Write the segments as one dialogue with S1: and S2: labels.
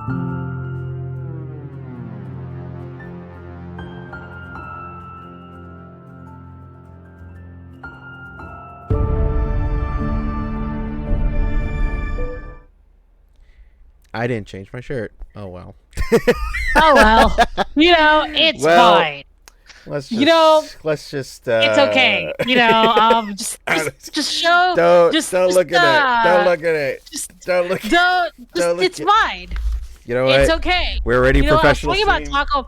S1: I didn't change my shirt. Oh well.
S2: Oh well, it's
S1: Well,
S2: fine.
S1: let's
S2: You know,
S1: just
S2: it's okay. Just show,
S1: don't look at it. Don't look at it.
S2: just
S1: Don't look.
S2: just
S1: Don't look
S2: it's
S1: at.
S2: fine.
S1: You know
S2: It's
S1: what?
S2: okay.
S1: We're already
S2: I was
S1: professional
S2: talking about
S1: stream.
S2: Taco.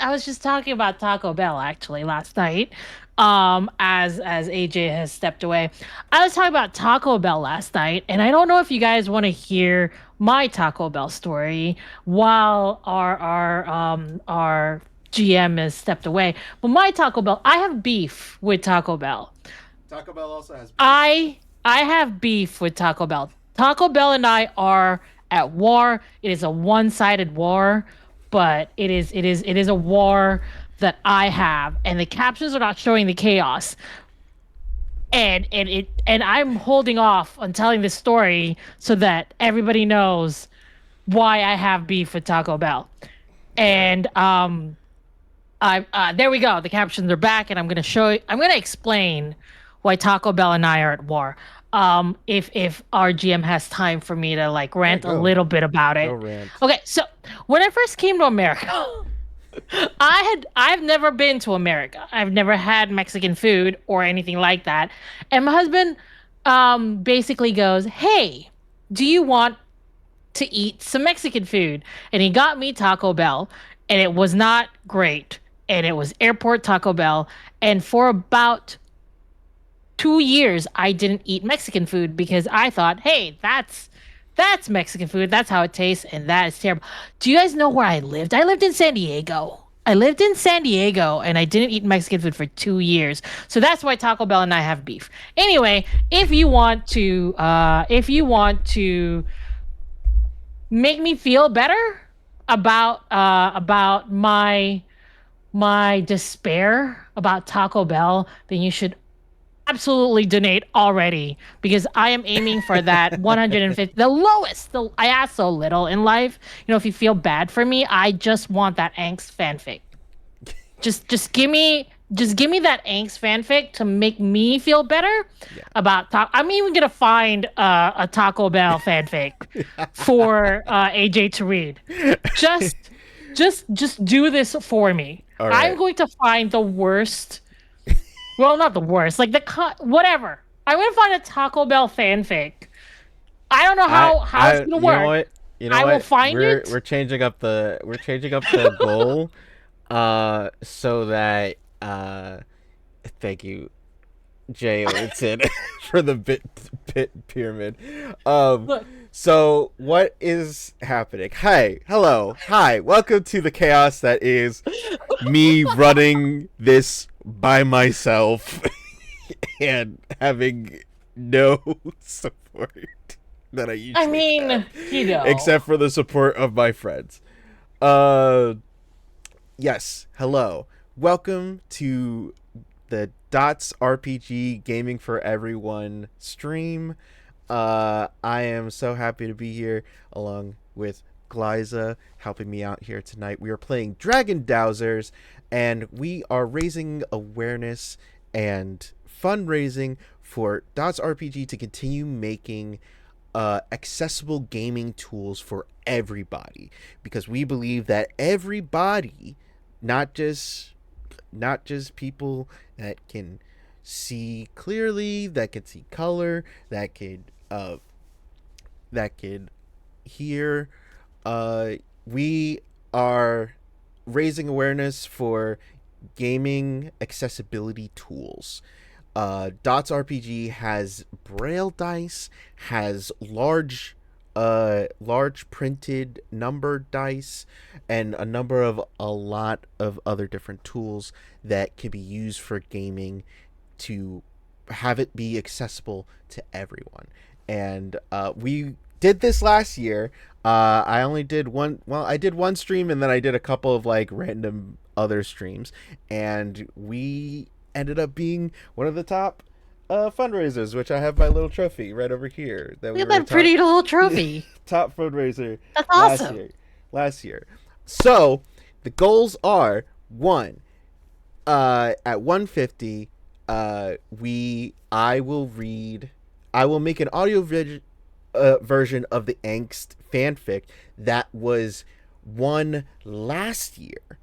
S2: I was just talking about Taco Bell actually last night. As AJ has stepped away, I was talking about Taco Bell last night, and I don't know if you guys want to hear my Taco Bell story while our GM has stepped away. But my Taco Bell, I have beef with Taco Bell.
S1: Taco Bell also has.
S2: I have beef with Taco Bell. Taco Bell and I are at war. It is a one-sided war, but it is a war that I have, and the captions are not showing the chaos. And I'm holding off on telling this story so that everybody knows why I have beef with Taco Bell. And I there we go. The captions are back, and I'm gonna explain why Taco Bell and I are at war. If our GM has time for me to like
S1: Yeah,
S2: rant a
S1: go.
S2: little bit about
S1: Go
S2: it.
S1: rant.
S2: Okay, so when I first came to America, I've never been to America. I've never had Mexican food or anything like that. And my husband basically goes, "Hey, do you want to eat some Mexican food?" And he got me Taco Bell, and it was not great. And it was airport Taco Bell. And for about 2 years, I didn't eat Mexican food because I thought, hey, that's Mexican food. That's how it tastes, and that is terrible. Do you guys know where I lived? I lived in San Diego. I lived in San Diego, and I didn't eat Mexican food for 2 years. So that's why Taco Bell and I have beef. Anyway, if you want to make me feel better about my despair about Taco Bell, then you should absolutely donate already because I am aiming for that 150, the lowest. I ask so little in life. If you feel bad for me, I just want that angst fanfic. Just give me that angst fanfic to make me feel better
S1: Yeah.
S2: about I'm even gonna find a Taco Bell fanfic for AJ to read. Just just do this for me.
S1: All
S2: I'm
S1: right.
S2: going to find the worst. Well, not the worst. Like whatever. I'm gonna find a Taco Bell fanfic. I don't know how it's gonna
S1: You know
S2: work.
S1: what? You know
S2: I will
S1: what?
S2: find
S1: We're
S2: it.
S1: we're changing up the goal, so that thank you, Jay Odinson, for the bit pyramid.
S2: Look,
S1: So what is happening? Hi, hello, hi, welcome to the chaos that is me running this by myself and having no support that I
S2: I
S1: usually have,
S2: mean,
S1: except for the support of my friends. Uh, yes, hello, welcome to the Dots RPG Gaming for Everyone stream. I am so happy to be here along with Glaiza helping me out here tonight. We are playing Dragon Dowsers, and we are raising awareness and fundraising for Dots RPG to continue making accessible gaming tools for everybody, because we believe that everybody, not just people that can see clearly, that can see color, that could hear. We are raising awareness for gaming accessibility tools. Dots RPG has braille dice, has large printed numbered dice, and a lot of other different tools that can be used for gaming to have it be accessible to everyone. And we did this last year. I only did one. Well, I did one stream, and then I did a couple of like random other streams, and we ended up being one of the top fundraisers, which I have my little trophy right over here that we
S2: Look at
S1: were
S2: that
S1: top
S2: pretty little trophy.
S1: top fundraiser
S2: That's
S1: last
S2: awesome.
S1: year. Last year. So the goals are one. At 150, we I will read. I will make an version of the Angst fanfic that was won last year.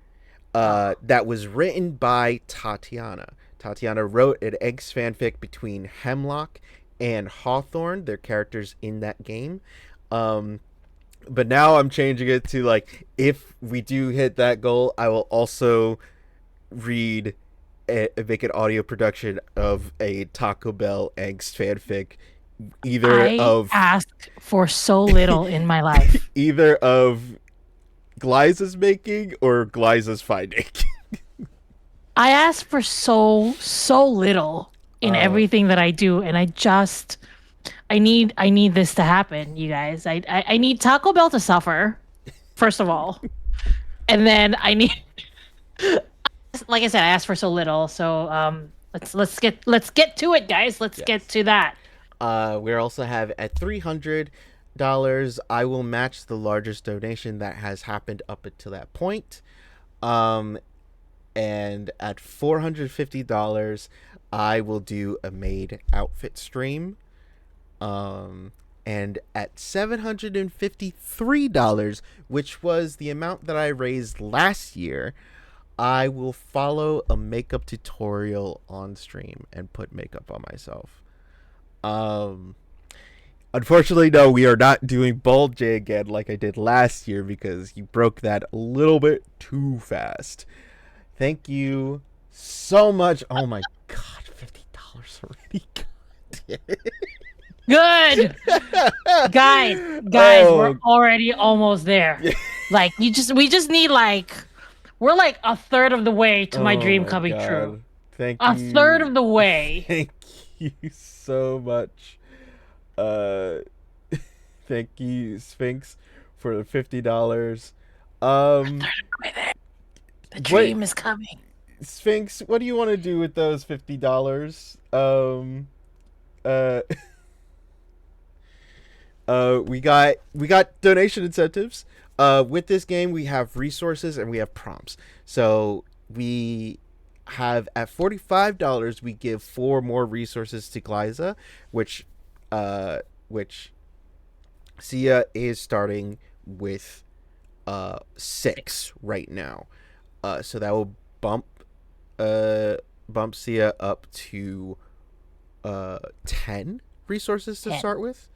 S2: Oh,
S1: That was written by Tatiana. Tatiana wrote an Angst fanfic between Hemlock and Hawthorne, their characters in that game. Um, but now I'm changing it to like if we do hit that goal, I will also read make an audio production of a Taco Bell angst fanfic, either
S2: I
S1: of
S2: asked for so little in my life.
S1: either of Glaiza's making or Glaiza's finding.
S2: I asked for so little in
S1: uh,
S2: everything that I do, and I need this to happen, you guys. I need Taco Bell to suffer, first of all. And then I need like I said, I asked for so little. So let's get to it, guys. Let's get
S1: yes.
S2: to that.
S1: We also have at $300. I will match the largest donation that has happened up until that point. Um, and at $450, I will do a maid outfit stream. And at $753, which was the amount that I raised last year, I will follow a makeup tutorial on stream and put makeup on myself. Um, Unfortunately, no, we are not doing Bald J again like I did last year because you broke that a little bit too fast. Thank you so much. Oh my god, $50 already. God damn it.
S2: Good. Guys, we're
S1: Oh,
S2: already almost there. Like we just need like we're like a third of the way to my
S1: oh
S2: dream
S1: my
S2: coming true.
S1: god. Thank
S2: A third
S1: you.
S2: of the way.
S1: Thank you so much. Uh Thank you, Sphinx, for the $50.
S2: A
S1: Um
S2: third of the way there. The
S1: what
S2: dream is coming.
S1: Sphinx, what do you want to do with those $50? Uh we got donation incentives. With this game we have resources and we have prompts. So we have at $45 we give four more resources to Glaiza, which which Sia is starting with six right now. So that will bump uh bump Sia up to 10 resources to
S2: 10.
S1: start with.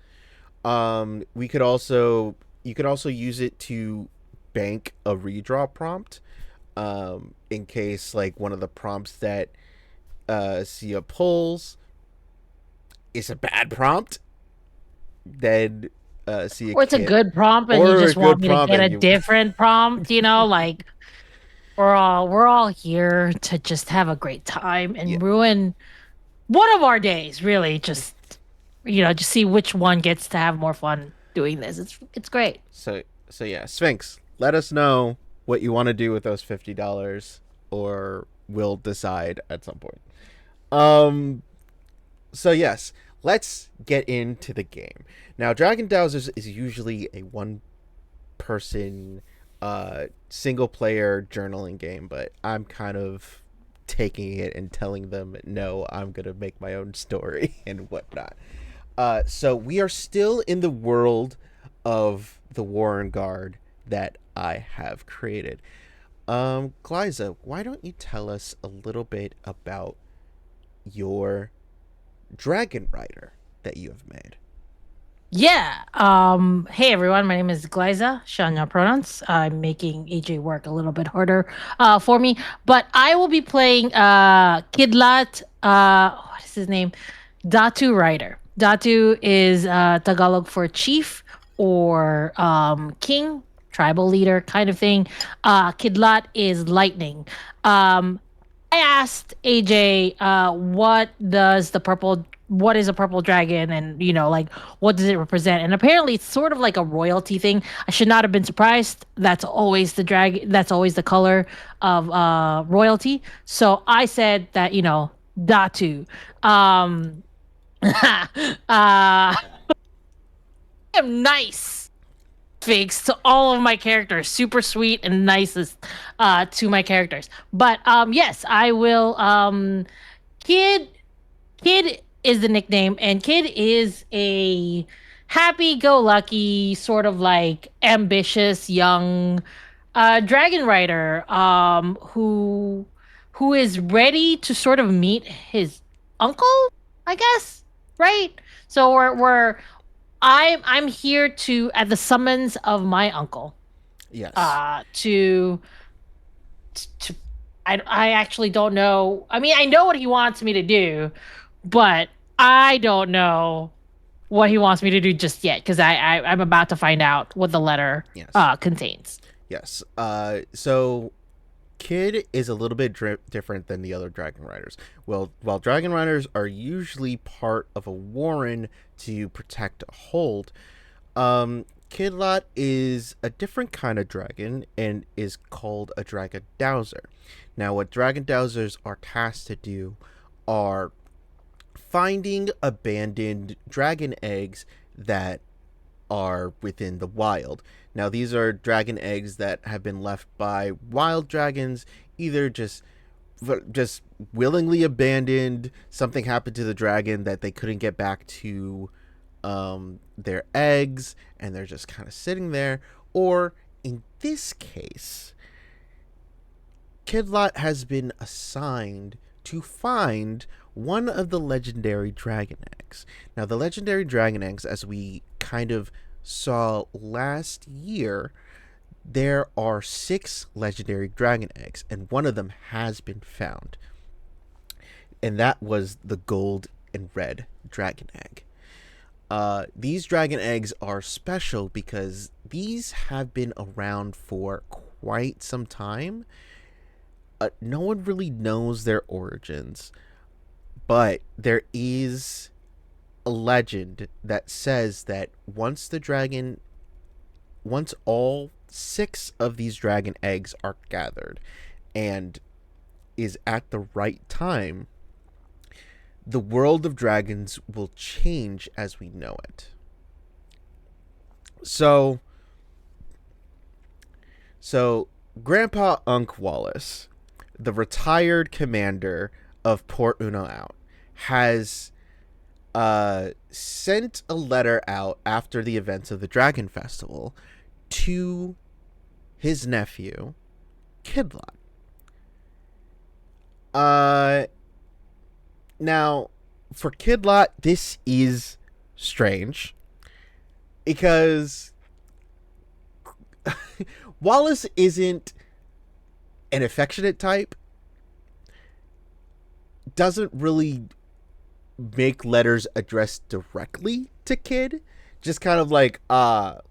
S1: We could also you could also use it to bank a redraw prompt, in case like one of the prompts that Sia pulls is a bad prompt. Then Sia
S2: Or it's a
S1: can't,
S2: good prompt and you
S1: or a
S2: just want
S1: good
S2: me to
S1: prompt
S2: get
S1: and
S2: a
S1: you
S2: different prompt, like we're all here to just have a great time
S1: yeah.
S2: and ruin one of our days, really. Just just see which one gets to have more fun doing this. It's great.
S1: So yeah, Sphinx, let us know what you want to do with those $50, or we'll decide at some point. Um, so yes, let's get into the game. Now, Dragon Dowsers is usually a one-person, single-player journaling game, but I'm kind of taking it and telling them no, I'm gonna make my own story and whatnot. So we are still in the world of the Warren Guard that I have created. Glaiza, why don't you tell us a little bit about your Dragon Rider that you have made?
S2: Yeah. Hey everyone, my name is Glaiza, Shanya pronouns. I'm making AJ work a little bit harder for me. But I will be playing Kidlat, what is his name? Datu Rider. Datu is Tagalog for chief or king, tribal leader kind of thing. Kidlat is lightning. I asked AJ, what is a purple dragon, and like what does it represent? And apparently, it's sort of like a royalty thing. I should not have been surprised. That's always the color of royalty. So I said that Datu. Um, I am nice. Figs to all of my characters, super sweet and nicest to my characters. But yes, I will. Kid Kid is the nickname, and Kid is a happy-go-lucky, sort of like ambitious young dragon rider, who is ready to sort of meet his uncle, I guess, right? So I'm here to at the summons of my uncle,
S1: Yes.
S2: uh, to to I actually don't know. I mean, I know what he wants me to do, but I don't know what he wants me to do just yet because I'm about to find out what the letter
S1: Yes.
S2: contains.
S1: Yes. So Kid is a little bit different than the other Dragon Riders. Well, while Dragon Riders are usually part of a warren to protect a hold, Kidlot is a different kind of dragon and is called a Dragon Dowser. Now, what Dragon Dowsers are tasked to do are finding abandoned dragon eggs that are within the wild. Now, these are dragon eggs that have been left by wild dragons, either just willingly abandoned. Something happened to the dragon that they couldn't get back to their eggs, and they're just kind of sitting there. Or in this case, Kidlot has been assigned to find one of the legendary dragon eggs. Now, the legendary dragon eggs, as we kind of saw last year, there are 6 legendary dragon eggs, and one of them has been found. And that was the gold and red dragon egg. These dragon eggs are special because these have been around for quite some time. No one really knows their origins, but there is a legend that says that once all 6 of these dragon eggs are gathered and is at the right time, the world of dragons will change as we know it. So, so Grandpa Unk Wallace, the retired commander of Port Uno Out, has sent a letter out after the events of the Dragon Festival to his nephew, Kidlot. Uh, Now, for Kidlot, this is strange because Wallace isn't an affectionate type, doesn't really make letters addressed directly to Kid. Just kind of like, on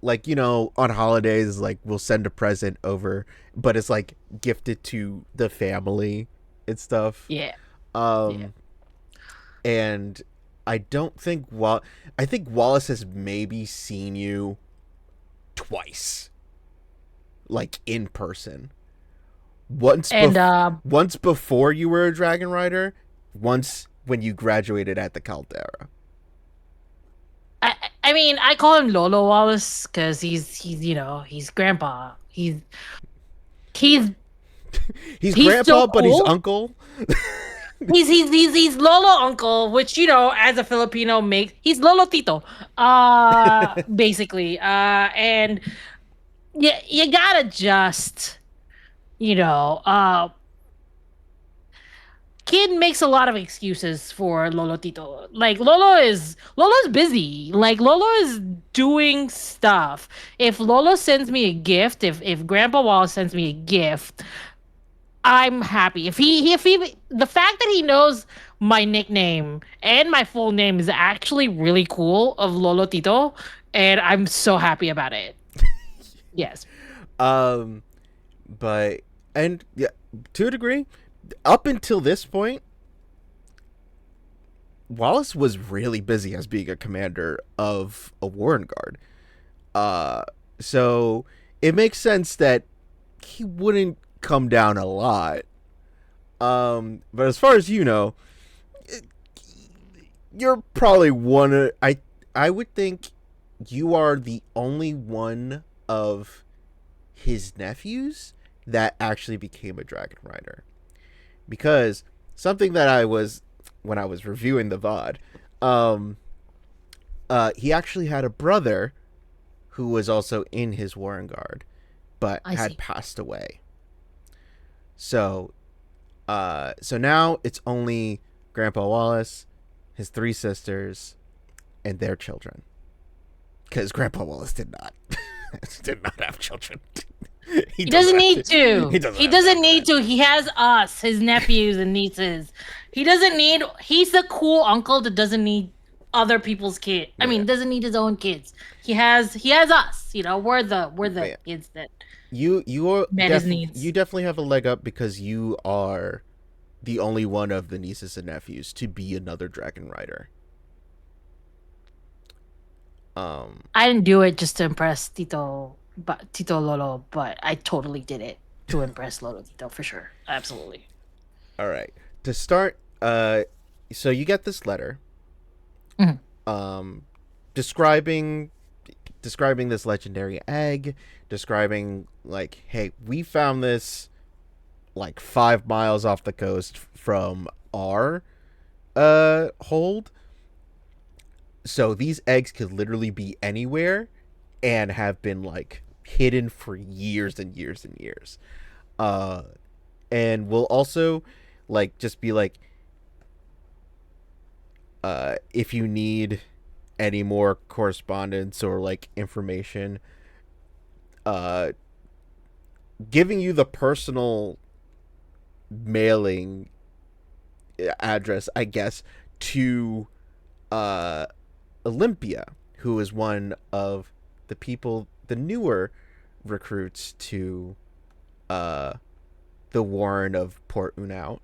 S1: holidays, like, we'll send a present over, but it's like gifted to the family and stuff.
S2: Yeah, yeah.
S1: Um, and I don't think I think Wallace has maybe seen you twice, like in person.
S2: And
S1: Once before you were a dragon rider, once when you graduated at the Caldera.
S2: I mean, I call him Lolo Wallace because he's he's grandpa. He's
S1: He's
S2: he's so
S1: grandpa, but he's
S2: cool.
S1: uncle.
S2: He's Lolo uncle, which as a Filipino makes he's Lolo Tito. Basically. And you gotta just you know Kid makes a lot of excuses for Lolo Tito. Like Lolo's busy. Like Lolo is doing stuff. If Lolo sends me a gift, if Grandpa Wallace sends me a gift, I'm happy. If he the fact that he knows my nickname and my full name is actually really cool of Lolo Tito, and I'm so happy about it. Yes.
S1: um, but and yeah, to a degree, up until this point, Wallace was really busy as being a commander of a Warren Guard. Uh, so it makes sense that he wouldn't come down a lot. But as far as you know, you're probably one of I would think you are the only one of his nephews that actually became a dragon rider, because something that I was when I was reviewing the VOD, um he actually had a brother who was also in his Warren Guard but
S2: I
S1: had
S2: see.
S1: passed away. So so now it's only Grandpa Wallace, his three sisters, and their children. Because Grandpa Wallace did not did not have children. He
S2: He
S1: doesn't
S2: doesn't
S1: have
S2: need
S1: to.
S2: to.
S1: He doesn't
S2: He
S1: have time
S2: doesn't
S1: for
S2: need
S1: that.
S2: to. He has us, his nephews and nieces. He doesn't need. He's the cool uncle that doesn't need other people's kid. I
S1: Yeah,
S2: mean, doesn't need his own kids. He has us. You know, we're the
S1: but
S2: kids that
S1: you are
S2: met his
S1: you
S2: needs.
S1: definitely have a leg up because you are the only one of the nieces and nephews to be another dragon rider. Um,
S2: I didn't do it just to impress Tito Lolo, but I totally did it to impress Lolo Tito for sure. Absolutely.
S1: all right. To start, so you get this letter,
S2: Mhm.
S1: um, describing this legendary egg, describing like, hey, we found this like 5 miles off the coast from our hold. So these eggs could literally be anywhere and have been like hidden for years and years and years. Uh, and we'll also like just be like, if you need any more correspondence or like information, uh, giving you the personal mailing address, I guess, to uh, Olympia, who is one of the people, the newer recruits to uh, the Warren of Port Unout,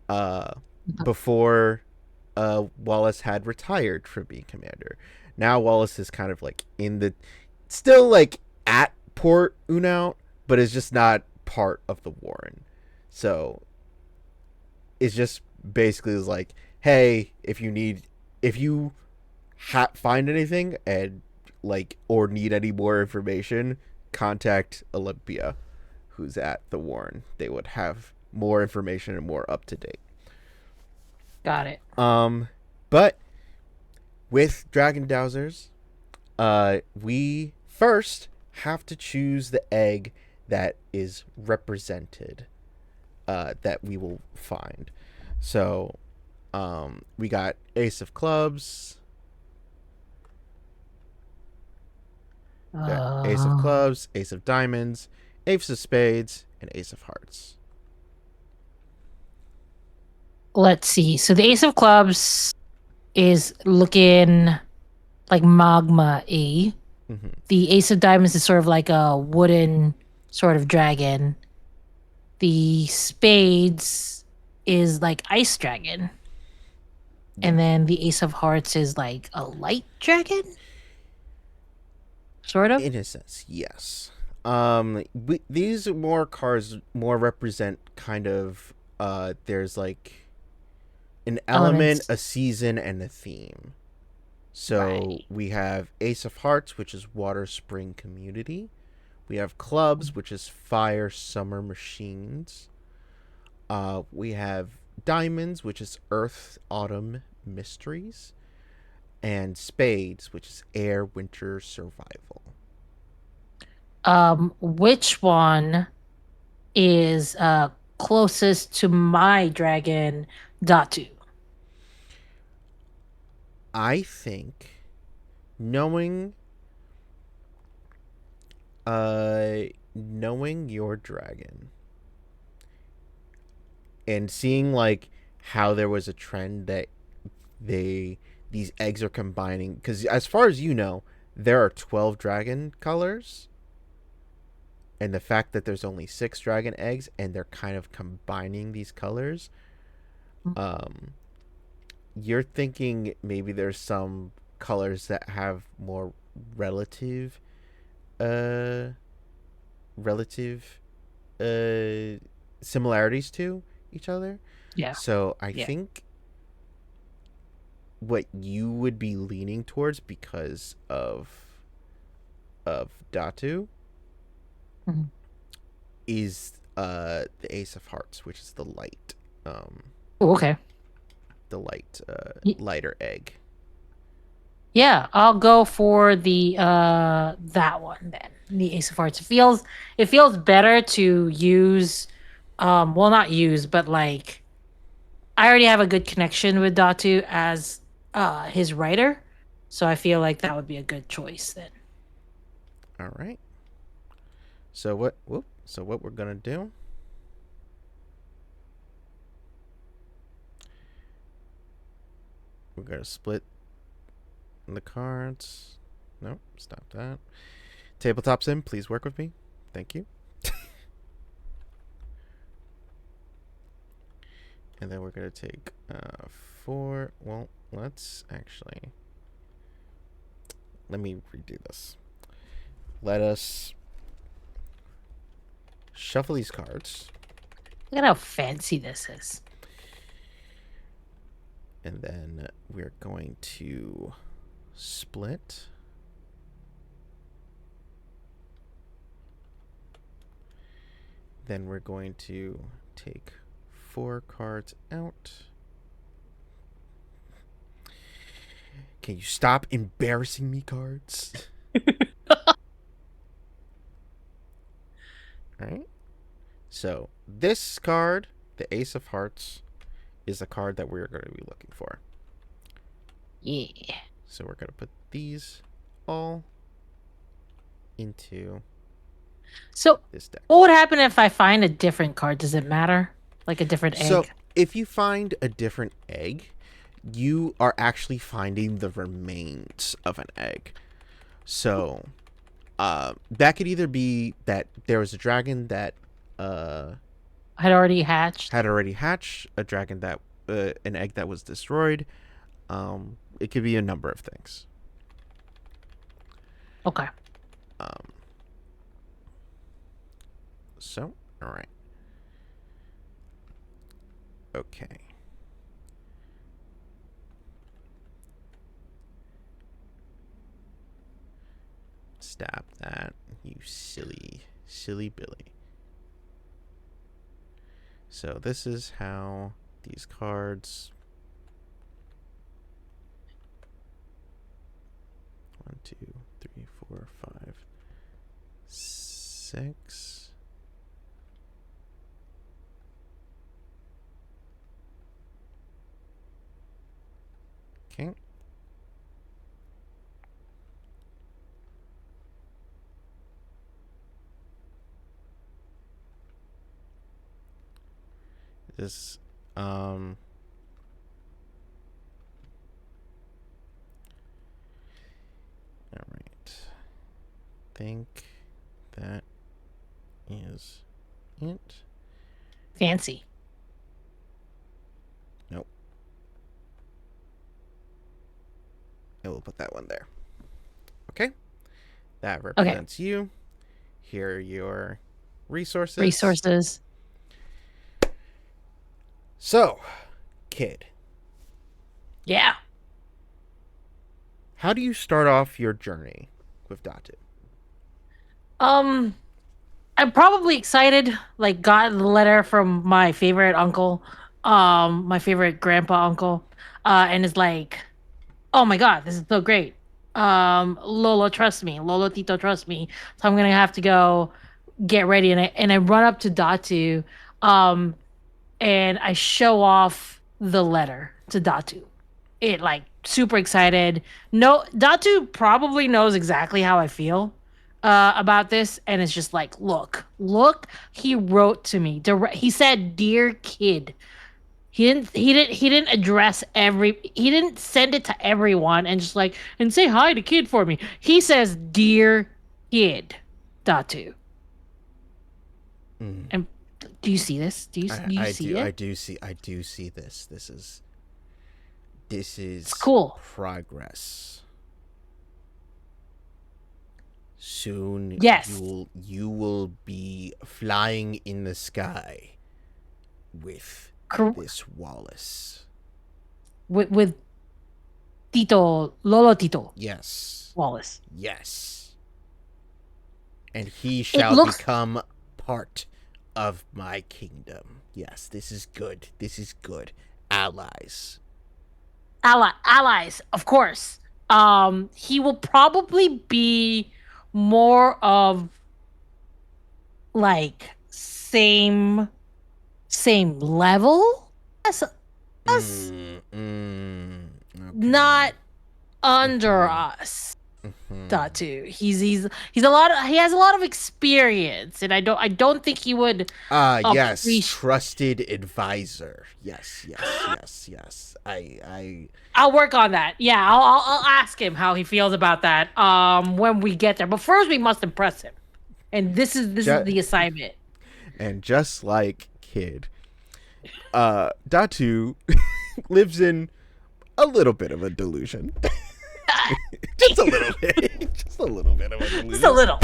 S1: uh, before Wallace had retired from being commander. Now Wallace is kind of like in the, still like at Port Unout, but is just not part of the Warren. So it's just basically is like, hey, if you find anything and like or need any more information, contact Olympia, who's at the Warren. They would have more information and more up to date.
S2: Got it.
S1: But with Dragon Dowsers, we first have to choose the egg that is represented, that we will find. So, we got Ace of Clubs, Ace of
S2: Uh,
S1: Clubs, Ace of Diamonds, Ace of Spades, and Ace of Hearts.
S2: let's see. So the Ace of Clubs is looking like magma y.
S1: Mm-hmm.
S2: The Ace of Diamonds is sort of like a wooden sort of dragon. The Spades is like ice dragon.
S1: Yeah,
S2: And then the Ace of Hearts is like a light dragon, sort of.
S1: in a sense, yes. These more cards more represent kind of there's like an element,
S2: Elements.
S1: a season, and a theme. So
S2: Right.
S1: we have Ace of Hearts, which is Water Spring Community. We have Clubs, which is Fire Summer Machines. We have Diamonds, which is Earth Autumn Mysteries. And Spades, which is Air Winter Survival.
S2: Which one is closest to my dragon Datu?
S1: I think knowing knowing your dragon and seeing like how there was a trend that they these eggs are combining, because as far as you know there are 12 dragon colors, and the fact that there's only 6 dragon eggs and they're kind of combining these colors, um you're thinking maybe there's some colors that have more relative uh relative uh similarities to each other.
S2: Yeah.
S1: So I
S2: Yeah.
S1: think what you would be leaning towards because of Datu
S2: Mhm.
S1: is the Ace of Hearts, which is um
S2: Oh, okay.
S1: the
S2: Y-
S1: lighter egg.
S2: Yeah, I'll go for the that one then. The Ace of Hearts. It feels better to use well, not use, but like I already have a good connection with Datu as his writer, so I feel like that would be a good choice then.
S1: All right. So what? Whoop. So what we're gonna do? We're gonna split the cards. Nope. Stop that. Tabletop sim, please work with me. Thank you. And then we're gonna take four. Well, let's actually let me redo this. Let us shuffle these cards,
S2: Look at how fancy this is.
S1: and then we're going to split. Then we're going to take four cards out. Can you stop embarrassing me, cards? All right. So this card, the Ace of Hearts, is a card that we're going to be looking for.
S2: Yeah.
S1: So we're going to put these all into
S2: So,
S1: this deck.
S2: what would happen if I find a different card? Does it matter? Like a different
S1: So
S2: egg?
S1: if you find a different egg, you are actually finding the remains of an egg. So that could either be that there was a dragon that
S2: Had already hatched.
S1: had already hatched, a dragon that an egg that was destroyed. It could be a number of things.
S2: Okay.
S1: Um, so all right, okay. Stop that, you silly Billy. So this is how these cards. 1, 2, 3, 4, 5, 6. Okay. This all right. Think that is it.
S2: Fancy.
S1: Nope. I will put that one there. Okay. That
S2: Okay.
S1: represents you. Here are your resources.
S2: Resources.
S1: So, kid,
S2: Yeah.
S1: how do you start off your journey with Datu?
S2: Um, I'm probably excited. Like, got the letter from my favorite uncle, my favorite grandpa uncle, and is like, "Oh my god, this is so great. Lolo, trust me. Lolo Tito, trust me. So I'm gonna have to go get ready." And I run up to Datu, um, and I show off the letter to Datu. It like super excited. No, Datu probably knows exactly how I feel about this, and it's just like, look. He wrote to me. He said, "Dear kid." He didn't address every. He didn't send it to everyone and just like and say hi to kid for me. He says, "Dear kid," Datu.
S1: Mm.
S2: And do you see this? Do you see it?
S1: I do see this. This
S2: It's
S1: is
S2: cool.
S1: progress. Soon
S2: Yes.
S1: you will be flying in the sky with
S2: Cor-
S1: this Wallace.
S2: with Lolo Tito
S1: Yes.
S2: Wallace.
S1: Yes. And he
S2: It
S1: shall
S2: looks
S1: become part of my kingdom. Yes, this is good. This is good. Allies.
S2: allies, of course. He will probably be more of like same level as us,
S1: Okay.
S2: not under
S1: Mm-hmm.
S2: us.
S1: Mm-hmm.
S2: Datu. He's a lot. He has a lot of experience, and I don't think he would
S1: Ah, yes,
S2: appreciate.
S1: trusted advisor. Yes, yes, yes, yes. I.
S2: I'll work on that. Yeah, I'll ask him how he feels about that. When we get there, but first we must impress him, and this is
S1: Just
S2: the assignment.
S1: and just like Kid, Datu lives in a little bit of a delusion. Just a little bit. Just a little bit of a
S2: Just a
S1: delusion.
S2: little.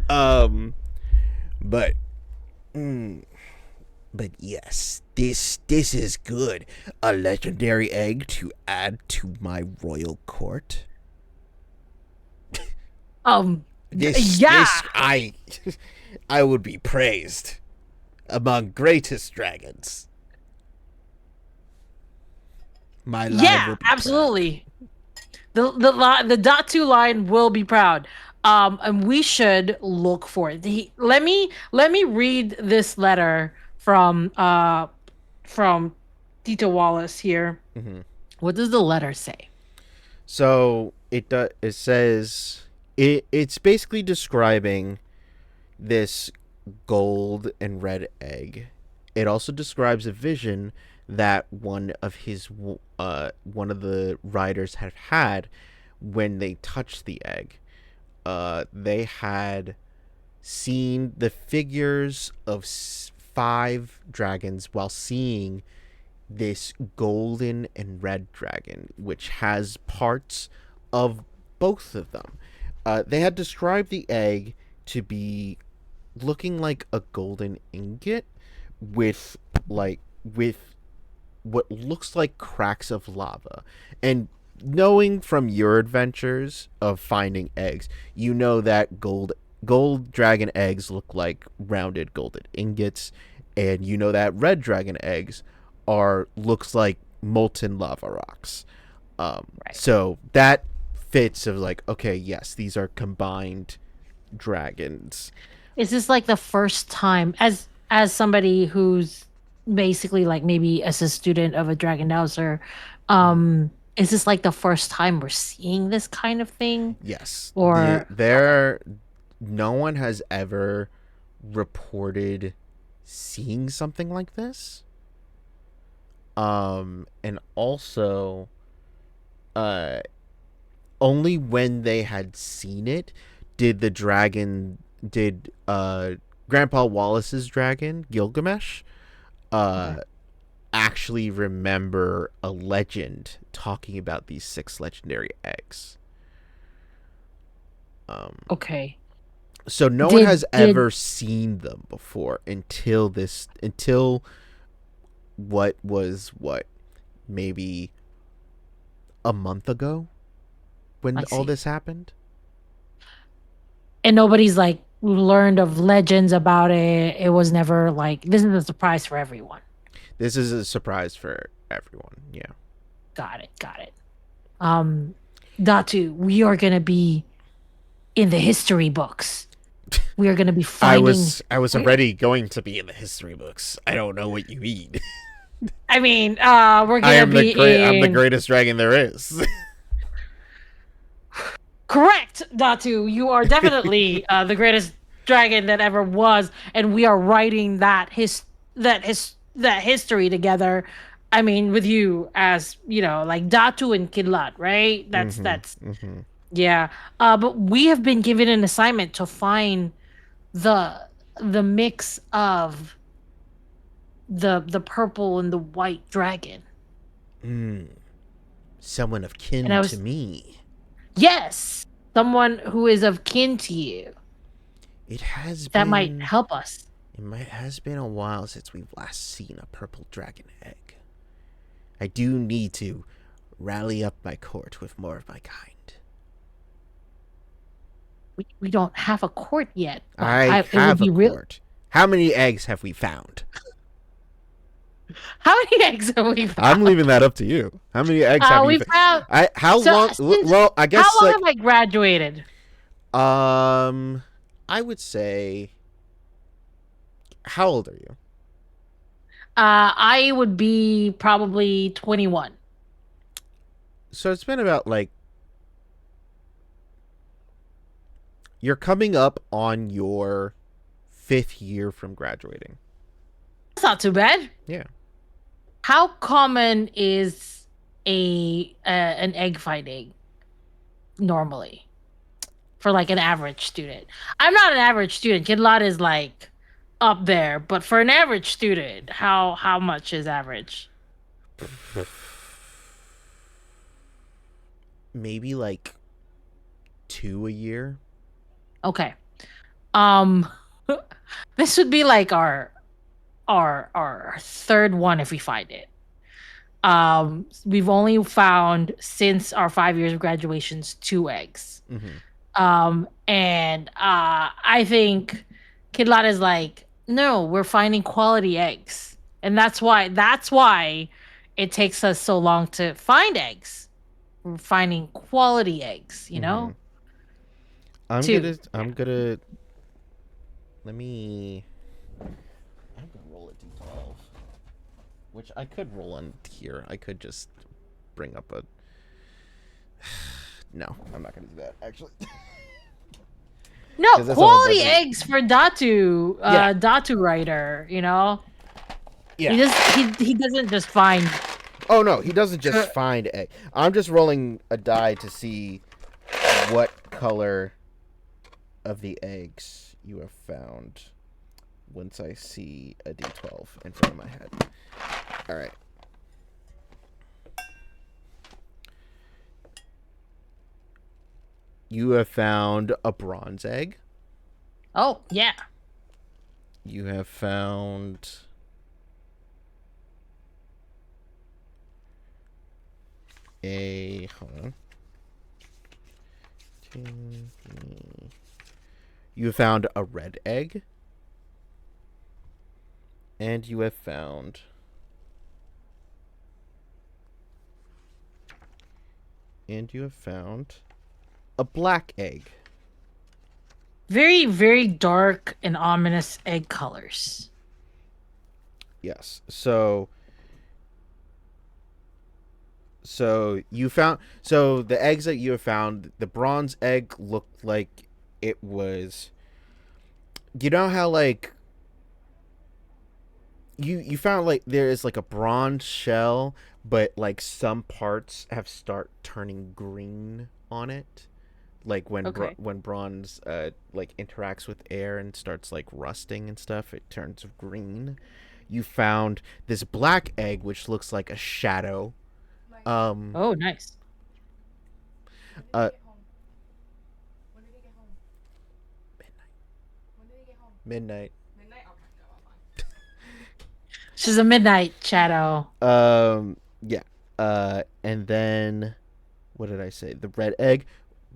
S1: Um, but mm, but yes, this is good. A legendary egg to add to my royal court.
S2: Yeah,
S1: This I would be praised among greatest dragons. My line
S2: yeah,
S1: will be proud.
S2: absolutely. The dot two line will be proud. And we should look for it. Let me read this letter from Tito Wallace here.
S1: Mm-hmm.
S2: What does the letter say?
S1: So it says it's basically describing this gold and red egg. It also describes a vision that one of the riders had when they touched the egg. They had seen the figures of five dragons while seeing this golden and red dragon, which has parts of both of them. They had described the egg to be looking like a golden ingot with with what looks like cracks of lava. And knowing from your adventures of finding eggs, you know that gold dragon eggs look like rounded golden ingots, and you know that red dragon eggs are looks like molten lava rocks.
S2: Right.
S1: So that fits of like, okay, yes, these are combined dragons.
S2: Is this like the first time as somebody who's basically like maybe as a student of a Dragon Dowser,
S1: Mhm.
S2: is this like the first time we're seeing this kind of thing?
S1: Yes,
S2: Or okay.
S1: there no one has ever reported seeing something like this. And also, uh, only when they had seen it did the dragon did Grandpa Wallace's dragon Gilgamesh
S2: Okay.
S1: uh actually remember a legend talking about these six legendary eggs. Um,
S2: Okay.
S1: so no one
S2: Did
S1: has
S2: did
S1: ever seen them before until what maybe a month ago when
S2: I
S1: all
S2: see.
S1: this happened.
S2: And nobody's like learned of legends about it. It was never like this is a surprise for everyone.
S1: This is a surprise for everyone. Yeah.
S2: Got it. Got it. Um Datu, we are gonna be in the history books. We are gonna be finding
S1: I was already going to be in the history books. I don't know what you mean.
S2: I mean, we're
S1: I
S2: gonna
S1: am the
S2: be
S1: great I'm the
S2: in
S1: greatest dragon there is.
S2: correct, Datu. You are definitely the greatest dragon that ever was, and we are writing that history together. I mean, with you as you know, like Datu and Kidlat, right?
S1: Mhm.
S2: That's
S1: Mhm.
S2: yeah. But we have been given an assignment to find the the mix of the purple and the white dragon,
S1: Mm. Someone of
S2: and
S1: kin
S2: I
S1: to
S2: was
S1: me.
S2: yes, someone who is of kin to you
S1: It has
S2: that might
S1: been
S2: help us.
S1: has been a while since we've last seen a purple dragon egg. I do need to Rally up my court with more of my kind.
S2: We don't have a court yet, but
S1: I
S2: it would
S1: have a
S2: be real.
S1: court. How many eggs have we found?
S2: How many eggs have we
S1: I'm
S2: found?
S1: leaving that up to you. How many eggs have you
S2: We
S1: found?
S2: found.
S1: How
S2: So
S1: long?
S2: since
S1: Well, I
S2: how
S1: guess
S2: long have
S1: like
S2: I graduated?
S1: um, I would say. How old are you?
S2: I would be probably 21.
S1: So it's been about like you're coming up on your 5th year from graduating.
S2: That's not too bad.
S1: Yeah.
S2: How common is an egg finding normally for like an average student? I'm not an average student. Kid Lot is like up there, but for an average student, how much is average?
S1: Maybe like 2 a year.
S2: Okay. Um this would be like our third one if we find it. We've only found since our 5 years of graduations 2 eggs.
S1: Mm-hmm.
S2: And I think Kidlat is like, no, we're finding quality eggs. And that's why it takes us so long to find eggs. We're finding quality eggs, you
S1: Mm-hmm.
S2: know?
S1: I'm
S2: Two.
S1: gonna. I'm gonna. Let me. I'm gonna roll a d12, which I could roll on here. I could just bring up a. No, I'm not gonna do that. Actually,
S2: No,
S1: because that's a whole
S2: quality
S1: bunch of.
S2: eggs for Datu,
S1: Yeah.
S2: Datu writer, you know?
S1: Yeah.
S2: He doesn't just find
S1: Oh no, he doesn't
S2: uh,
S1: just find egg. I'm just rolling a die to see what color of the eggs you have found once I see a d12 in front of my head. All right. You have found a bronze egg.
S2: Oh, yeah.
S1: You have found a. Hold on. You have found a red egg. And you have found. And you have found a black egg.
S2: Very, very dark and ominous egg colors.
S1: Yes. So you found the eggs that you have found, the bronze egg looked like it was, you know how like you found like there is like a bronze shell, but like some parts have start turning green on it, like when
S2: Okay.
S1: when bronze like interacts with air and starts like rusting and stuff, it turns green. You found this black egg which looks like a shadow. um
S2: Oh, nice.
S1: uh midnight.
S2: She's a midnight shadow.
S1: Yeah. And then what did I say? The red egg,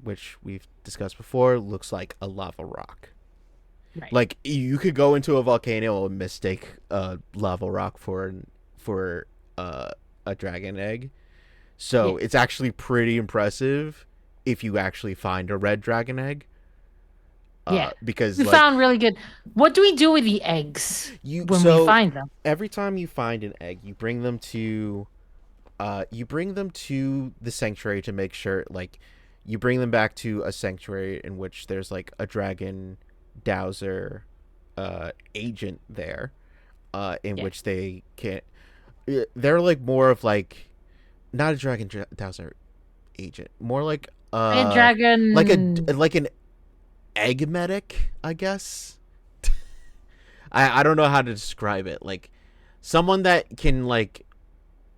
S1: which we've discussed before, looks like a lava rock.
S2: Right.
S1: Like you could go into a volcano and mistake a lava rock for a dragon egg.
S2: Yeah.
S1: So it's actually pretty impressive if you actually find a red dragon egg.
S2: Yeah.
S1: Because
S2: We
S1: like
S2: found really good. What do we do with the eggs
S1: you
S2: when we
S1: so
S2: find them?
S1: every time you find an egg, you bring them to the sanctuary to make sure like you bring them back to a sanctuary in which there's like a dragon Dowser agent there, in
S2: Yeah.
S1: which they can they're like more of like not a dragon Dowser agent, more
S2: Red
S1: like
S2: dragon.
S1: a like an egg medic, I guess. I don't know how to describe it. Like someone that can like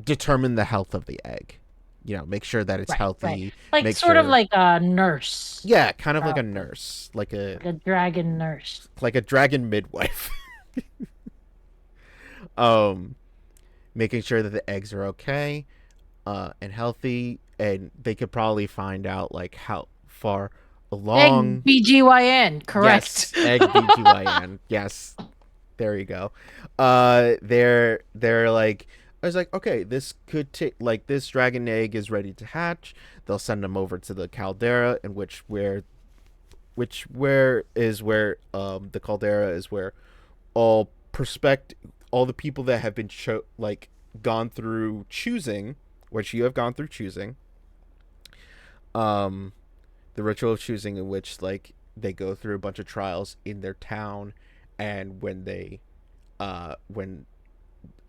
S1: determine the health of the egg. You know, make sure that it's
S2: Right, right.
S1: healthy.
S2: Like
S1: Make
S2: sort of
S1: sure,
S2: like a nurse.
S1: yeah, kind of like a
S2: Probably.
S1: nurse,
S2: Like a dragon nurse.
S1: like a dragon midwife. um, Making sure that the eggs are okay. and healthy, and they could probably find out like how far
S2: Egg
S1: along.
S2: BGYN, correct.
S1: Yes, egg BGYN. Yes, there you go. They're like, I was like, okay, this could take like this dragon egg is ready to hatch. They'll send them over to the caldera, in which where is where the caldera is where all perspect all the people that have been gone through choosing, which you have gone through choosing, um the ritual of choosing, in which like they go through a bunch of trials in their town, and when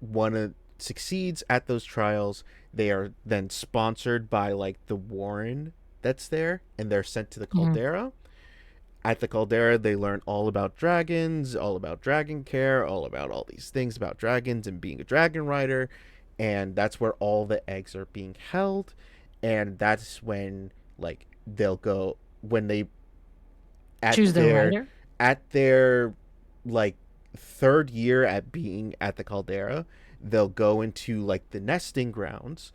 S1: one succeeds at those trials, they are then sponsored by like the warren that's there, and they're sent to the
S2: Mhm.
S1: caldera. At the caldera, they learn all about dragons, all about dragon care, all about all these things about dragons and being a dragon rider, and that's where all the eggs are being held. And that's when like they'll go when they at
S2: Choose the
S1: their
S2: writer.
S1: at their like third year at being at the caldera, they'll go into like the nesting grounds,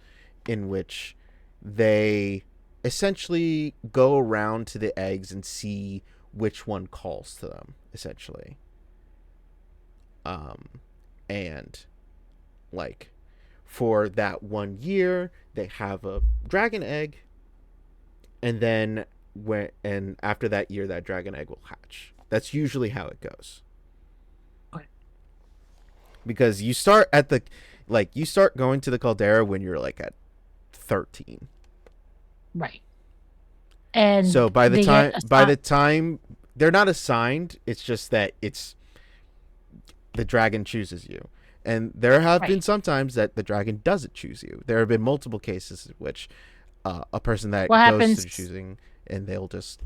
S1: in which they essentially go around to the eggs and see which one calls to them, essentially. um and like for that 1 year they have a dragon egg, and then and after that year that dragon egg will hatch. That's usually how it goes,
S2: Okay.
S1: because you start at the you start going to the caldera when you're like at 13.
S2: Right. And
S1: So by the
S2: they get
S1: time by
S2: assigned.
S1: the time they're not assigned, it's just that it's the dragon chooses you. And there have been
S2: Right.
S1: some times that the dragon doesn't choose you. There have been multiple cases in which a person
S2: What
S1: that goes to the
S2: happens?
S1: choosing, and they'll just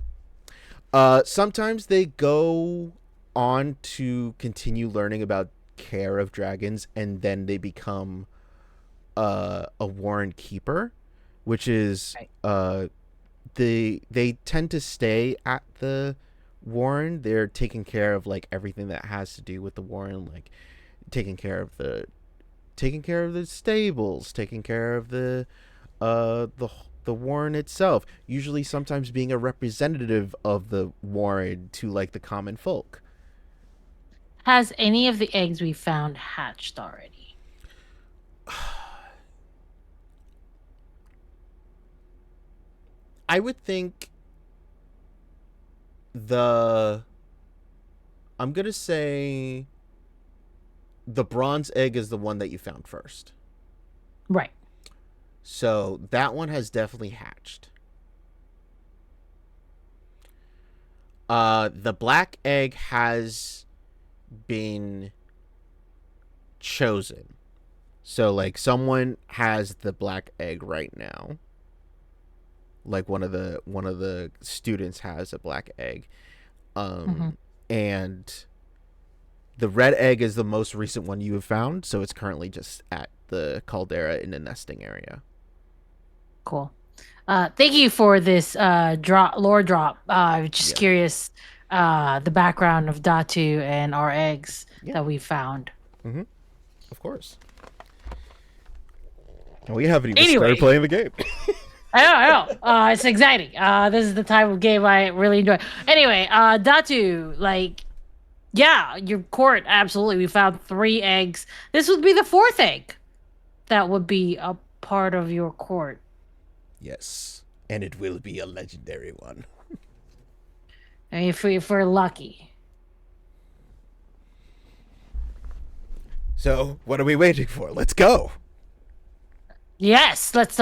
S1: sometimes they go on to continue learning about care of dragons, and then they become a warren keeper, which is
S2: Right.
S1: they tend to stay at the warren. They're taking care of like everything that has to do with the warren, like taking care of the stables, taking care of uh the the warren itself, usually sometimes being a representative of the warren to like the common folk.
S2: Has any of the eggs we found hatched already?
S1: I would think the I'm gonna say the bronze egg is the one that you found first.
S2: Right.
S1: So that one has definitely hatched. The black egg has been chosen. So like someone has the black egg right now. Like one of the students has a black egg.
S2: Hmm.
S1: And the red egg is the most recent one you have found, so it's currently just at the caldera in the nesting area.
S2: Cool. Thank you for this lore drop. I'm just
S1: Yeah.
S2: curious the background of Datu and our eggs
S1: Yeah.
S2: that we found.
S1: Mhm. Of course. And we haven't even started
S2: Anyway,
S1: playing the game.
S2: I know. It's exciting. This is the type of game I really enjoy. Anyway, Datu, like, yeah, your court, absolutely. We found 3 eggs. This would be the 4th egg that would be a part of your court.
S1: Yes. And it will be a legendary one.
S2: I mean, if we're lucky.
S1: So, what are we waiting for? Let's go.
S2: Yes, let's.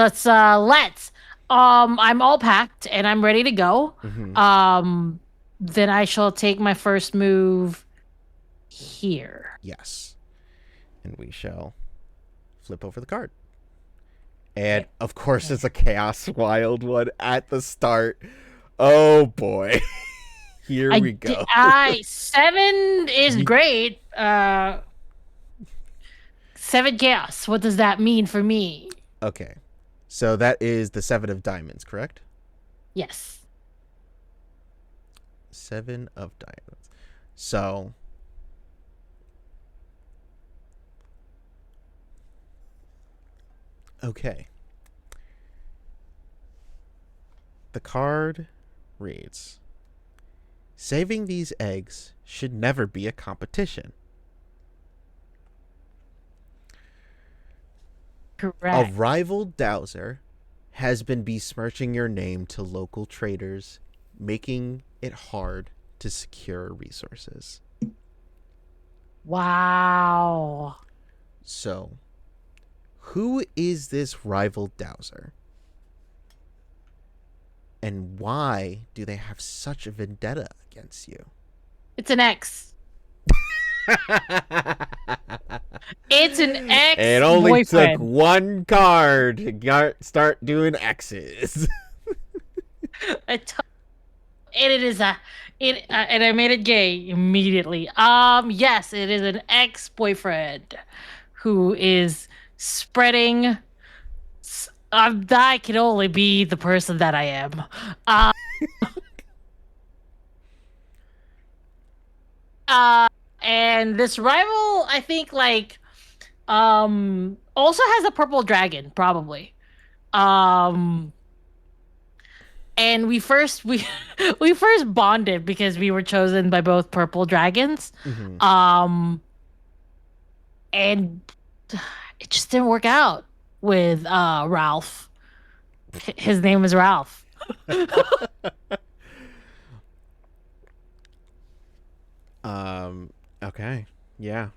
S2: I'm all packed and I'm ready to go.
S1: Mm-hmm.
S2: Then I shall take my first move here.
S1: Yes. And we shall flip over the card. And
S2: Okay.
S1: of course, it's a Chaos Wild one at the start. Oh boy. Here we go.
S2: I 7 is great. 7 chaos. What does that mean for me?
S1: Okay. So that is the 7 of diamonds, correct?
S2: Yes.
S1: 7 of diamonds. So okay. The card reads, saving these eggs should never be a competition. A
S2: Correct.
S1: rival Dowser has been besmirching your name to local traders, making it hard to secure resources.
S2: Wow.
S1: So, who is this rival Dowser? And why do they have such a vendetta against you?
S2: It's an X. It's an
S1: It only took
S2: ex-boyfriend.
S1: one card to start doing X's.
S2: And it is and I made it gay immediately. Yes, it is an ex-boyfriend who is spreading. I can only be the person that I am. Uh, uh, and this rival, I think, also has a purple dragon, probably. Um, and we first bonded because we were chosen by both purple dragons.
S1: Mm-hmm.
S2: Um, and it just didn't work out with Ralph. His name is Ralph.
S1: Okay. Yeah.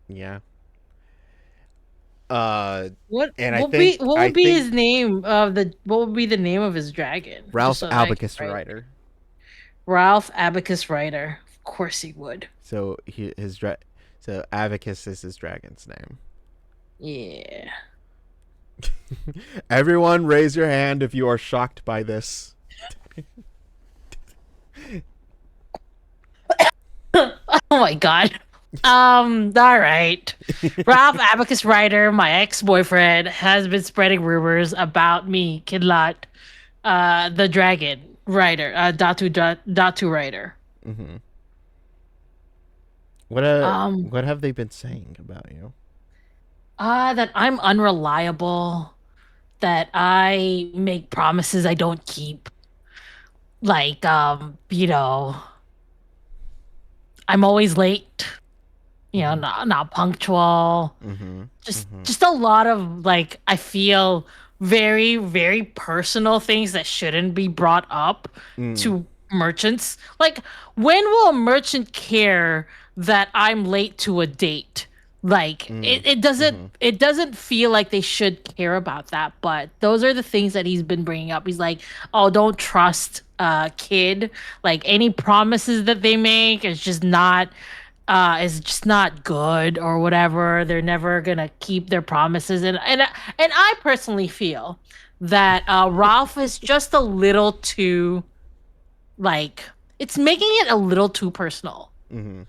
S1: Yeah. Uh
S2: What
S1: and
S2: what be what
S1: I
S2: would be
S1: think
S2: his name of the what would be the name of his dragon? Just
S1: Ralph
S2: so I can
S1: Abacus
S2: write.
S1: Rider.
S2: Ralph Abacus Rider. Of course he would.
S1: So so Abacus is his dragon's name.
S2: Yeah.
S1: Everyone raise your hand if you are shocked by this.
S2: Oh my god. All right. Ralph Abacus Rider, my ex-boyfriend, has been spreading rumors about me, Kidlat, the dragon rider, Datu rider.
S1: Mm-hmm.
S2: Um,
S1: What have they been saying about you?
S2: that I'm unreliable, that I make promises I don't keep. Like, I'm always late,
S1: Mm-hmm.
S2: not punctual.
S1: Mm-hmm.
S2: just
S1: Mm-hmm.
S2: just a lot of like I feel very very personal things that shouldn't be brought up
S1: Mm.
S2: to merchants. Like, when will a merchant care that I'm late to a date? Like,
S1: Mm. Mm-hmm.
S2: it doesn't feel like they should care about that, but those are the things that he's been bringing up. He's like, oh, don't trust kid, like any promises that they make is just not good or whatever. They're never gonna keep their promises, and I personally feel that Ralph is just a little too, like, it's making it a little too personal.
S1: Mm-hmm.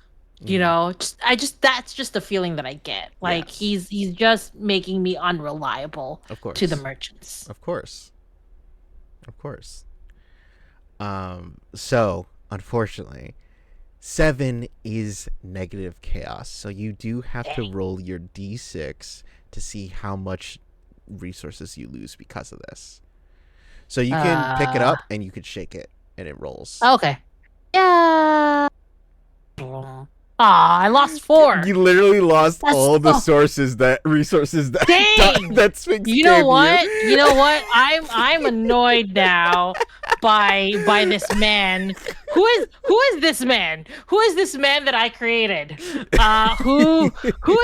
S2: You
S1: Mm-hmm.
S2: know, just that's just the feeling that I get. Like,
S1: Yes.
S2: he's just making me unreliable
S1: Of
S2: to the
S1: course.
S2: merchants.
S1: Of course. Of course. So unfortunately, 7 is negative chaos. So you do have to
S2: Dang.
S1: roll your d6 to see how much resources you lose because of this. So you can pick it
S2: Uh,
S1: up and you can shake it and it rolls.
S2: okay. Yeah. Ah, I lost 4.
S1: You literally lost
S2: That's
S1: all the
S2: so
S1: resources that
S2: dang.
S1: that Sphinx
S2: You know
S1: gave you.
S2: what? You know what? I'm annoyed now by this man. Who is this man? Who is this man that I created? Who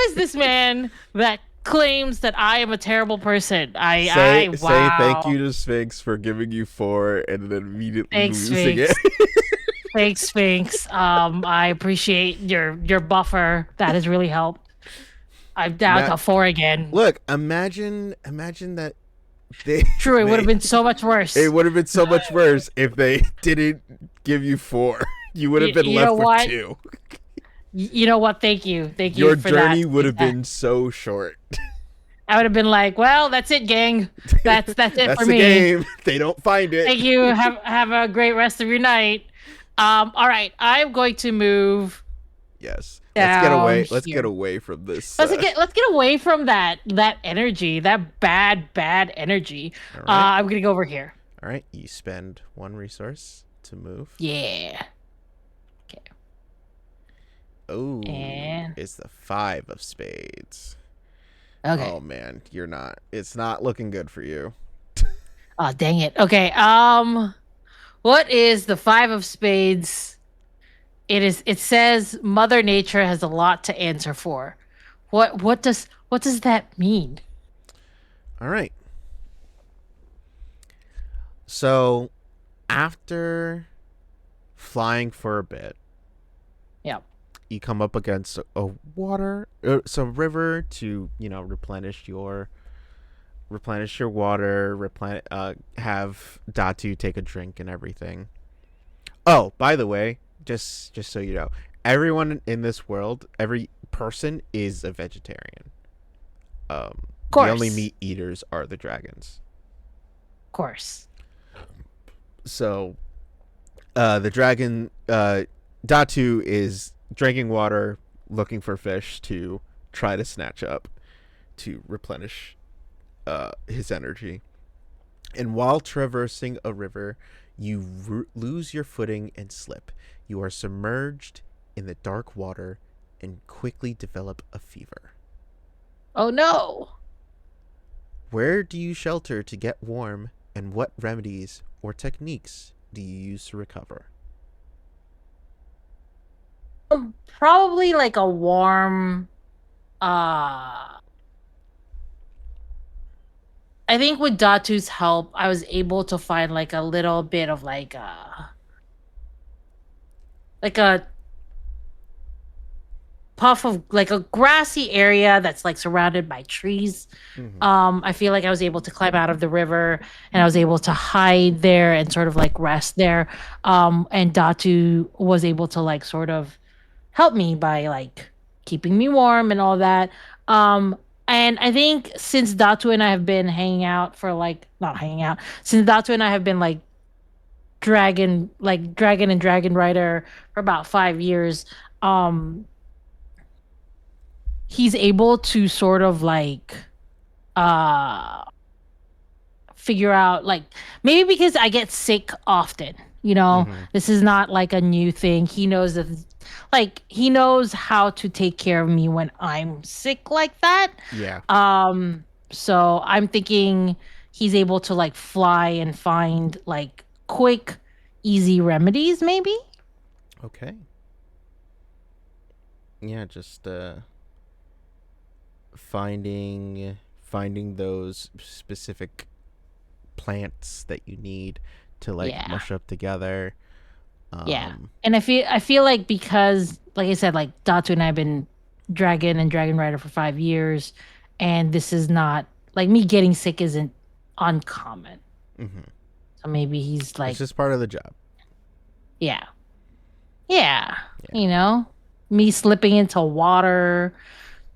S2: is this man that claims that I am a terrible person?
S1: Say thank
S2: Wow.
S1: you to Sphinx for giving you 4 and then immediately
S2: Thanks,
S1: losing it.
S2: Sphinx. Thanks, Sphinx. I appreciate your buffer. That has really helped. I'm down
S1: Now,
S2: to 4 again.
S1: look, imagine that they
S2: True, it would have
S1: they
S2: been so much
S1: it
S2: worse.
S1: would have been so much worse if they didn't give you 4. You would have been
S2: You know
S1: left with
S2: what?
S1: 2.
S2: You know what? Thank you
S1: Your
S2: for that.
S1: journey would have been so short.
S2: I would have been like, well, that's it, gang. That's it
S1: That's
S2: for
S1: the
S2: me.
S1: game. They don't find it.
S2: Thank you. Have a great rest of your night. All right, I'm going to move
S1: Yes.
S2: Down
S1: Let's get
S2: here.
S1: away from this.
S2: Let's get away from that energy, that bad energy.
S1: All right.
S2: I'm gonna go over here.
S1: All right. You spend one resource to move.
S2: Yeah. Okay.
S1: Oh,
S2: And
S1: it's the 5 of spades.
S2: okay.
S1: Oh man, you're not. It's not looking good for you.
S2: Oh, dang it. Okay. What is the 5 of spades? It says Mother Nature has a lot to answer for. What does that mean?
S1: All right. So after flying for a bit,
S2: Yeah.
S1: you come up against a water, some river to replenish your water, have Datu take a drink and everything. Oh, by the way, just so you know, everyone in this world, every person is a vegetarian.
S2: Of
S1: The only
S2: course.
S1: meat eaters are the dragons.
S2: Of course.
S1: So, the dragon Datu is drinking water, looking for fish to try to snatch up to replenish his energy. And while traversing a river, you lose your footing and slip. You are submerged in the dark water and quickly develop a fever.
S2: Oh no.
S1: Where do you shelter to get warm, and what remedies or techniques do you use to recover?
S2: Probably like a warm uh I think with Datu's help, I was able to find like a little bit of like a puff of like a grassy area that's like surrounded by trees.
S1: Mm-hmm.
S2: I feel like I was able to climb out of the river and I was able to hide there and sort of like rest there. And Datu was able to like sort of help me by like keeping me warm and all that. Um, and I think since Datu and I have been hanging out for like not hanging out, since Datu and I have been dragon and dragon rider for about 5 years, um, he's able to sort of like uh figure out like maybe because I get sick often,
S1: Mm-hmm.
S2: this is not like a new thing. He knows that like he knows how to take care of me when I'm sick like that.
S1: Yeah.
S2: So I'm thinking he's able to like fly and find like quick, easy remedies maybe.
S1: Okay. Yeah, just finding those specific plants that you need to like
S2: Yeah.
S1: mush up together.
S2: Yeah.
S1: Um,
S2: And I feel like because like I said, like Datu and I have been Dragon and Dragon Rider for 5 years, and this is not like me getting sick isn't uncommon.
S1: mhm.
S2: So maybe he's
S1: It's
S2: like,
S1: just part of the job.
S2: yeah. Yeah.
S1: Yeah.
S2: You know? Me slipping into water,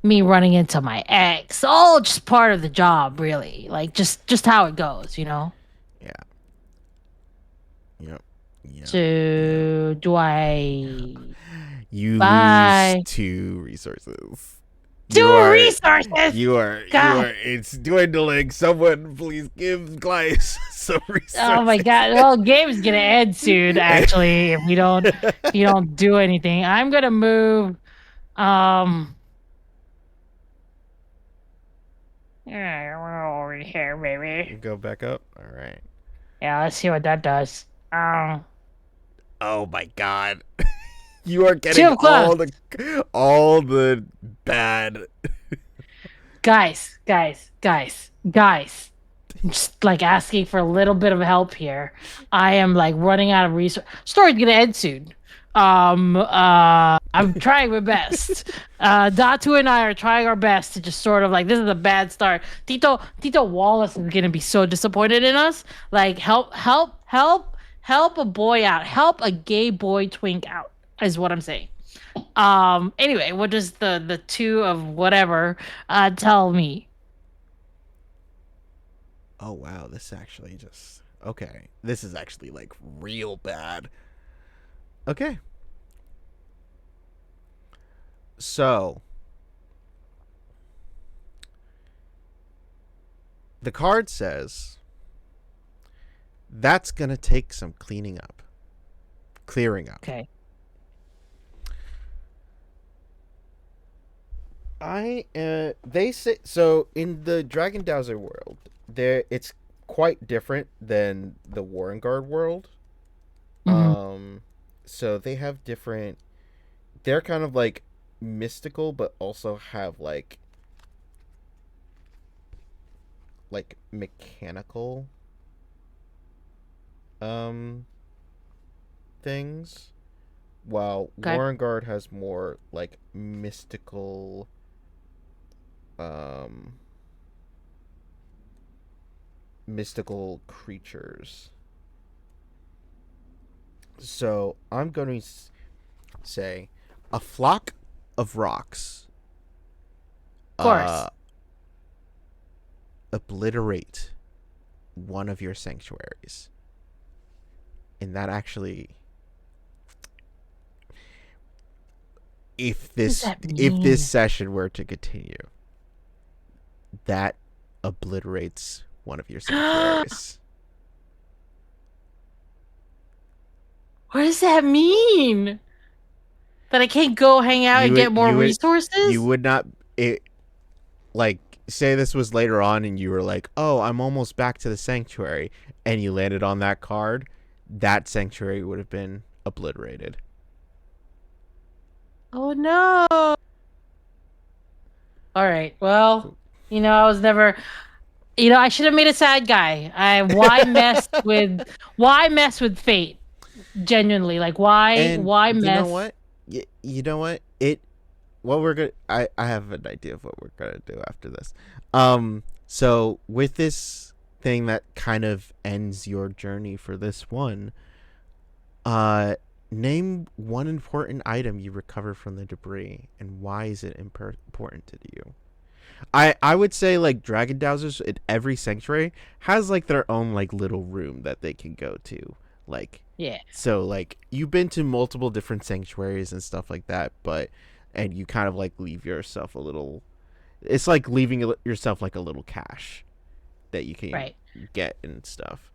S2: me running into my ex, all just part of the job, really. Like just how it goes.
S1: Yeah. Yep. Yep. Yep.
S2: So do I
S1: You lose
S2: buy
S1: 2 resources. You
S2: two
S1: are
S2: resources?
S1: you
S2: God.
S1: are it's dwindling. Someone please give Glaiza some
S2: Oh my
S1: resources.
S2: god. Well, game's gonna end soon, actually, if you don't do anything. I'm gonna move. Um yeah, we're over here, baby.
S1: Go back up. All right.
S2: Yeah, let's see what that does.
S1: Oh my god. You are
S2: Two
S1: getting
S2: of clubs.
S1: all the bad.
S2: Guys. I'm just like asking for a little bit of help here. I am like running out of resources. Story's gonna end soon. I'm trying my best. Datu and I are trying our best to just sort of like this is a bad start. Tito Wallace is gonna be so disappointed in us. Like help a boy out. Help a gay boy twink out is what I'm saying. Anyway, what does the two of whatever tell me?
S1: Oh wow, this actually just okay. This is actually like real bad. Okay. So the card says that's gonna take some cleaning up, clearing up.
S2: Okay.
S1: They say so in the Dragon Dowser world. There, it's quite different than the Warren Guard world.
S2: Mm-hmm.
S1: Um, so they have different. They're kind of like mystical, but also have like mechanical um things, while
S2: Okay.
S1: Warren Guard has more like um mystical creatures. So I'm going to say a flock of rocks
S2: Of course.
S1: obliterate one of your sanctuaries. And that actually,
S2: What does that
S1: if this
S2: mean?
S1: session were to continue, that obliterates one of your
S2: What
S1: sanctuaries.
S2: does that mean? That I can't go hang out and get more
S1: You
S2: resources?
S1: would not it like say this was later on and you were like, "Oh, I'm almost back to the sanctuary," and you landed on that card, that sanctuary would have been obliterated.
S2: Oh no. All right. Well, I was never, I should have made a sad guy. I why mess with fate? Genuinely. Like
S1: And
S2: why
S1: you know
S2: mess?
S1: what? You know what? It what we're gonna I have an idea of what we're gonna do after this. So with this thing that kind of ends your journey for this one, uh name one important item you recover from the debris and why is it important to you. I would say like dragon dowsers in every sanctuary has like their own like little room that they can go to. Like
S2: Yeah,
S1: so like you've been to multiple different sanctuaries and stuff like that, but and you kind of like leave yourself a little, it's like leaving yourself like a little cache that you can
S2: right.
S1: get and stuff.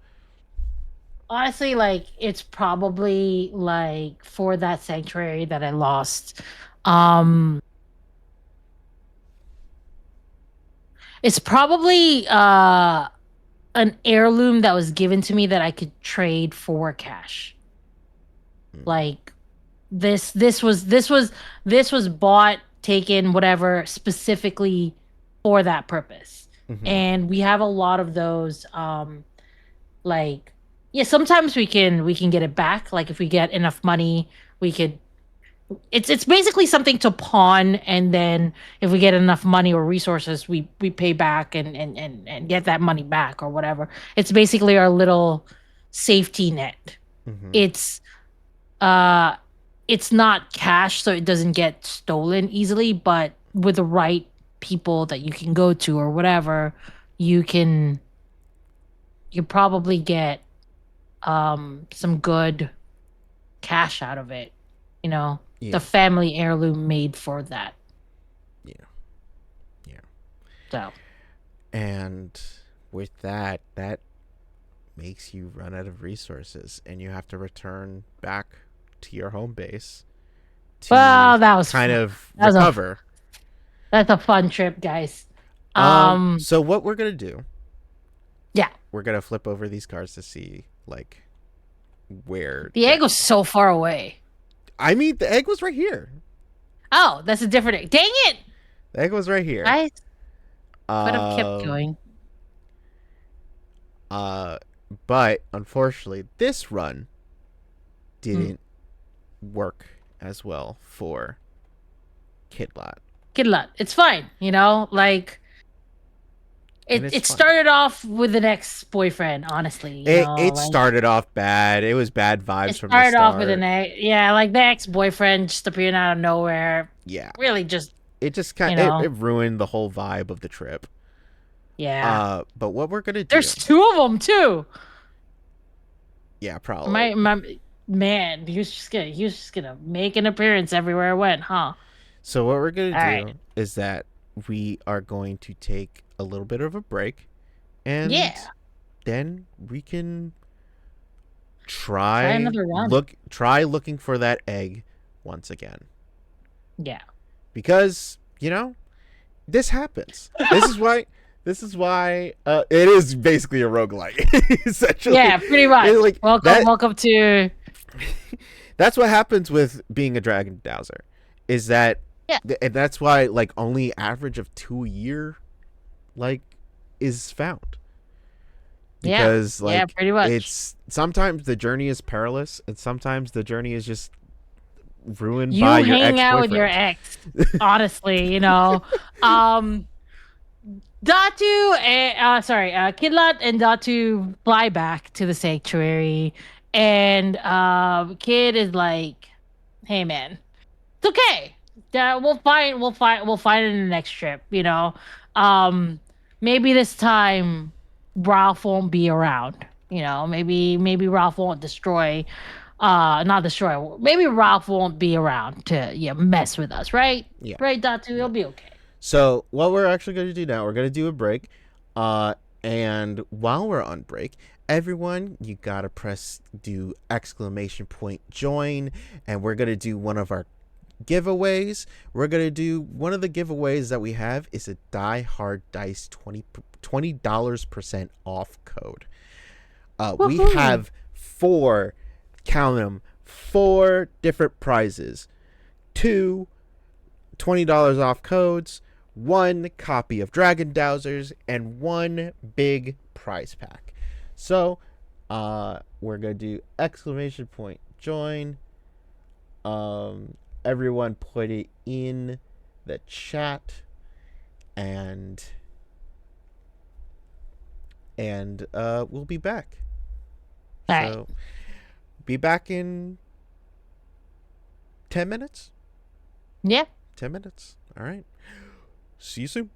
S2: Honestly, like it's probably like for that sanctuary that I lost. Um it's probably an heirloom that was given to me that I could trade for cash.
S1: Mm.
S2: Like this was bought, taken, whatever, specifically for that purpose.
S1: Mm-hmm.
S2: And we have a lot of those like yeah, sometimes we can get it back. Like if we get enough money, we could it's basically something to pawn, and then if we get enough money or resources, we pay back and get that money back or whatever. It's basically our little safety net.
S1: Mm-hmm.
S2: It's uh it's not cash, so it doesn't get stolen easily, but with the right people that you can go to or whatever, you can you probably get some good cash out of it. The
S1: Yeah.
S2: family heirloom made for that.
S1: Yeah. Yeah.
S2: So,
S1: And with that, that makes you run out of resources and you have to return back to your home base to
S2: well, that was
S1: kind
S2: fun.
S1: of
S2: That was a
S1: recover.
S2: that's a fun trip, guys. Um,
S1: So what we're gonna do,
S2: yeah,
S1: we're gonna flip over these cards to see like where
S2: the egg
S1: that.
S2: was so far away.
S1: I mean, the egg was right here.
S2: Oh, that's a different egg. Dang it,
S1: The egg was right here.
S2: guys! Could have kept
S1: Um.
S2: going.
S1: Uh. But unfortunately, this run
S2: Hmm.
S1: didn't work as well for Kidlot,
S2: Good luck. It's fine. Like
S1: and
S2: it.
S1: it's
S2: It
S1: fine.
S2: started off with an ex-boyfriend. Honestly,
S1: It
S2: like
S1: started off bad. It was bad
S2: it
S1: vibes from the
S2: started off with
S1: start.
S2: yeah, like the ex-boyfriend just appearing out of nowhere.
S1: Yeah,
S2: Really, just
S1: it just
S2: you
S1: it
S2: know,
S1: ruined the whole vibe of the trip.
S2: yeah.
S1: But what we're gonna
S2: There's
S1: do?
S2: two of them too.
S1: Yeah, probably.
S2: My man, he was just gonna make an appearance everywhere I went, huh?
S1: So what we're gonna
S2: All right.
S1: do is that we are going to take a little bit of a break, and
S2: Yeah.
S1: then we can
S2: Try another run.
S1: try looking for that egg once again,
S2: Yeah.
S1: because this happens. This is why it is basically a roguelike. Essentially,
S2: Yeah, pretty much.
S1: it's like
S2: Welcome,
S1: that.
S2: welcome to.
S1: That's what happens with being a dragon dowser, is that,
S2: Yeah.
S1: and that's why like only average of 2 a year like is found,
S2: Yeah.
S1: because
S2: Yeah,
S1: like
S2: pretty much.
S1: it's sometimes the journey is perilous, and sometimes the journey is just ruined by
S2: You
S1: your
S2: hanging out with your
S1: ex-boyfriend.
S2: ex, honestly, Um, Kidlat and Datu fly back to the sanctuary, and Kid is like, "Hey, man, it's okay. We'll find it in the next trip. Um, maybe this time Ralph won't be around. Maybe Ralph won't destroy, not destroy. Maybe Ralph won't be around to mess with us, right?
S1: Yeah.
S2: Right, Datu,
S1: Yeah.
S2: it'll be okay."
S1: So what we're actually going to do now, we're going to do a break, and while we're on break, everyone, you gotta do exclamation point join, and we're gonna do one of our giveaways. We're gonna do one of the giveaways that we have is a Die Hard Dice $20% off code. We
S2: Woohoo!
S1: have four, count them, four different prizes, two $20 off codes, one copy of Dragon Dowsers, and one big prize pack. So, we're gonna do exclamation point join. Everyone put it in the chat, and we'll be back.
S2: All right.
S1: So, be back in 10 minutes.
S2: Yeah.
S1: 10 minutes. All right. See you soon.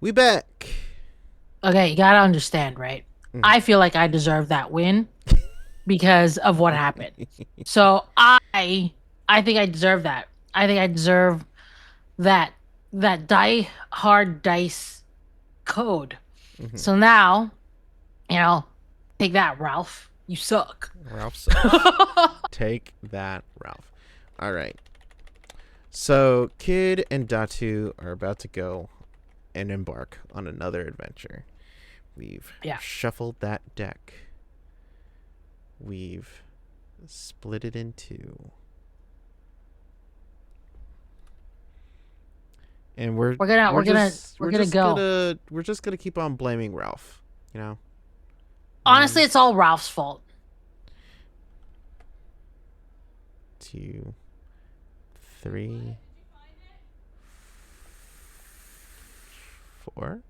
S1: We back.
S2: Okay, you gotta understand, right?
S1: Mhm.
S2: I feel like I deserve that win because of what happened. So I think I deserve that. I think I deserve that die hard dice code.
S1: Mhm.
S2: So now, you know, take that, Ralph. You suck.
S1: Ralph sucks. Take that, Ralph. All right. So, Kid and Datu are about to go and embark on another adventure. We've
S2: Yeah.
S1: shuffled that deck. We've split it in two. And we're
S2: We're gonna
S1: we're
S2: we're gonna
S1: just
S2: we're
S1: we're
S2: gonna
S1: just
S2: go.
S1: gonna we're just gonna keep on blaming Ralph. You know,
S2: Honestly,
S1: one,
S2: it's all Ralph's fault.
S1: two, three, four.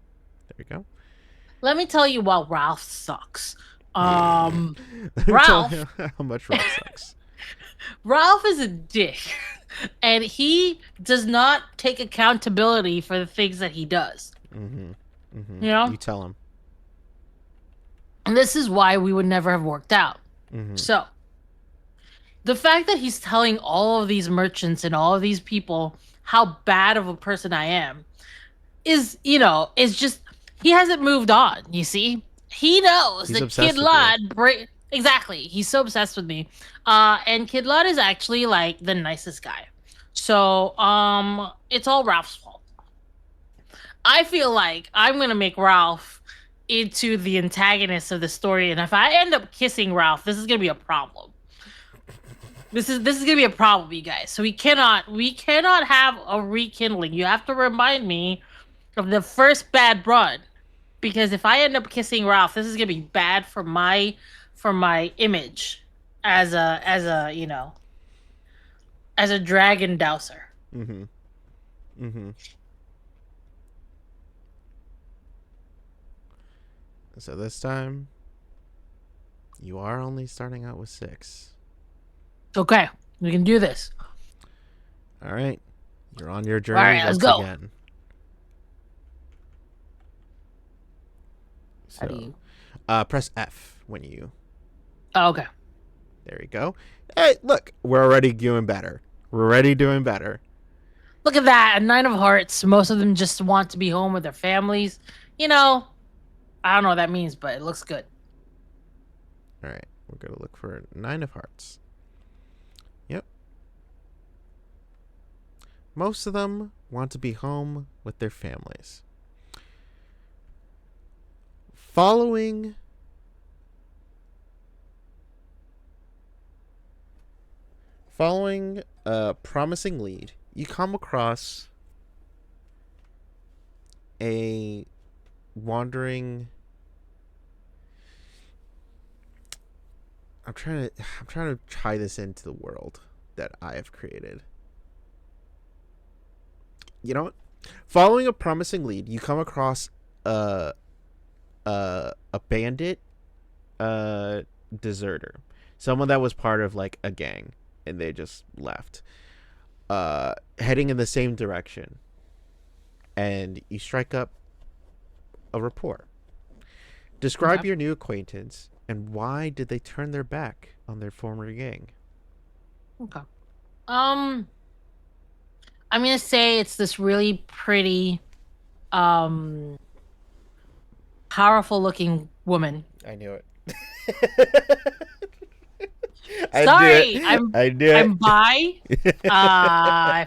S1: There we go.
S2: Let me tell you why Ralph sucks. Um
S1: Let me tell
S2: Ralph
S1: you how much Ralph sucks.
S2: Ralph is a dick. And he does not take accountability for the things that he does.
S1: Mm-hmm. Mm-hmm.
S2: You know?
S1: You tell him.
S2: And this is why we would never have worked out.
S1: Mm-hmm.
S2: So, the fact that he's telling all of these merchants and all of these people how bad of a person I am is, is just he hasn't moved on, you see? He knows
S1: He's
S2: that Kid
S1: obsessed with you.
S2: Lod exactly. He's so obsessed with me. And Kid Lod is actually like the nicest guy. So, it's all Ralph's fault. I feel like I'm gonna make Ralph into the antagonist of the story, and if I end up kissing Ralph, this is gonna be a problem. This is gonna be a problem, you guys. So we cannot have a rekindling. You have to remind me of the first bad run, because if I end up kissing Ralph, this is gonna be bad for my image as a dragon Dowser.
S1: Mm-hmm. Mm-hmm. So this time, you are only starting out with 6.
S2: Okay, we can do this.
S1: All right. You're on your
S2: All
S1: journey
S2: right, let's
S1: once
S2: go.
S1: again.
S2: How do
S1: So,
S2: you?
S1: press F when you.
S2: Oh, okay.
S1: There you go. Hey, look, we're already doing better. We're already doing better.
S2: Look at that, a 9 of hearts. Most of them just want to be home with their families. You know, I don't know what that means, but it looks good.
S1: All right. We're going to look for 9 of hearts. Yep. Most of them want to be home with their families. Following a promising lead, you come across a wandering. I'm trying to tie this into the world that I have created. You know what? Following a promising lead, you come across a bandit deserter. Someone that was part of like a gang and they just left. Heading in the same direction. And you strike up a rapport. Describe
S2: Okay.
S1: your new acquaintance and why did they turn their back on their former gang?
S2: Okay. Um, I'm gonna say it's this really pretty, um, powerful looking woman.
S1: I knew it. I knew
S2: Sorry,
S1: it. I knew
S2: I'm bi.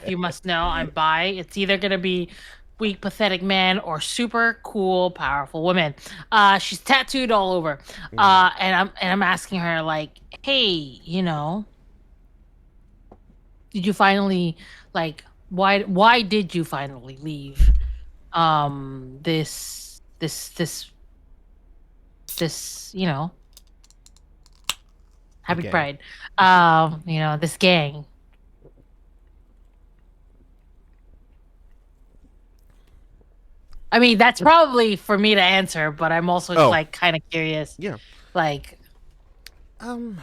S2: If you must know, I'm bi. It's either gonna be weak, pathetic man or super cool, powerful woman. She's tattooed all over.
S1: it.
S2: And I'm asking her like, hey, did you finally like why did you finally leave this happy
S1: Gang.
S2: pride this gang. I mean, that's probably for me to answer, but I'm also
S1: Oh,
S2: like kind of curious.
S1: yeah.
S2: Like,
S1: Um,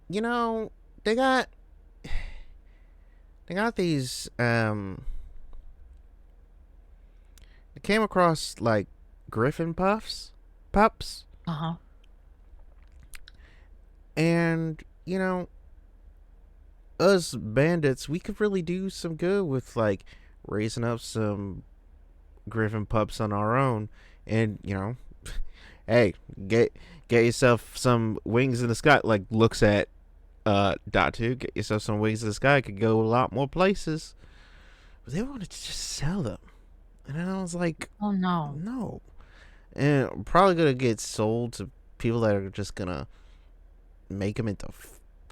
S1: you know, they got I got these. I came across like Griffin pups,
S2: Uh-huh.
S1: and us bandits, we could really do some good with like raising up some Griffin pups on our own, and hey, get yourself some wings in the sky. Like looks at Datu, get yourself some wings in the sky. Could go a lot more places. But they wanted to just sell them, and then I was like,
S2: Oh no.
S1: no, and I'm probably gonna get sold to people that are just gonna make them into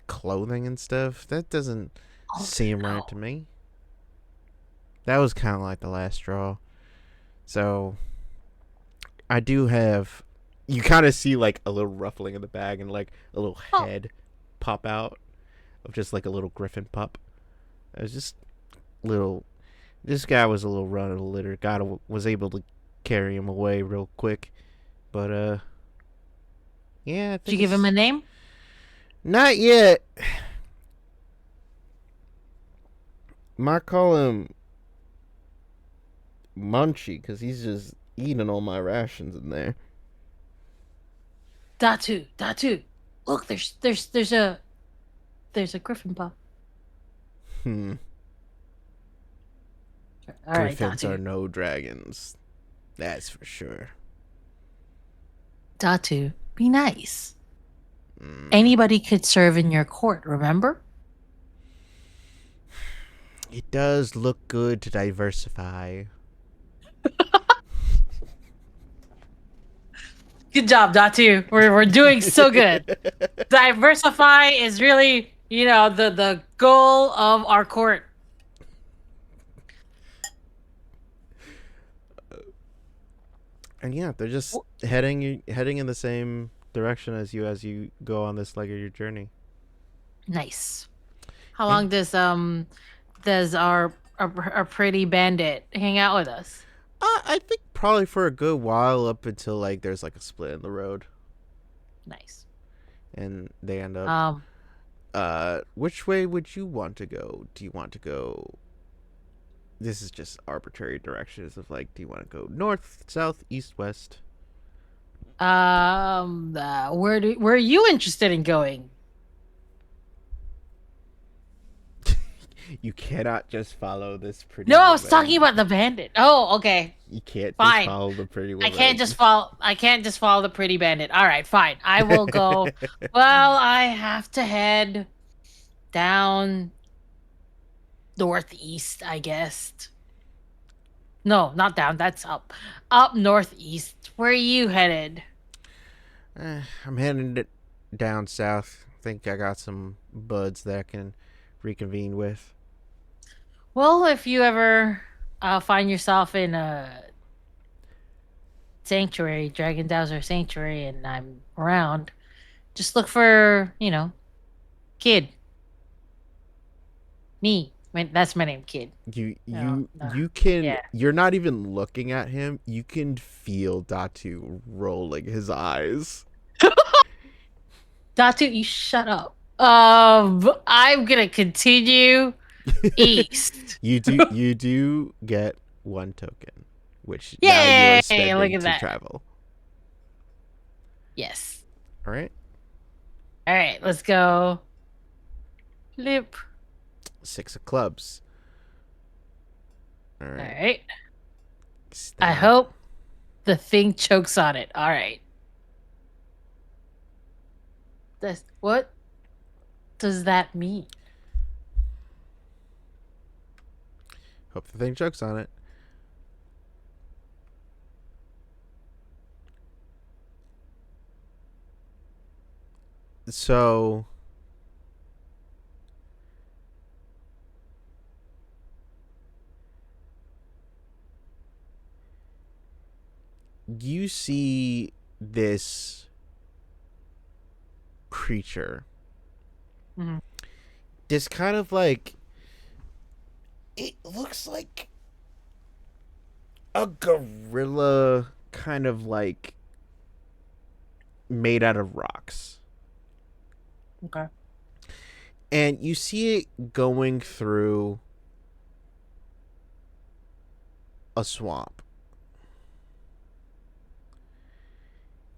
S1: clothing and stuff. That doesn't
S2: Oh
S1: seem right to
S2: no.
S1: me. That was kind of like the last straw. So I do have. You kind of see like a little ruffling in the bag and like a little
S2: Oh,
S1: head pop out of just like a little griffin pup. It was just little. This guy was a little run of the litter. God was able to carry him away real quick, but yeah, I
S2: did you
S1: think
S2: give him
S1: it's
S2: a name?
S1: not yet. Might call him Munchie because he's just eating all my rations in there.
S2: Datu, Datu. Look, there's a griffin pup.
S1: Hmm.
S2: All right,
S1: Griffins are
S2: Datu.
S1: no dragons. That's for sure.
S2: Datu, be nice.
S1: Mm.
S2: Anybody could serve in your court, remember?
S1: It does look good to diversify.
S2: Good job, Datu. We're doing so good. Diversify is really, the goal of our court.
S1: And yeah, they're just
S2: W-
S1: heading in the same direction as you go on this leg of your journey.
S2: Nice. How
S1: Yeah.
S2: long does our pretty bandit hang out with us?
S1: I think probably for a good while up until like there's like a split in the road
S2: Nice.
S1: and they end up
S2: Um,
S1: which way would you want to go? Do you want to go This is just arbitrary directions of like do you want to go north, south, east, west?
S2: where are you interested in going?
S1: You cannot just follow this pretty
S2: No, I was talking
S1: woman.
S2: about the bandit. Oh, okay.
S1: You can't just
S2: Fine.
S1: follow the pretty
S2: I can't
S1: woman.
S2: just follow I can't just follow the pretty bandit. All right, fine. I will go. Well, I have to head down northeast, I guess. No, not down. That's up. Up northeast. Where are you headed?
S1: I'm heading down south. Think I got some buds that I can reconvene with.
S2: Well, if you ever find yourself in a sanctuary, Dragon Dowser sanctuary, and I'm around, just look for, Kid. Me. That's my name, Kid.
S1: You
S2: No,
S1: you
S2: no.
S1: you can
S2: Yeah.
S1: you're not even looking at him. You can feel Datu rolling his eyes.
S2: Datu, you shut up. I'm gonna continue east.
S1: you do get one token, which now you are
S2: Yay! Look
S1: spending
S2: at
S1: to
S2: that.
S1: travel.
S2: Yes.
S1: All right,
S2: All right, let's go. Flip.
S1: six of clubs. All
S2: All
S1: right,
S2: right. I
S1: stop.
S2: hope the thing chokes on it. All right. What does that mean?
S1: Hope the thing chokes on it. So you see this creature.
S2: Mhm.
S1: This kind of like it looks like a gorilla kind of like made out of rocks.
S2: Okay.
S1: And you see it going through a swamp.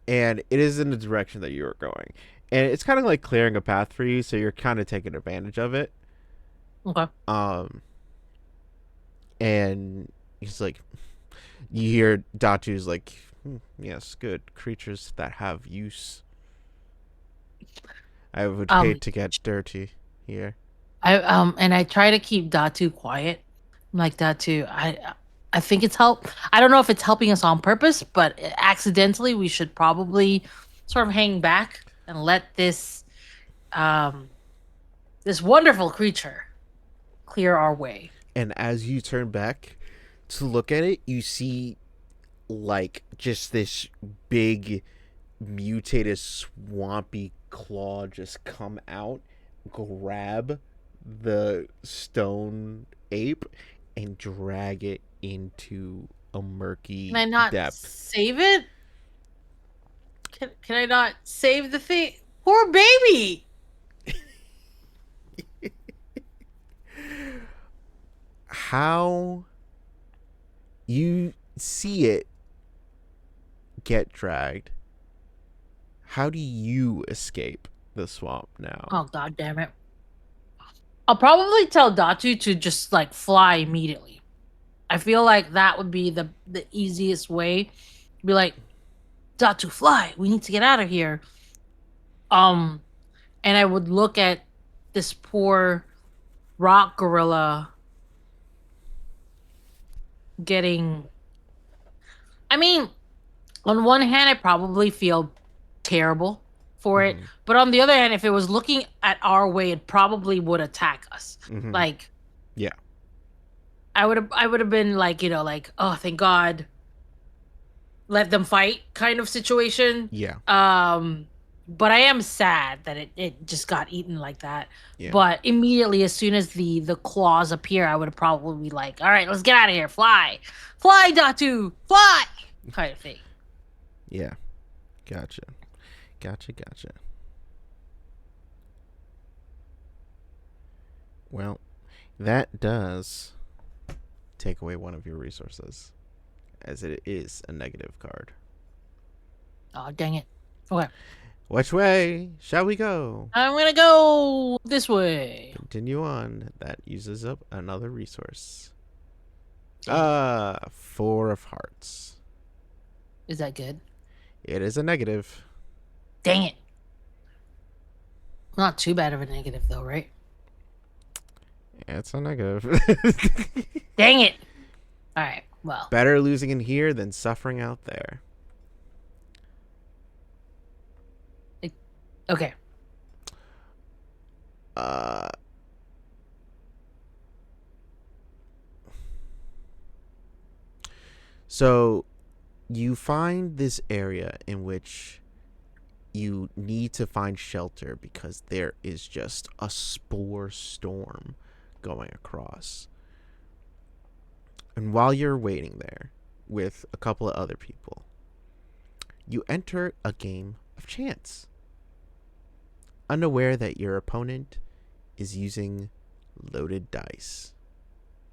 S1: And it is in the direction that you are going. And it's kind of like clearing a path for you, so you're kind of taking advantage of it.
S2: Okay.
S1: Um, and he's like, you hear Datu's like, yes, good creatures that have use. I would
S2: Um,
S1: hate to get dirty here.
S2: I try to keep Datu quiet. I'm like Datu, I think it's help. I don't know if it's helping us on purpose, but accidentally we should probably sort of hang back and let um this wonderful creature clear our way.
S1: And as you turn back to look at it, you see like just this big mutated swampy claw just come out, grab the stone ape, and drag it into a
S2: Can I
S1: murky
S2: not
S1: depth.
S2: save it? Can I not save the thing? Poor baby.
S1: How you see it get dragged, how do you escape the swamp now?
S2: Oh god damn it. I'll probably tell Datu to just like fly immediately. I feel like that would be the easiest way. Be like, Datu, fly. We need to get out of here. Um, and I would look at this poor rock gorilla getting. I mean, on one hand, I probably feel terrible for it,
S1: Mm-hmm.
S2: but on the other hand, if it was looking at our way, it probably would attack us.
S1: Mm-hmm.
S2: Like,
S1: Yeah.
S2: I would have been like, like, oh, thank God, let them fight kind of situation.
S1: Yeah.
S2: But I am sad that it just got eaten like that.
S1: Yeah.
S2: But immediately, as soon as the claws appear, I would have probably be like, all right, let's get out of here, fly, Datu, fly, kind of thing.
S1: Yeah. Gotcha. Gotcha. Well, that does take away one of your resources, as it is a negative card.
S2: Oh, dang it. Okay.
S1: Which way shall we go?
S2: I'm gonna go this way.
S1: Continue on. That uses up another resource.
S2: Dang.
S1: 4 of hearts.
S2: Is that good?
S1: It is a negative.
S2: Dang it. Not too bad of a negative, though, right?
S1: It's a negative.
S2: Dang it. All right. Well,
S1: Better losing in here than suffering out there.
S2: okay.
S1: Uh, so you find this area in which you need to find shelter because there is just a spore storm going across. And while you're waiting there with a couple of other people, you enter a game of chance, unaware that your opponent is using loaded dice.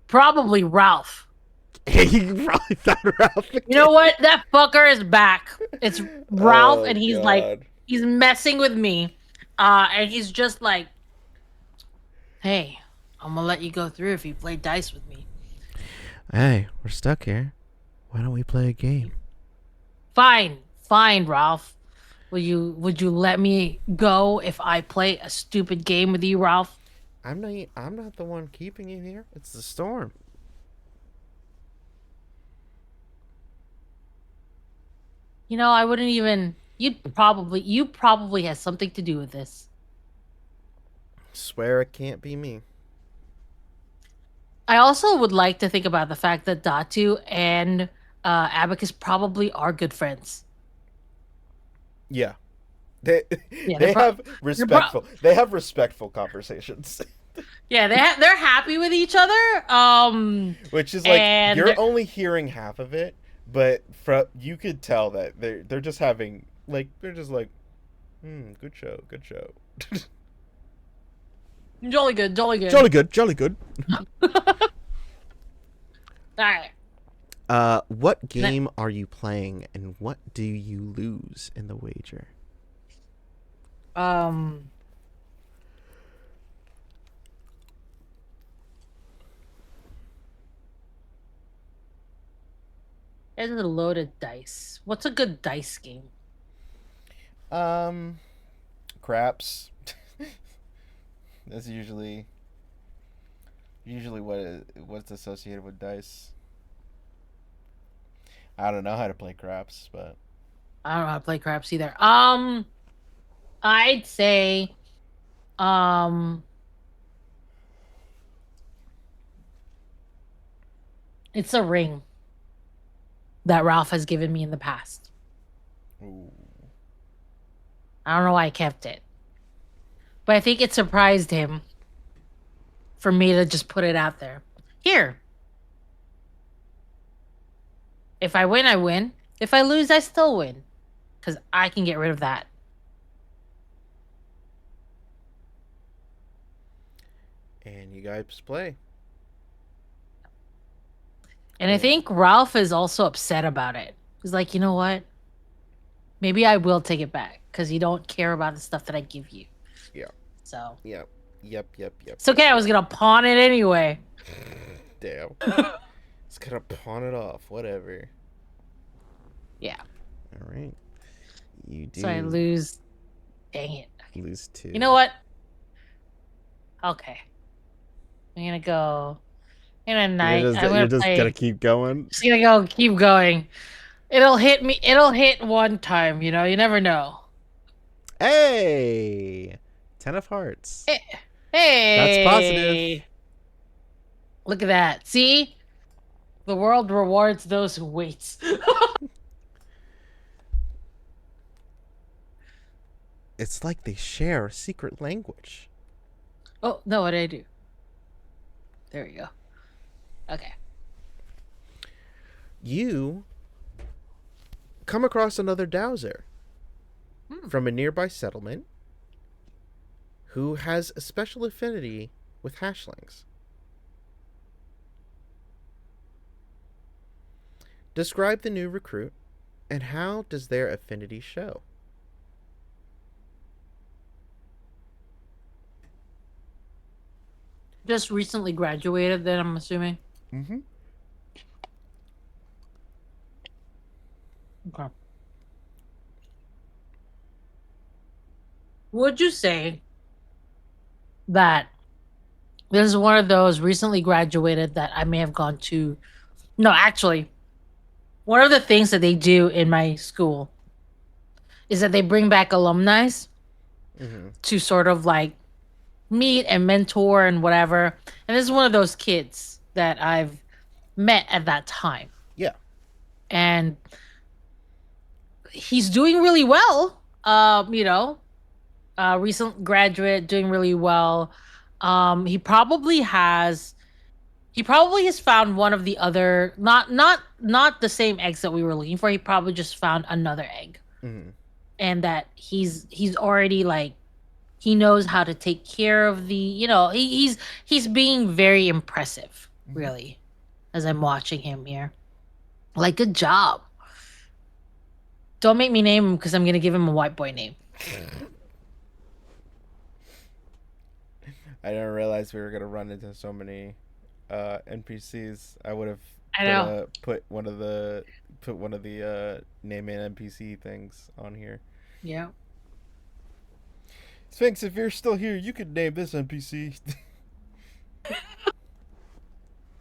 S2: Probably Ralph.
S1: You probably thought Ralph.
S2: You know what? That fucker is back. It's Ralph, and he's like,
S1: God.
S2: he's messing with me. And he's just like, hey, I'm gonna let you go through if you play dice with me.
S1: Hey, we're stuck here. Why don't we play a game?
S2: Fine, Ralph. Would you let me go if I play a stupid game with you, Ralph?
S1: I'm not the one keeping you here. It's the storm.
S2: I wouldn't even. You probably has something to do with this.
S1: Swear it can't be me.
S2: I also would like to think about the fact that Datu and Abacus probably are good friends.
S1: Yeah. They
S2: Yeah,
S1: they have respectful conversations.
S2: Yeah, they're happy with each other.
S1: Which is like
S2: and
S1: you're only hearing half of it, but you could tell that they're just having they're just like, good show.
S2: jolly good.
S1: Jolly good.
S2: All right.
S1: What
S2: No,
S1: game are you playing, and what do you lose in the wager?
S2: Um, it's a loaded dice. What's a good dice game?
S1: Um, Craps. That's usually what's associated with dice. I don't know how to play craps, but
S2: I don't know how to play craps either. I'd say, um, it's a ring that Ralph has given me in the past.
S1: ooh.
S2: I don't know why I kept it, but I think it surprised him for me to just put it out there. Here, if I win, I win. If I lose, I still win because I can get rid of that.
S1: And you guys play.
S2: And I
S1: And
S2: think Ralph is also upset about it. He's like, you know what? Maybe I will take it back because you don't care about the stuff that I give you.
S1: yeah,
S2: So
S1: yep, yep, yep, yep,
S2: it's
S1: yep,
S2: okay. I was
S1: yep.
S2: gonna pawn it anyway.
S1: Damn. It's gonna pawn it off. Whatever.
S2: Yeah.
S1: All right. You
S2: So I
S1: do
S2: lose. Dang it. Okay.
S1: lose
S2: You know
S1: two.
S2: what? Okay. I'm gonna go. In a night. I'm
S1: You're
S2: gonna
S1: just gonna
S2: play.
S1: keep going.
S2: Just gonna go. Keep going. It'll hit me. It'll hit one time. You know. You never know.
S1: Hey, 10 of hearts.
S2: Eh,
S1: That's positive.
S2: Hey. Look at that. See, the world rewards those who wait.
S1: It's like they share a secret language.
S2: Oh no! What did I do? There we go. Okay.
S1: You come across another Dowser
S2: Hmm.
S1: from a nearby settlement who has a special affinity with hashlings. Describe the new recruit and how does their affinity show?
S2: Just recently graduated. Then I'm assuming.
S1: Mm-hmm.
S2: Okay. Would you say that this is one of those recently graduated that I may have gone to? No, actually, one of the things that they do in my school is that they bring back alumni
S1: Mm-hmm.
S2: to sort of like meet and mentor and whatever. And this is one of those kids that I've met at that time.
S1: Yeah.
S2: And he's doing really well. Recent graduate doing really well. He probably has found one of the other not the same eggs that we were looking for. He probably just found another egg.
S1: Mm-hmm.
S2: And that he's already like he knows how to take care of the he's being very impressive,
S1: Mm-hmm.
S2: really, as I'm watching him here. Like, good job. Don't make me name him because I'm gonna give him a white boy name.
S1: I didn't realize we were gonna run into so many NPCs. I would have
S2: I know.
S1: put one of the name an NPC things on here.
S2: Yeah.
S1: Sphinx, if you're still here, you could name this NPC.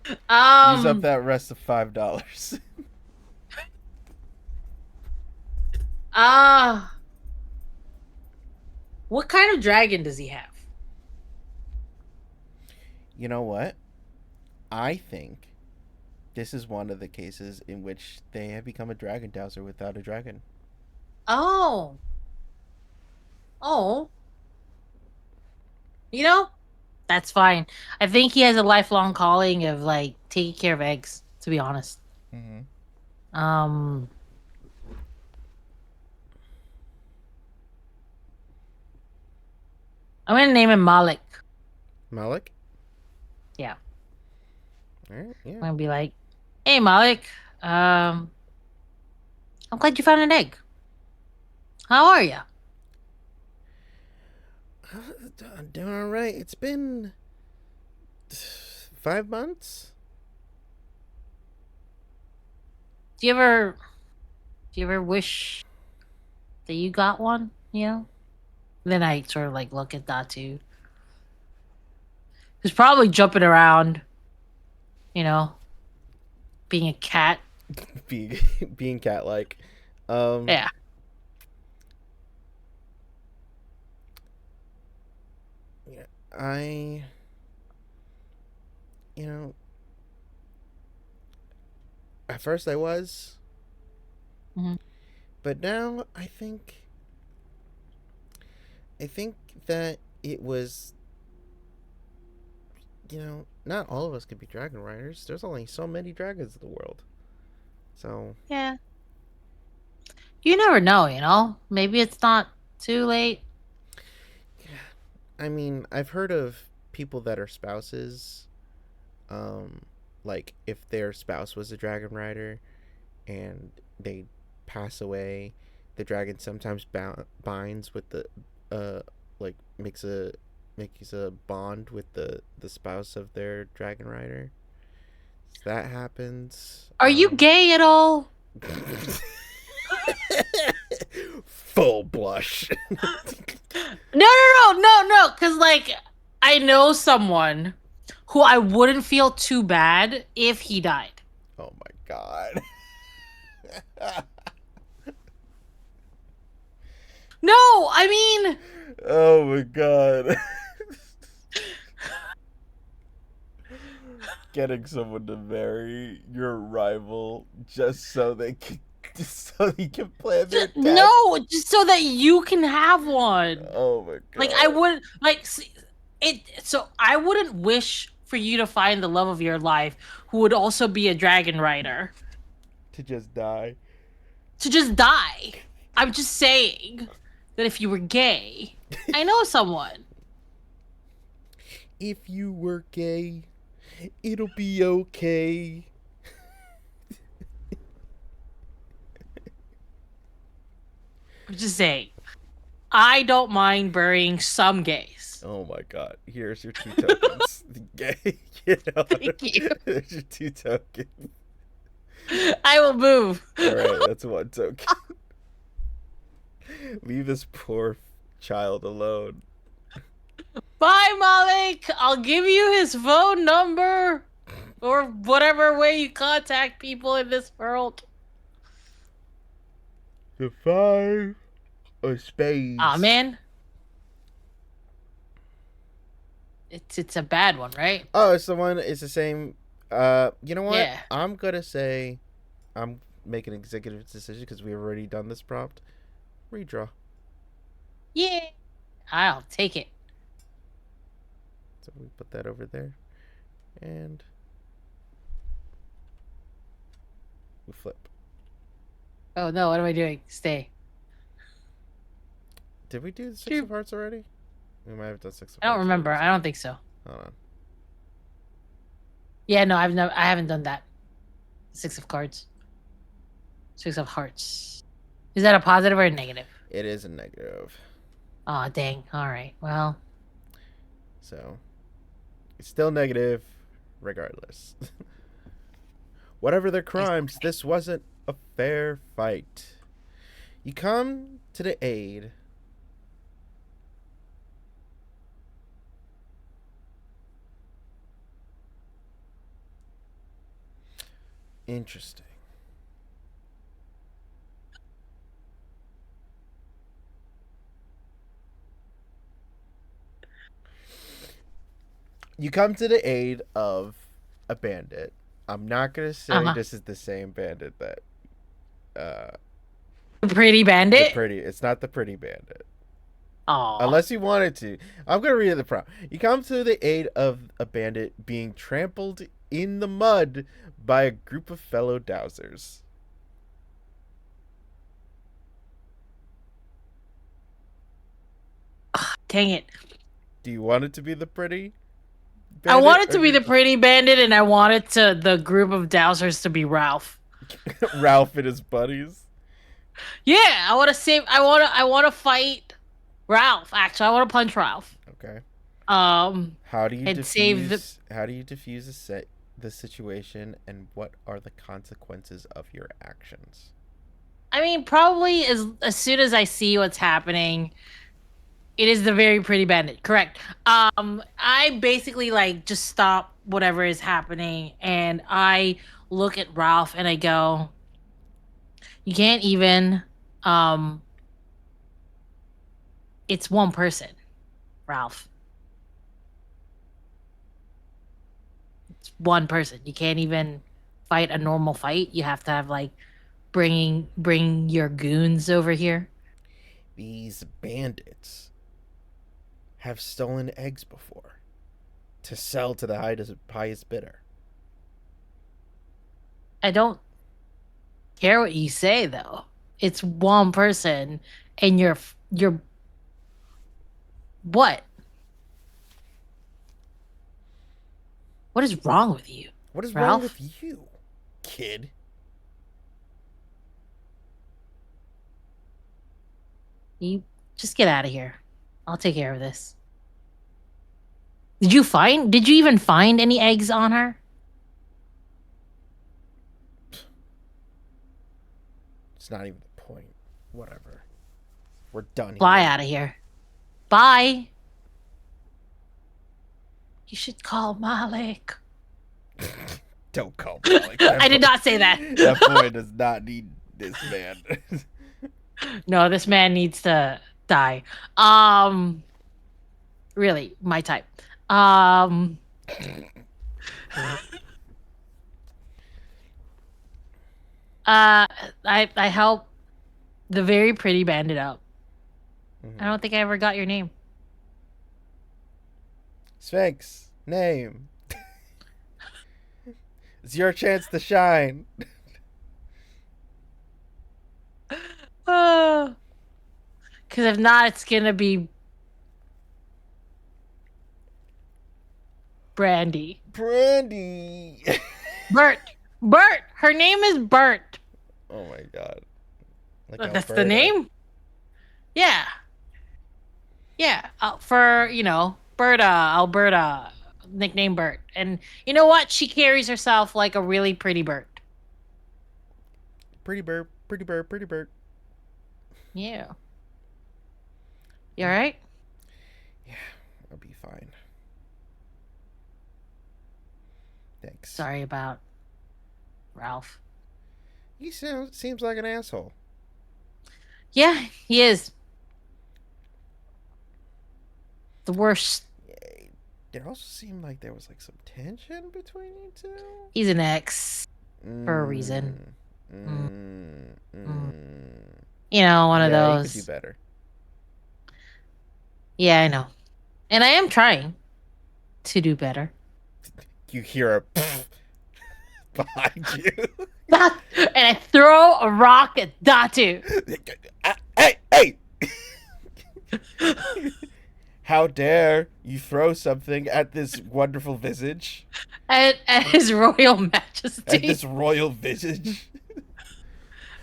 S1: Use up
S2: Um.
S1: that rest of $5.
S2: Uh what kind of dragon does he have?
S1: You know what? I think this is one of the cases in which they have become a dragon dowser without a dragon.
S2: Oh. Oh. You know, that's fine. I think he has a lifelong calling of like taking care of eggs, to be honest.
S1: Mm-hmm.
S2: Um I'm gonna name him Malik.
S1: Malik?
S2: Yeah.
S1: All right,
S2: I'm
S1: yeah.
S2: gonna be like, hey Malik, Um, I'm glad you found an egg. How are you?
S1: I'm doing all right. It's been 5 months.
S2: Do you ever do you ever wish that you got one? You know? Then I sort of like look at that too. He's probably jumping around, you know, being a cat.
S1: being being cat-like. Um,
S2: Yeah.
S1: yeah, I, you know, at first I was,
S2: Hmm.
S1: but now I think that it was, not all of us could be dragon riders. There's only so many dragons in the world. So,
S2: Yeah. You never know, you know? Maybe it's not too late.
S1: I mean, I've heard of people that are spouses, um, like if their spouse was a dragon rider and they pass away, the dragon sometimes binds with the, uh, like makes a bond with the spouse of their dragon rider. So that happens.
S2: Are you gay at all?
S1: Full blush.
S2: No, no, no, no, no. Because, like, I know someone who I wouldn't feel too bad if he died.
S1: Oh my god.
S2: No, I mean,
S1: Oh my god. Getting someone to marry your rival just so they can plan their death.
S2: no, just so that you can have one.
S1: Oh my
S2: Like, I
S1: god.
S2: wouldn't, like, see, so I wouldn't wish for you to find the love of your life who would also be a dragon rider
S1: To just die.
S2: to just die. I'm just saying that if you were gay, I know someone.
S1: If you were gay, it'll be okay.
S2: I'm just saying. I don't mind burying some gays.
S1: Oh my god. Here's your two tokens. Gay.
S2: Thank you.
S1: There's your two tokens.
S2: I will move.
S1: Alright, that's one token. Leave this poor child alone.
S2: Bye, Malik. I'll give you his phone number or whatever way you contact people in this world.
S1: The five of
S2: Ah,
S1: spades.
S2: man. It's a bad one, right?
S1: Oh, it's the one. It's the same. You know what?
S2: Yeah.
S1: I'm gonna say, I'm making an executive decision because we've already done this prompt. Redraw.
S2: Yeah. I'll take it.
S1: So we put that over there, and we flip.
S2: Oh no, what am I doing? Stay.
S1: Did we do the six of hearts already? We might have done six of
S2: I don't
S1: hearts.
S2: remember.
S1: Already.
S2: I don't think so.
S1: Hold on.
S2: Yeah, no, I haven't done that. Six of cards. Six of hearts. Is that a positive or a negative?
S1: It is a negative.
S2: Oh, dang. All right. Well,
S1: So it's still negative, regardless. Whatever their crimes, this wasn't a fair fight. You come to the aid. Interesting. You come to the aid of a bandit. I'm not gonna say
S2: uh-huh.
S1: this is the same bandit that uh
S2: Pretty
S1: the
S2: bandit.
S1: pretty. It's not the pretty bandit.
S2: Oh,
S1: Unless you wanted to. I'm gonna read the prompt. You come to the aid of a bandit being trampled in the mud by a group of fellow Dowsers.
S2: dang it.
S1: Do you want it to be the pretty
S2: I want
S1: bandit
S2: it
S1: or
S2: to be
S1: do
S2: the pretty bandit, and I want it to the group of Dowsers to be Ralph.
S1: Ralph and his buddies.
S2: Yeah, I want to save. I want to fight Ralph. Actually, I want to punch Ralph.
S1: Okay.
S2: Um,
S1: How do you
S2: and save the.
S1: defuse? How do you defuse the situation, and what are the consequences of your actions?
S2: I mean, probably as soon as I see what's happening, it is the very pretty bandit. Correct. I basically like just stop whatever is happening, and I look at Ralph and I go, "You can't even. Um, it's one person, Ralph. It's one person. You can't even fight a normal fight. You have to have like bring your goons over here."
S1: These bandits have stolen eggs before to sell to the highest bidder.
S2: I don't care what you say though. It's one person, and you're what? What is wrong with you,
S1: What is wrong
S2: Ralph?
S1: with you, kid?
S2: You just get out of here. I'll take care of this. Did you even find any eggs on her?
S1: It's not even the point. Whatever. We're done
S2: Fly
S1: here.
S2: out of here. Bye. You should call Malik.
S1: Don't call me like that.
S2: I did not say that.
S1: That boy does not need this man.
S2: No, this man needs to die. Really, my type. I help the very pretty bandit up. I don't think I ever got your name.
S1: Sphinx, name. It's your chance to shine.
S2: Because if not, it's gonna be Brandy.
S1: Brandy.
S2: Bert. Bert. Her name is Bert.
S1: Oh my god. Like
S2: That's the
S1: Alberta.
S2: name? Yeah. Yeah. For, Berta, Alberta, nickname Bert. And you know what? She carries herself like a really pretty Bert.
S1: Pretty bird, pretty bird, pretty bird.
S2: Yeah. You alright?
S1: Yeah, I'll be fine. Thanks.
S2: Sorry about Ralph.
S1: He seems like an asshole.
S2: Yeah, he is. The worst.
S1: Yeah, it also seemed like there was like some tension between you two.
S2: He's an ex for a reason. One of
S1: Yeah, you could
S2: those.
S1: do better.
S2: Yeah, I know. And I am trying to do better.
S1: You hear a behind you.
S2: And I throw a rock at Datu.
S1: Hey! How dare you throw something at this wonderful visage?
S2: At His Royal Majesty.
S1: At this royal visage?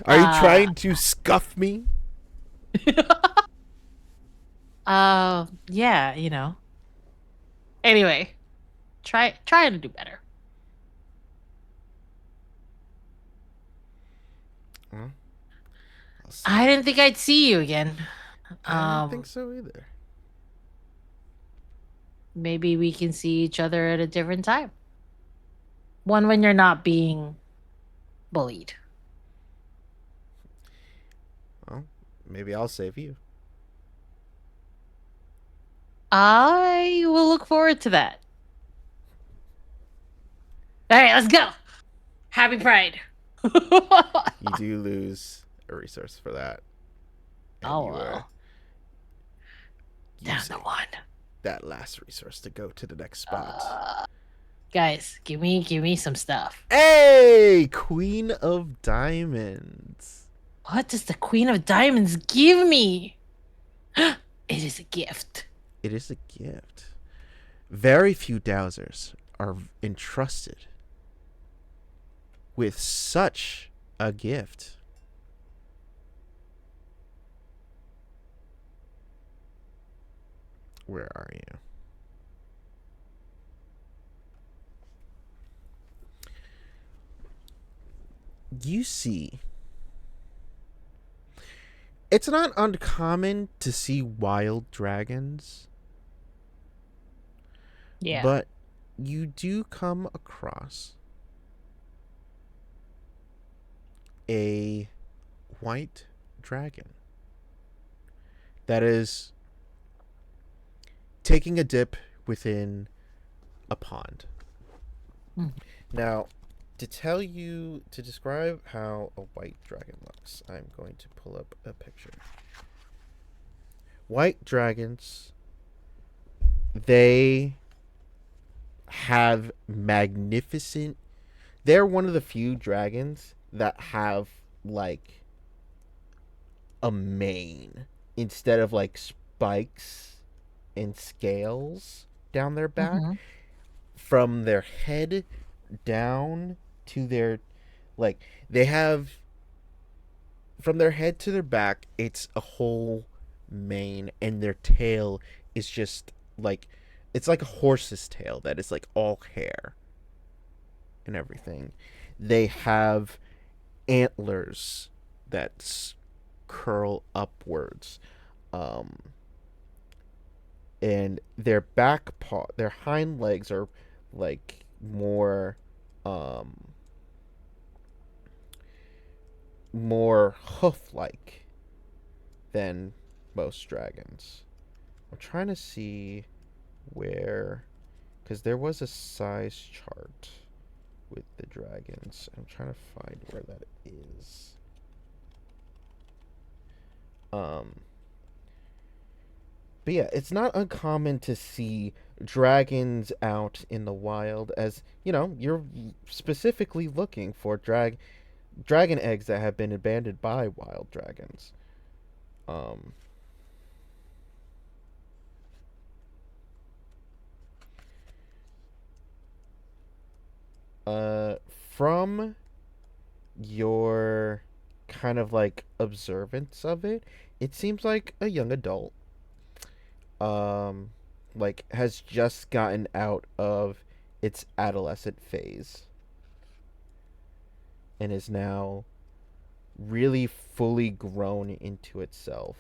S1: Are you trying to scuff me?
S2: Yeah. Anyway, trying to do better.
S1: Well,
S2: I didn't think I'd see you again.
S1: I don't think so either.
S2: Maybe we can see each other at a different time. One when you're not being bullied.
S1: Well, maybe I'll save you.
S2: I will look forward to that. All right, let's go. Happy Pride.
S1: You do lose a resource for that. And
S2: Oh,
S1: you are
S2: well. Down to
S1: using
S2: one.
S1: that last resource to go to the next spot.
S2: Guys, give me some stuff.
S1: Hey, Queen of Diamonds.
S2: What does the Queen of Diamonds give me? It is a gift.
S1: It is a gift. Very few Dowsers are entrusted with such a gift. Where are you? You see, it's not uncommon to see wild dragons,
S2: Yeah.
S1: but you do come across a white dragon that is taking a dip within a pond.
S2: Mm.
S1: Now, to describe how a white dragon looks, I'm going to pull up a picture. White dragons, they have magnificent. They're one of the few dragons that have like a mane instead of like spikes and scales down their back.
S2: Mm-hmm.
S1: From their head down to their, like, they have, from their head to their back, it's a whole mane, and their tail is just like, it's like a horse's tail that is like all hair and everything. They have antlers that curl upwards, um, and their back paw, their hind legs are like more, um, more hoof-like than most dragons. I'm trying to see where, because there was a size chart with the dragons. I'm trying to find where that is. Um, but yeah, it's not uncommon to see dragons out in the wild, as you know, you're specifically looking for dragon eggs that have been abandoned by wild dragons. Um, from your kind of like observance of it, it seems like a young adult. Um, like has just gotten out of its adolescent phase and is now really fully grown into itself.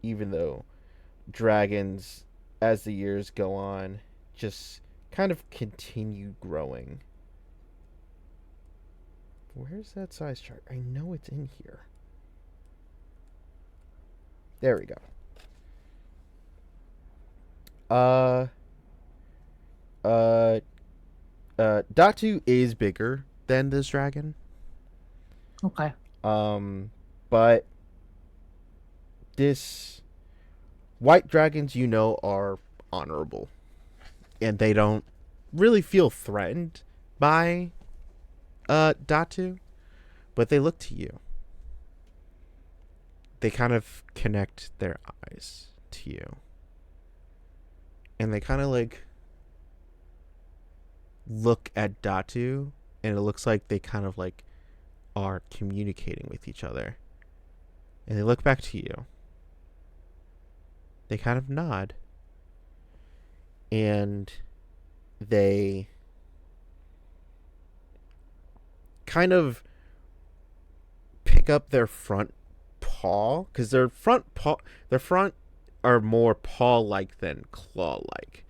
S1: Even though dragons, as the years go on, just kind of continue growing. Where's that size chart? I know it's in here. There we go. Uh, uh, Datu is bigger than this dragon.
S2: Okay.
S1: But this white dragons, you know, are honorable, and they don't really feel threatened by Datu, but they look to you. They kind of connect their eyes to you, and they kind of like look at Datu, and it looks like they kind of like are communicating with each other, and they look back to you. They kind of nod, and they kind of pick up their front paw, because their front are more paw-like than claw-like,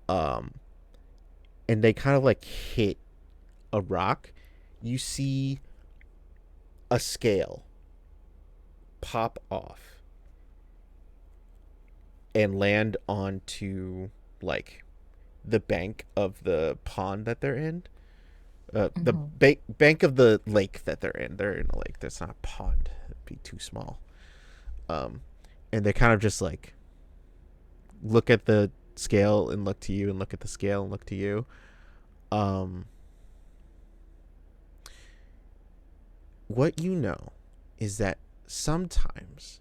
S1: um, and they kind of like hit a rock. You see a scale pop off and land onto like the bank of the pond that they're in. The
S2: Mm-hmm.
S1: bank of the lake that they're in. They're in a lake. That's not a pond. It'd be too small. Um, and they kind of just like look at the scale and look to you, and look at the scale and look to you. Um, what you know is that sometimes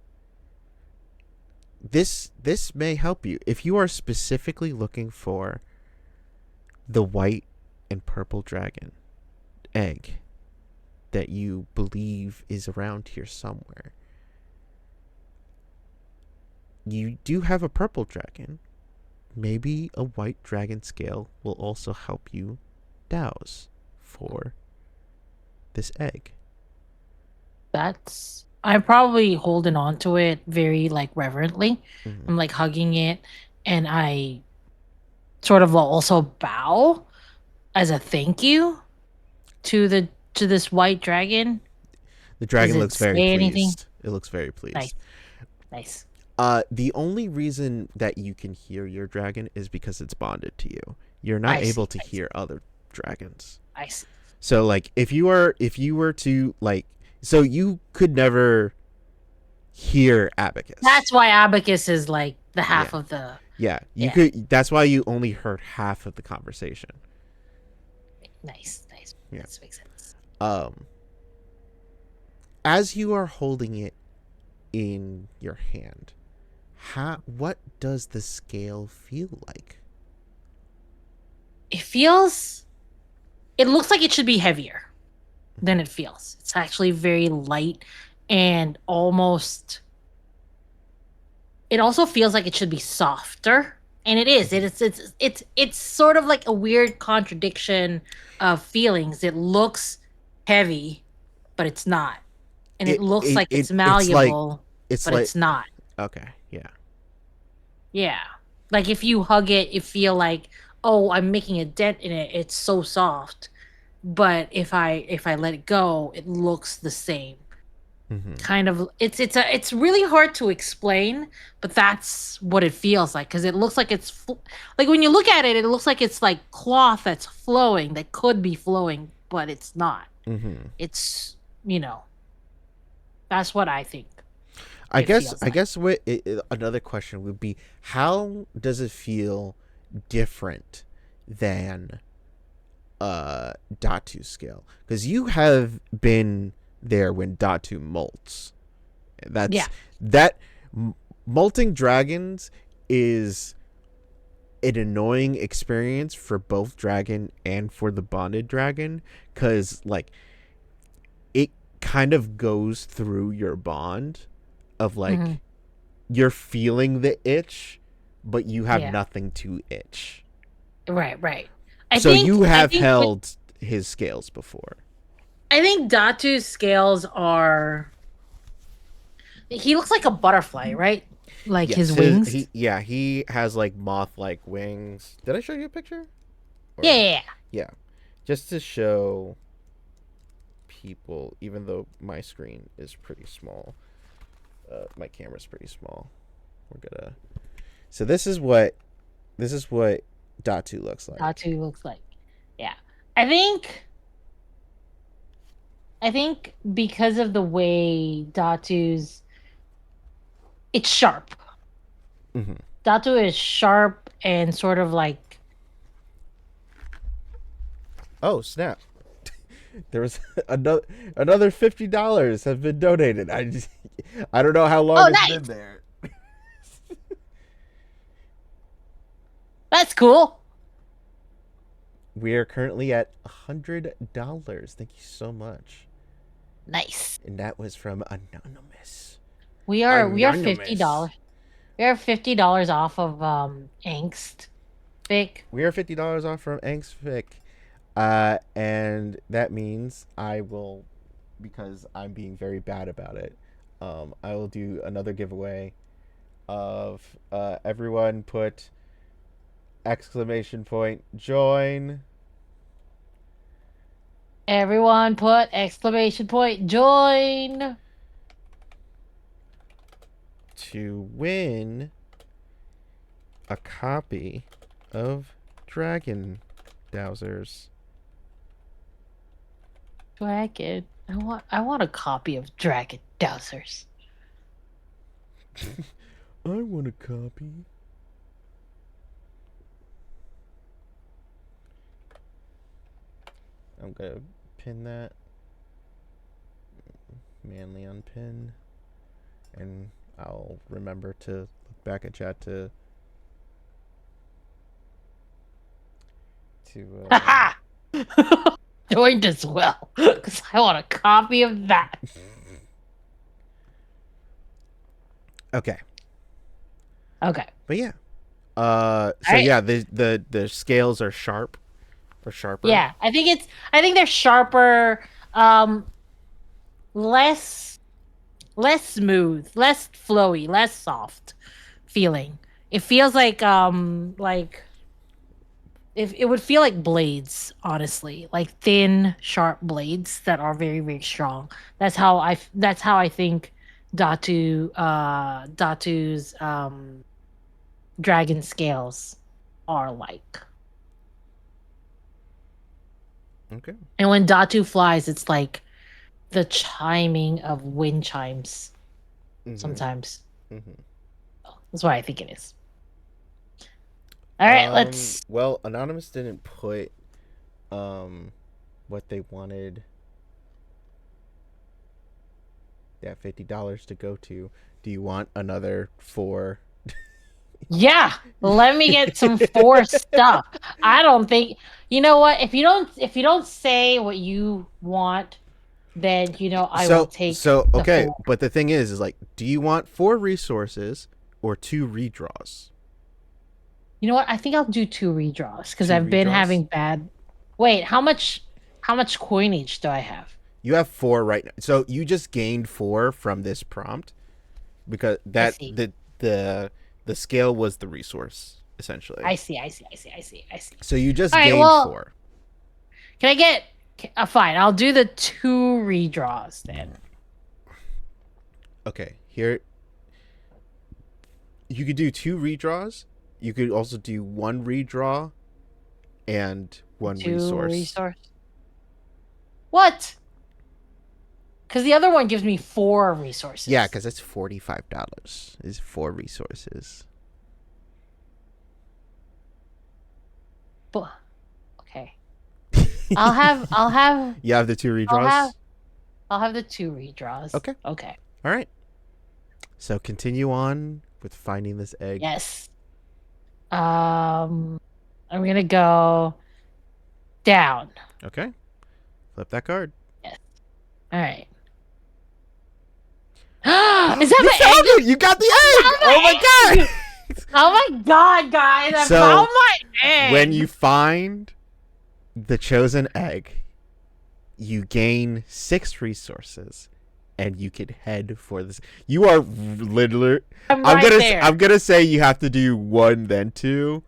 S1: this may help you if you are specifically looking for the white and purple dragon egg. that you believe is around here somewhere. You do have a purple dragon. Maybe a white dragon scale will also help you douse for this egg.
S2: I'm probably holding on to it very like reverently.
S1: Mm-hmm.
S2: I'm like hugging it, and I sort of also bow as a thank you to this white dragon.
S1: The
S2: Does
S1: dragon
S2: it
S1: looks very
S2: say anything?
S1: pleased. It looks very
S2: Nice,
S1: pleased.
S2: nice.
S1: The only reason that you can hear your dragon is because it's bonded to you. You're not
S2: I
S1: able
S2: see.
S1: to hear other dragons.
S2: I see.
S1: So like if you were to like so you could never hear Abacus.
S2: That's why Abacus is like the half
S1: Yeah.
S2: of the.
S1: Yeah. You
S2: Yeah.
S1: could that's why you only heard half of the conversation.
S2: Nice, nice.
S1: Yeah.
S2: That makes sense.
S1: Um as you are holding it in your hand, what does the scale feel like?
S2: It looks like it should be heavier than it feels. It's actually very light and almost. It also feels like it should be softer, and it is. It's sort of like a weird contradiction of feelings. It looks heavy, but it's not, and it looks like it's malleable,
S1: it's
S2: but
S1: like
S2: it's not.
S1: okay, yeah.
S2: Yeah, like if you hug it, you feel like, oh, I'm making a dent in it. It's so soft, but if I let it go, it looks the same.
S1: Mm-hmm.
S2: Kind of, it's really hard to explain, but that's what it feels like because it looks like like when you look at it, it looks like it's like cloth that's flowing that could be flowing, but it's not.
S1: Mm-hmm.
S2: It's that's what I think
S1: I
S2: it
S1: guess
S2: feels
S1: I
S2: like.
S1: guess another question would be how does it feel different than Datu scale? Because you have been there when Datu molts.
S2: Yeah.
S1: That molting dragons is an annoying experience for both dragon and for the bonded dragon because like it kind of goes through your bond of
S2: Hmm.
S1: like you're feeling the itch but you have
S2: Yeah.
S1: nothing to itch.
S2: Right. Right. I
S1: So
S2: think.
S1: you
S2: I
S1: have
S2: think. What
S1: held his scales before.
S2: I think Datu's scales are. He looks like a butterfly, right? Like
S1: Yes,
S2: his wings.
S1: he has like moth like wings. Did I show you a picture?
S2: Yeah.
S1: Or
S2: Yeah. Yeah.
S1: yeah, just to show people, even though my screen is pretty small, my camera's pretty small. We're gonna. So this is what Datu looks like.
S2: Datu looks like. Yeah. I think. I think because of the way Datu's, it's sharp.
S1: Mm-hmm.
S2: Datu is sharp and sort of like.
S1: Oh snap! There was another $50 have been donated. I don't know how long
S2: Oh,
S1: it's been
S2: nice.
S1: there.
S2: That's cool.
S1: We are currently at $100. Thank you so much.
S2: Nice.
S1: And that was from Anonymous.
S2: We are $50.
S1: Anonymous.
S2: We are $50 off of angst. Vic.
S1: We are $50 off from Angstfic. And that means I will, because I'm being very bad about it, I will do another giveaway of everyone put exclamation point join
S2: Everyone put exclamation point join.
S1: to win a copy of Dragon Dowsers.
S2: Dragon. I want a copy of Dragon Dowsers.
S1: I want a copy. I'm gonna pin that. Manly unpin. And I'll remember to look back at chat to
S2: Haha. joined as well because I want a copy of that.
S1: Okay.
S2: Okay.
S1: But yeah.
S2: All
S1: So
S2: right.
S1: yeah, the scales are sharp or sharper.
S2: Yeah, I think they're sharper, um, less less smooth, less flowy, less soft feeling. It feels like if it would feel like blades, honestly, like thin, sharp blades that are very, very strong. That's how I think Datu's dragon scales are like.
S1: Okay.
S2: And when Datu flies, it's like the chiming of wind chimes
S1: Mhm.
S2: sometimes.
S1: Mhm.
S2: That's what I think it is. All right, let's.
S1: Well, Anonymous didn't put um what they wanted that $50 to go to. Do you want another four?
S2: Yeah, let me get some four stuff. I don't think you know what. If you don't say what you want, then I will take
S1: So
S2: the
S1: okay,
S2: four.
S1: but the thing is like, do you want four resources or two redraws?
S2: You know what? I think I'll do two redraws because
S1: Two
S2: I've been
S1: redraws.
S2: having bad. Wait, how much coinage do I have?
S1: You have four right now. So you just gained four from this prompt because
S2: I
S1: that
S2: see.
S1: the scale was the resource essentially.
S2: I see. I see. I see. I see. I see.
S1: So you
S2: All
S1: just
S2: right.
S1: gained
S2: Well,
S1: four.
S2: can I get? Fine. I'll do the two redraws then.
S1: Okay, here you could do two redraws. You could also do one redraw and one
S2: Two
S1: resource.
S2: resource. What? Because the other one gives me four
S1: Yeah,
S2: resources.
S1: because that's $45. Is four resources.
S2: But okay. I'll have I'll have
S1: You have the two
S2: I'll have
S1: redraws.
S2: I'll have the two redraws.
S1: Okay,
S2: Okay.
S1: all right. So continue on with finding this egg.
S2: Yes. Um I'm gonna go down.
S1: Okay, flip that card.
S2: Yes. All right. Is that
S1: You
S2: my egg?
S1: found it! You got the
S2: I
S1: egg!
S2: found
S1: Oh my
S2: my
S1: god!
S2: egg! Oh my god, guys, I found
S1: So
S2: my
S1: when you
S2: egg.
S1: find the chosen egg, you gain six resources, and you can head for this. You are literally.
S2: I'm right there.
S1: I'm gonna say you have to do one then two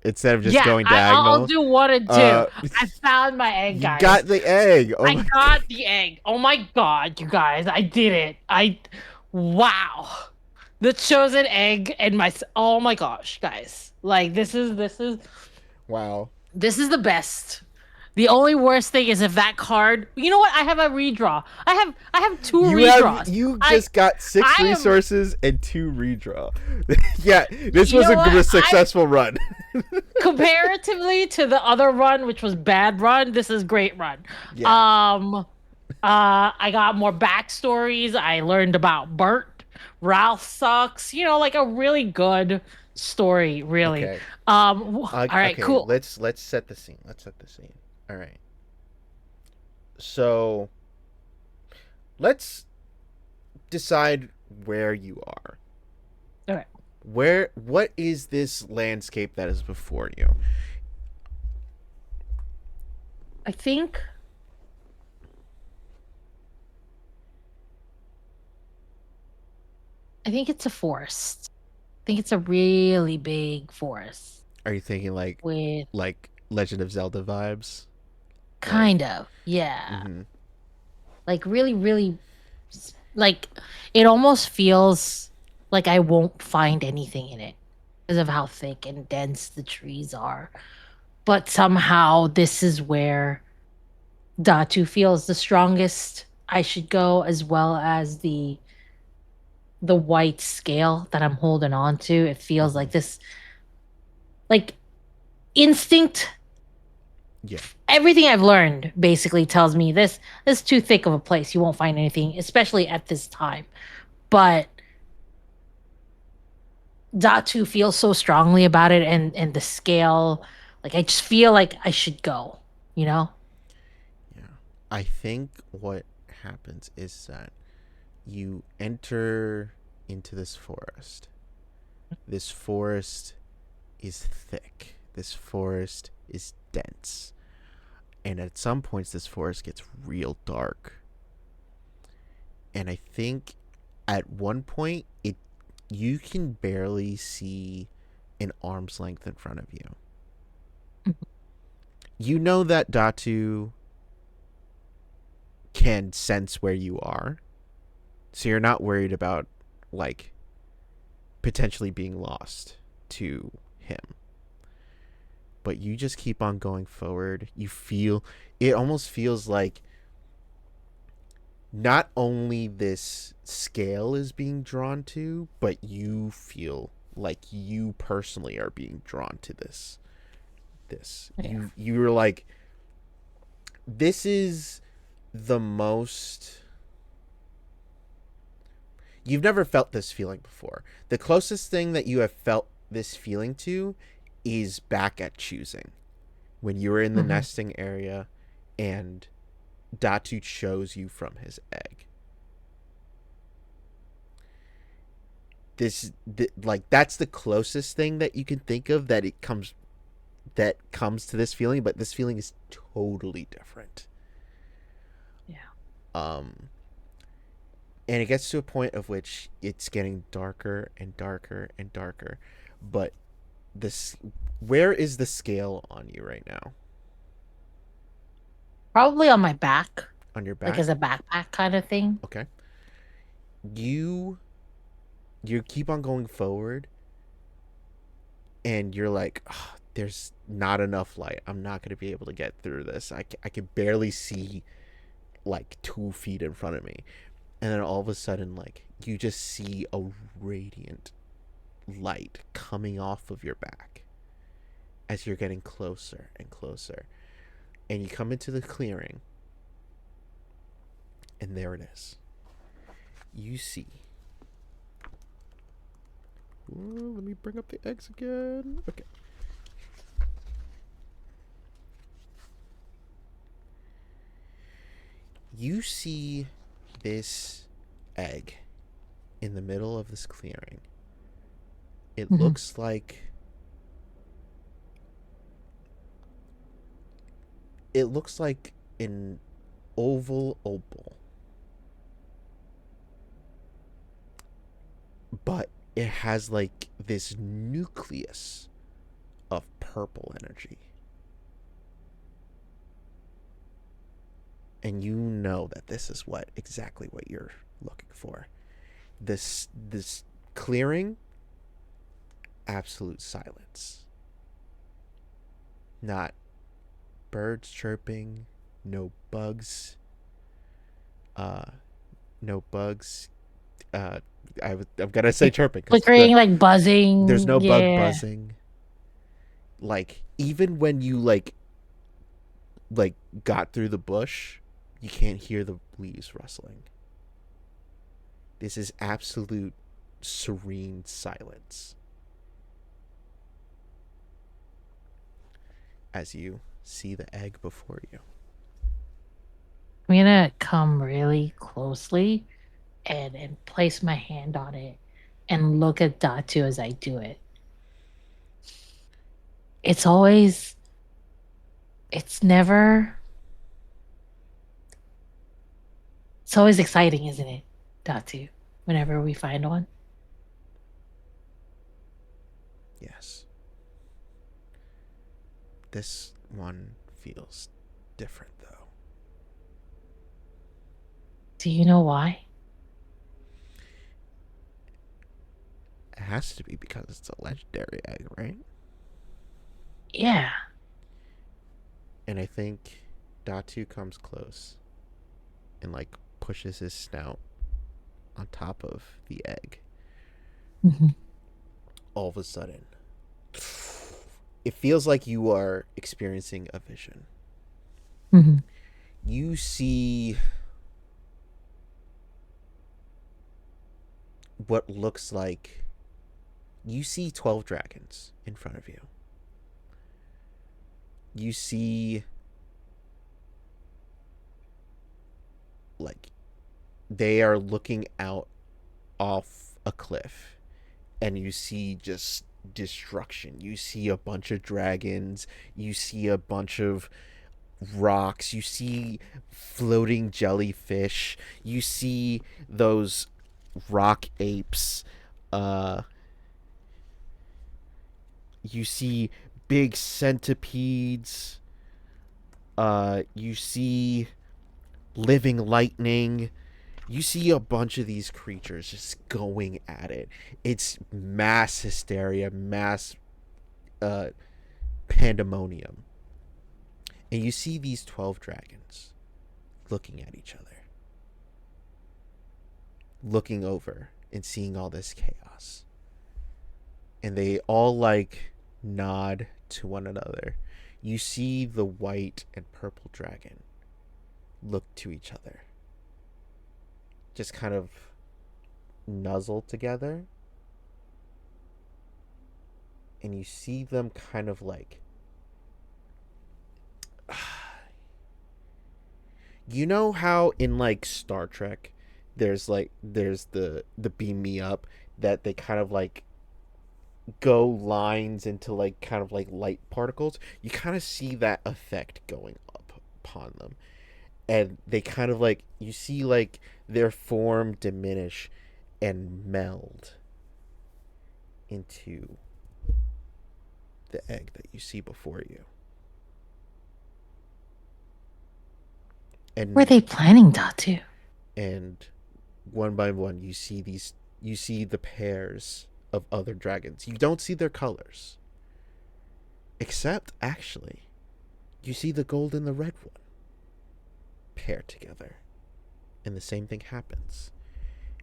S1: instead of just
S2: Yeah,
S1: going
S2: I'll
S1: diagonal.
S2: do one and two.
S1: Uh,
S2: I found my egg,
S1: you
S2: guys.
S1: got the egg. Oh
S2: I
S1: my god!
S2: got the egg. Oh my god, you guys, I did it. Wow. The chosen egg and oh my gosh, guys. Like
S1: Wow.
S2: this is the best. The only worst thing is if that card, you know what? I have a redraw. I have two redraws.
S1: You
S2: I
S1: just got six
S2: I am
S1: resources and two redraw. Yeah, this
S2: you
S1: was
S2: know what?
S1: a
S2: I
S1: successful run.
S2: comparatively to the other run, which was bad run, this is great run.
S1: Yeah.
S2: Um I got more backstories. I learned about Bert. Ralph sucks. Like a really good story, really.
S1: Okay.
S2: All right,
S1: Okay.
S2: cool.
S1: Let's set the scene. Let's set the scene. All right. So let's decide where you are.
S2: Okay.
S1: What is this landscape that is before you?
S2: I think I think it's a forest. I think it's a really big forest
S1: Are you thinking
S2: with
S1: like Legend of Zelda vibes? Like,
S2: kind of, yeah.
S1: mm-hmm.
S2: Like really, really like it almost feels like I won't find anything in it because of how thick and dense the trees are. But somehow this is where Datu feels the strongest. I should go as well as the white scale that I'm holding on to. It feels
S1: Mm-hmm.
S2: like this like instinct.
S1: Yeah.
S2: Everything I've learned basically tells me this is too thick of a place. You won't find anything, especially at this time. But Datu feels so strongly about it and the scale. Like I just feel like I should go, you know?
S1: I think what happens is that you enter into this forest. This forest is thick. This forest is dense. And at some points, this forest gets real dark. And I think at one point, you can barely see an arm's length in front of you. You know that Datu can sense where you are, so you're not worried about like potentially being lost to him. But you just keep on going forward. You feel it almost feels like not only this scale is being drawn to, but you feel like you personally are being drawn to this.
S2: Yeah.
S1: You're like, this is the most, you've never felt this feeling before. The closest thing that you have felt this feeling to is back at choosing, when you were in the
S2: Hmm.
S1: nesting area and Datu chose you from his egg. Like that's the closest thing that you can think of that comes to this feeling, but this feeling is totally different.
S2: Yeah.
S1: Um and it gets to a point of which it's getting darker and darker and darker. But this, where is the scale on you right now?
S2: Probably on my back,
S1: On your
S2: like as
S1: back?
S2: a backpack kind of thing.
S1: Okay. You you keep on going forward and you're like, oh, there's not enough light. I'm not going to be able to get through this. I can barely see like 2 feet in front of me. And then all of a sudden, like, you just see a radiant light coming off of your back as you're getting closer and closer. And you come into the clearing, and there it is. You see. Ooh, let me bring up the eggs again. Okay. You see this egg in the middle of this clearing. It
S2: Hmm.
S1: looks like an oval opal, but it has like this nucleus of purple energy. And you know that this is what exactly what you're looking for. This clearing, absolute silence. Not birds chirping, no bugs, uh no bugs. Uh I'm gonna say
S2: Like
S1: chirping because
S2: flickering, like
S1: there's
S2: buzzing.
S1: no bug
S2: Yeah.
S1: buzzing. Like even when you like got through the bush, you can't hear the leaves rustling. This is absolute serene silence as you see the egg before you.
S2: I'm gonna come really closely and place my hand on it and look at Datu as I do it. It's always, it's never, it's always exciting, isn't it, Datu? Whenever we find one.
S1: Yes, this one feels different though.
S2: Do you know why?
S1: It has to be because it's a legendary egg, right?
S2: Yeah.
S1: And I think Datu comes close and like pushes his snout on top of the egg.
S2: Hmm.
S1: All of a sudden, it feels like you are experiencing a vision.
S2: Hmm.
S1: You see what looks like, you see 12 dragons in front of you. You see like they are looking out off a cliff, and you see just destruction. You see a bunch of dragons, you see a bunch of rocks, you see floating jellyfish, you see those rock apes, uh you see big centipedes, you see living lightning. You see a bunch of these creatures just going at it. It's mass hysteria, mass uh, pandemonium. And you see these 12 dragons looking at each other, looking over and seeing all this chaos. And they all like nod to one another. You see the white and purple dragon look to each other, just kind of nuzzle together, and you see them kind of like, you know how in like Star Trek there's the beam me up, that they kind of like go lines into like kind of like light particles. You kind of see that effect going up upon them, and they kind of like, you see like their form diminish and meld into the egg that you see before you.
S2: Were
S1: And
S2: they planning Datu?
S1: and one by one you see the pairs of other dragons. You don't see their colors, except actually you see the gold and the red one pair together, and the same thing happens.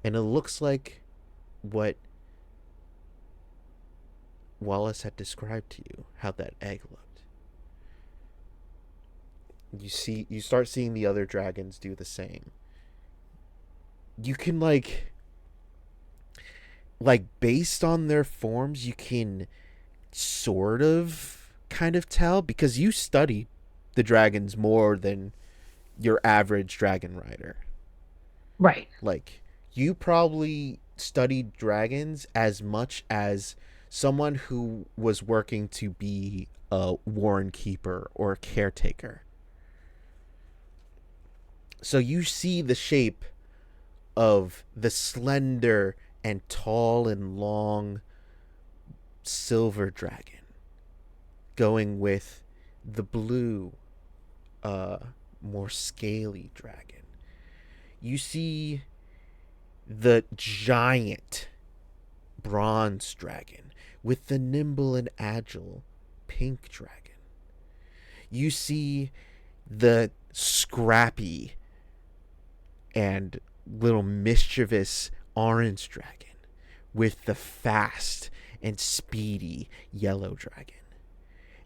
S1: And it looks like what Wallace had described to you, how that egg looked. You start seeing the other dragons do the same. You can like based on their forms, you can sort of kind of tell, because you study the dragons more than your average dragon rider.
S2: Right.
S1: Like, you probably studied dragons as much as someone who was working to be a warren keeper or a caretaker. So you see the shape of the slender and tall and long silver dragon going with the blue, uh, more scaly dragon. You see the giant bronze dragon with the nimble and agile pink dragon. You see the scrappy and little mischievous orange dragon with the fast and speedy yellow dragon.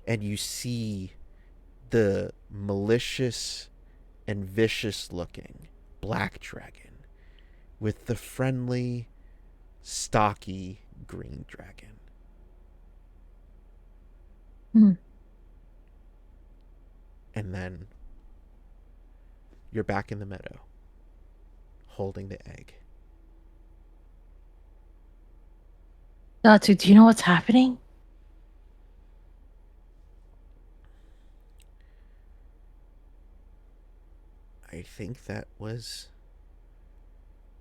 S1: And you see the malicious and vicious looking black dragon with the friendly, stocky green dragon.
S2: Hmm.
S1: And then you're back in the meadow, holding the egg.
S2: Datu, do you know what's happening?
S1: I think that was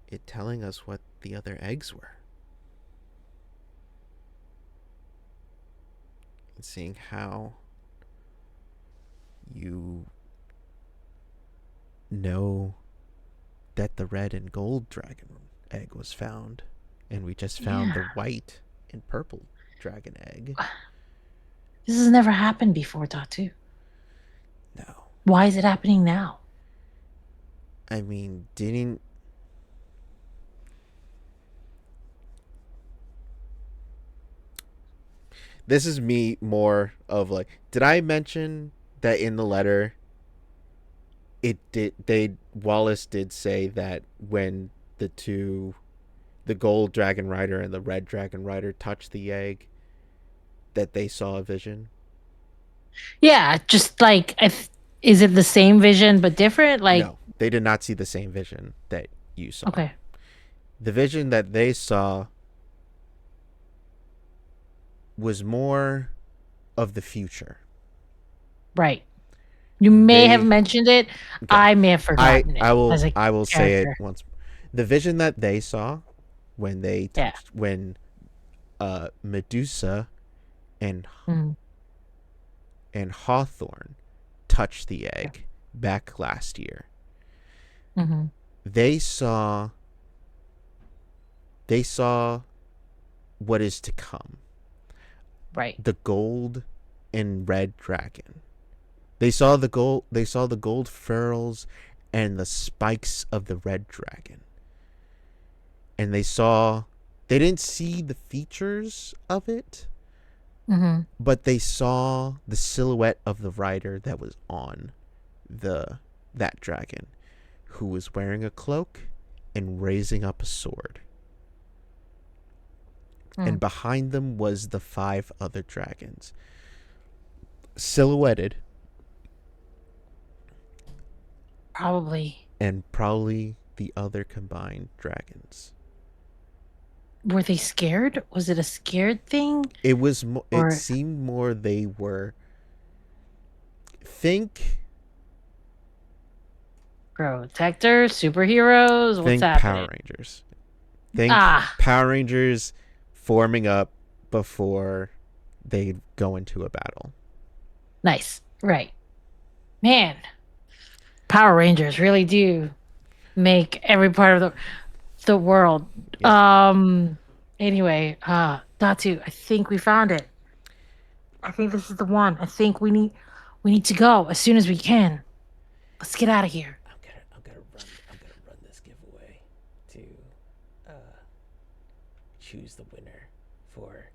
S1: it telling us what the other eggs were. And seeing how you know that the red and gold dragon egg was found, and we just found
S2: Yeah.
S1: the white and purple dragon egg.
S2: This has never happened before, Datu.
S1: No.
S2: Why is it happening now?
S1: I mean, didn't. This is me more of like, did I mention that in the letter it did, they, Wallace did say that when the two, the gold dragon rider and the red dragon rider touched the egg, that they saw a vision?
S2: Yeah, just like is it the same vision but different? Like
S1: No. they did not see the same vision that you saw.
S2: Okay.
S1: The vision that they saw was more of the future.
S2: Right. You may have
S1: They
S2: mentioned it.
S1: okay.
S2: I may have forgotten it as a
S1: I will say it
S2: character.
S1: once. The vision that they saw when they
S2: Yeah.
S1: touched when Medusa and
S2: Mm,
S1: Hawthorne touched the
S2: yeah.
S1: egg back last year.
S2: Hmm.
S1: They saw what is to come.
S2: Right.
S1: The gold and red dragon. They saw the gold furls and the spikes of the red dragon. And they didn't see the features of it,
S2: Hmm.
S1: but they saw the silhouette of the rider that was on the that dragon, who was wearing a cloak and raising up a sword. And
S2: Mm,
S1: behind them was the 5 other dragons, silhouetted,
S2: probably.
S1: and probably the other combined dragons.
S2: Were they scared? Was it a scared thing?
S1: It
S2: Or
S1: seemed more they were, think
S2: protectors, superheroes? What's
S1: Power
S2: happening?
S1: Rangers. Think
S2: Ah,
S1: Power Rangers forming up before they go into a battle.
S2: nice. Right. Man, Power Rangers really do make every part of the world.
S1: Yep.
S2: Um anyway, Datu, I think we found it. I think this is the one. I think we need to go as soon as we can. Let's get out of here.
S1: I'm gonna run this giveaway to choose the winner for,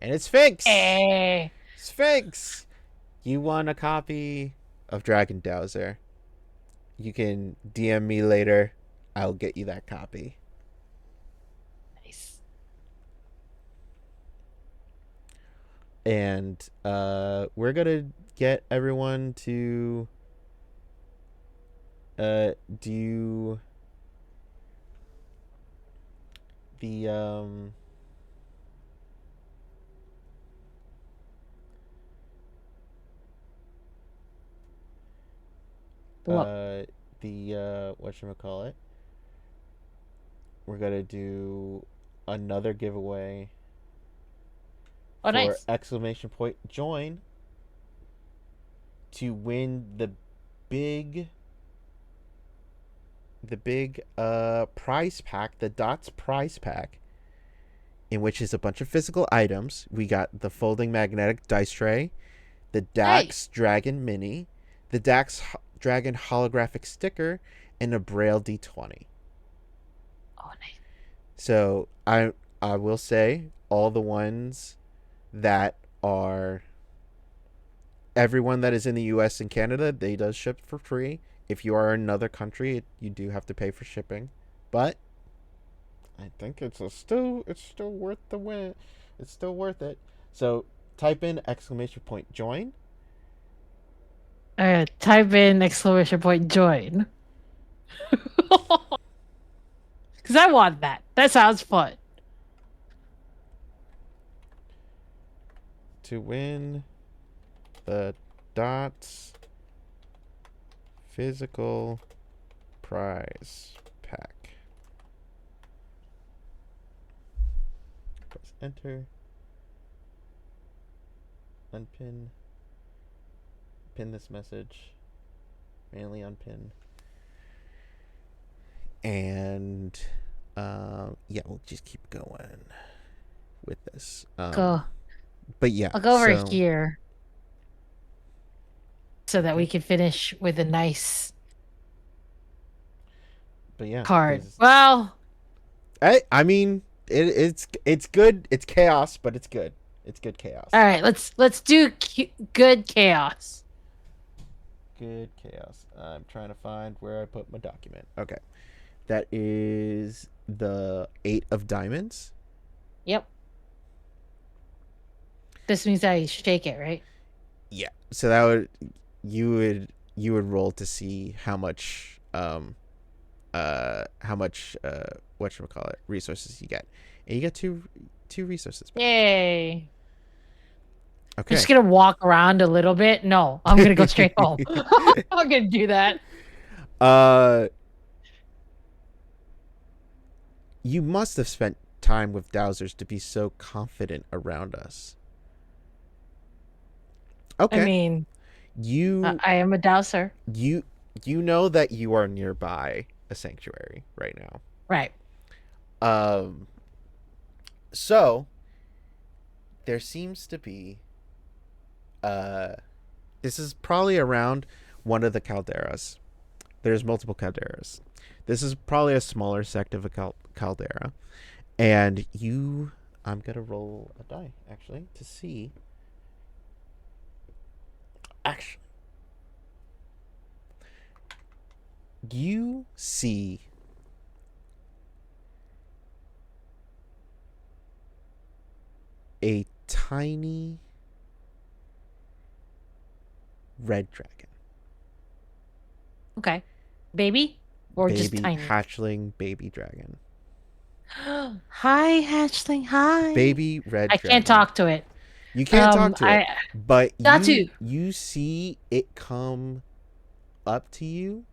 S1: and it's Sphinx.
S2: Hey.
S1: Sphinx, you won a copy of Dragon Dowser. You can DM me later. I'll get you that copy.
S2: Nice.
S1: And we're gonna get everyone to do the
S2: What?
S1: whatchamacallit. We're gonna do another giveaway
S2: Oh,
S1: for
S2: nice.
S1: exclamation point join to win big the big prize pack, the Dots prize pack, in which is a bunch of physical items. We got the folding magnetic dice tray, the Dax
S2: Nice.
S1: Dragon Mini, the Dax Dragon holographic sticker, and a Braille D20.
S2: Oh, nice.
S1: So I will say all the ones that are everyone that is in the U.S. and Canada, they does ship for free. If you are in another country, you do have to pay for shipping, but I think it's still worth the win. It's still worth it. So type in exclamation point join.
S2: Type in exclamation point join. Because I want that. That sounds fun.
S1: To win the Dots physical prize pack. Press enter. Unpin. Pin this message. Manually unpin. And yeah, we'll just keep going with this.
S2: Go.
S1: But yeah,
S2: I'll go over
S1: so
S2: here so that we
S1: okay.
S2: can finish with a nice
S1: But yeah,
S2: card.
S1: there's
S2: Well,
S1: I mean it's good. It's chaos, but it's good. It's good
S2: all
S1: chaos.
S2: right. Let's do good chaos.
S1: Good chaos. I'm trying to find where I put my document. Okay. That is the 8 of diamonds.
S2: Yep. This means I shake it, right?
S1: Yeah. So that would you would you would roll to see how much whatchamacallit resources you get. And you get two resources back.
S2: Yay. I'm just
S1: Okay.
S2: gonna walk around a little bit. No, I'm gonna go straight home. I'm gonna do that.
S1: uh you must have spent time with Dowsers to be so confident around us.
S2: I
S1: Okay.
S2: mean,
S1: You
S2: I am a dowser.
S1: you you know that you are nearby a sanctuary right now.
S2: Right.
S1: Um so there seems to be uh this is probably around one of the calderas. There's multiple calderas. This is probably a smaller sect of a caldera. And I'm going to roll a die, actually, to see. Actually, you see a tiny red dragon.
S2: Okay. Baby or just
S1: Baby
S2: tiny?
S1: hatchling baby dragon.
S2: Hi, hatchling. Hi.
S1: Baby red
S2: I can't
S1: dragon.
S2: talk to it.
S1: You can't talk to it,
S2: I
S1: but
S2: Datu.
S1: you see it come up to you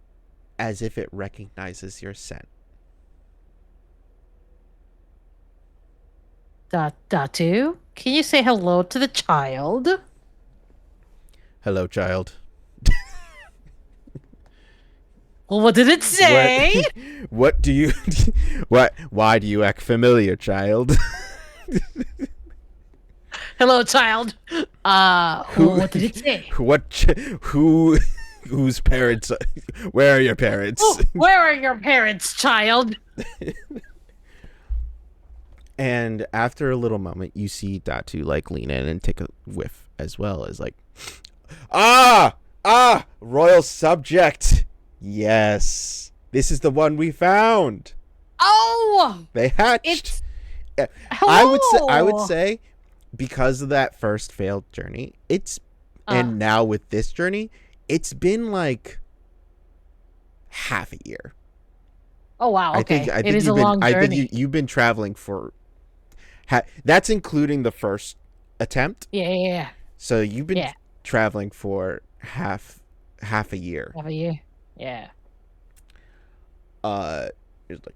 S1: as if it recognizes your scent.
S2: Datu. Can you say hello to the child?
S1: Hello, child.
S2: Well, what did it
S1: What?
S2: say?
S1: What do you? What? Why do you act familiar, child?
S2: Hello, child.
S1: Who?
S2: What did it say?
S1: What? Who? Whose parents? Where are your parents?
S2: Oh, where are your parents, child?
S1: And after a little moment, you see Datu like lean in and take a whiff as well as like, royal subject. Yes, this is the one we found.
S2: Oh,
S1: They hatched.
S2: it's
S1: I
S2: hello.
S1: would say because of that first failed journey, and now with this journey, it's been like half a year.
S2: Oh wow. Okay,
S1: I
S2: it
S1: think
S2: is a long
S1: I think
S2: journey.
S1: you've been traveling for that's including the first attempt.
S2: Yeah.
S1: So you've been
S2: Yeah.
S1: traveling for half a year.
S2: Have a year. Yeah.
S1: It's like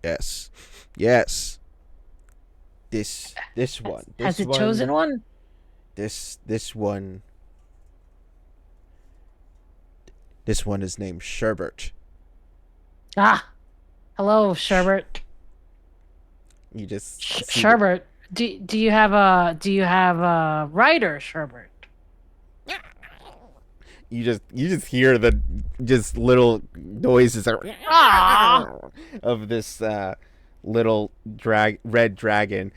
S1: yes, yes. This one,
S2: Has it chosen one?
S1: this one, this one is named Sherbert.
S2: Ah, hello, Sherbert.
S1: You just see the,
S2: Sherbert. Do you have a writer, Sherbert?
S1: you just hear the just little noises
S2: Ah.
S1: of this little red dragon,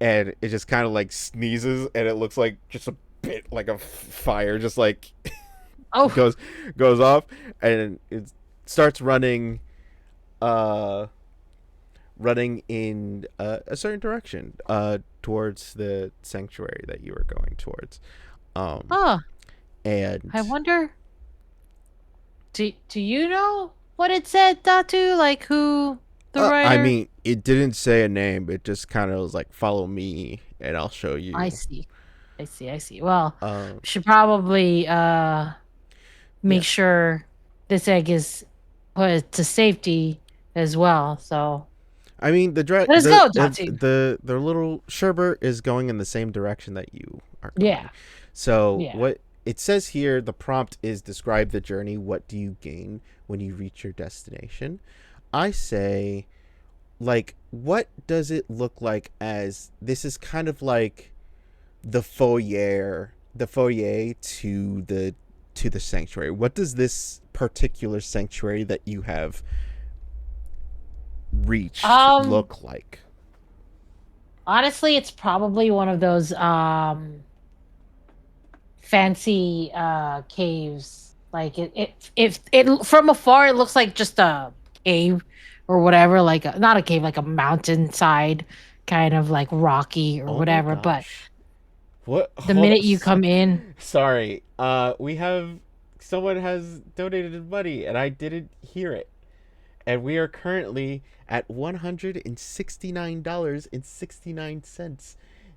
S1: and it just kind of like sneezes, and it looks like just a bit like a fire just like
S2: Oh.
S1: goes off, and it starts running running in a certain direction towards the sanctuary that you were going towards.
S2: Oh.
S1: And
S2: I wonder. Do you know what it said, Datu? Like who the
S1: I
S2: writer?
S1: mean, it didn't say a name. It just kind of was like, "Follow me, and I'll show you."
S2: I see. I see. Well,
S1: Um,
S2: we should probably
S1: yeah.
S2: make sure this egg is put to safety as well. So
S1: I mean,
S2: let us go, Datu.
S1: the little sherbet is going in the same direction that you are going.
S2: Yeah.
S1: So
S2: Yeah.
S1: what it says here, the prompt is describe the journey. What do you gain when you reach your destination? I say, like, what does it look like? As this is kind of like the foyer to the sanctuary. What does this particular sanctuary that you have reached
S2: Um.
S1: look like?
S2: Honestly, it's probably one of those fancy caves. Like it from afar it looks like just a cave or whatever, like not a cave, like a mountainside kind of like rocky or
S1: Oh my
S2: whatever. But
S1: gosh. What?
S2: The
S1: Hold
S2: minute you
S1: on.
S2: come in.
S1: Sorry. We have someone has donated money and I didn't hear it. And we are currently at $169.69.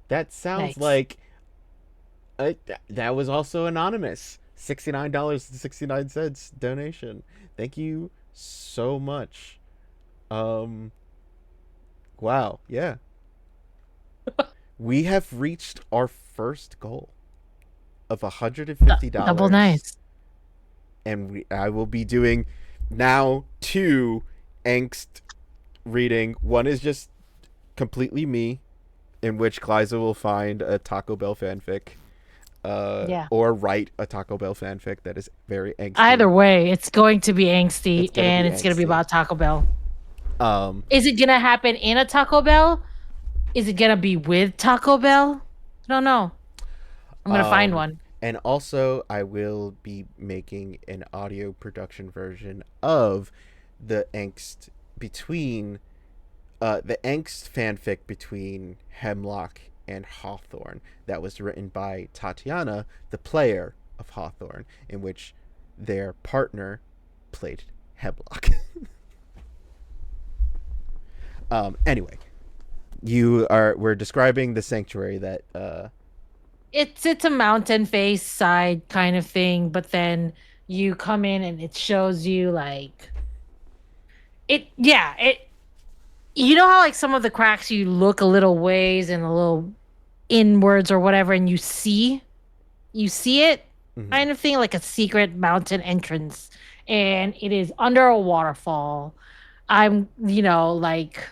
S1: That sounds
S2: Nice.
S1: like that was also anonymous. $69.69 donation. Thank you so much. Um wow, yeah. We have reached our first goal of
S2: Double
S1: $150,
S2: nice.
S1: and I will be doing now two angst reading. One is just completely me, in which Glaiza will find a Taco Bell fanfic,
S2: Yeah.
S1: or write a Taco Bell fanfic that is very
S2: Either
S1: angsty.
S2: way, it's going to be
S1: It's
S2: angsty
S1: gonna be
S2: and it's going to be
S1: angsty.
S2: about Taco Bell.
S1: Um,
S2: Is it going to happen in a Taco Bell? Is it going to be with Taco Bell? I don't know. I'm going to find
S1: um,
S2: one.
S1: and also I will be making an audio production version of the angst between the angst fanfic between Hemlock and Hawthorne that was written by Tatiana, the player of Hawthorne, in which their partner played Hemlock. Anyway, we're describing the sanctuary that
S2: It's a mountain face side kind of thing, but then you come in and it shows you like it you know how like some of the cracks you look a little ways and a little inwards or whatever and you see it
S1: mhm,
S2: kind of thing like a secret mountain entrance and it is under a waterfall. I'm like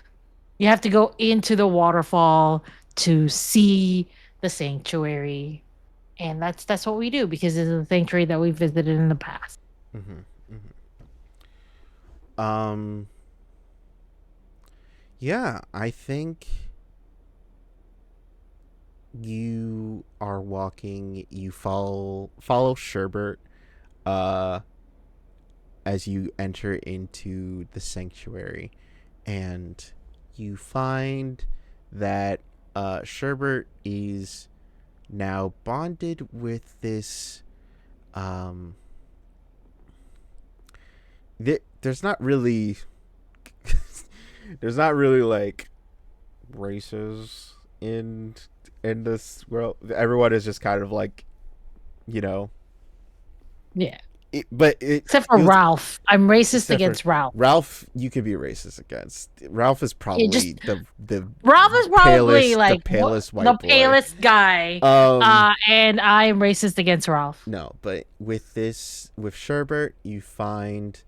S2: you have to go into the waterfall to see the sanctuary. And that's what we do because it's a sanctuary that we visited in the past.
S1: mhm, mhm. um yeah, I think you are walking, you follow Sherbert uh as you enter into the sanctuary, and you find that Sherbert is now bonded with this. Um, there's not really, there's not really like races in this world. Everyone is just kind of like, you know,
S2: Yeah.
S1: but it
S2: Except for
S1: feels,
S2: Ralph. I'm racist
S1: except for
S2: against Ralph.
S1: Ralph, you could be racist against. Ralph is
S2: Yeah, just
S1: probably the
S2: Ralph is probably
S1: the
S2: like
S1: palest
S2: the
S1: white boy.
S2: palest guy.
S1: Um,
S2: And I am racist against Ralph.
S1: no, but with Sherbert, you find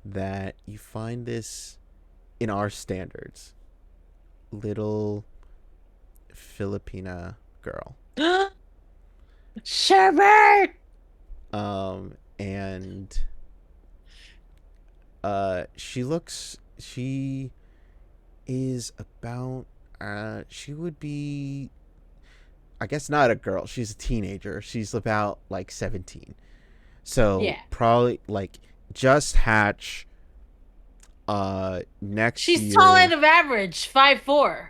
S1: this in our standards, little Filipina girl.
S2: Sherbert!
S1: And she is about she would be, I guess, not a girl. She's a teenager. She's about like 17. So
S2: Yeah.
S1: probably like just hatch next
S2: She's tall
S1: year.
S2: and of average, 5'4".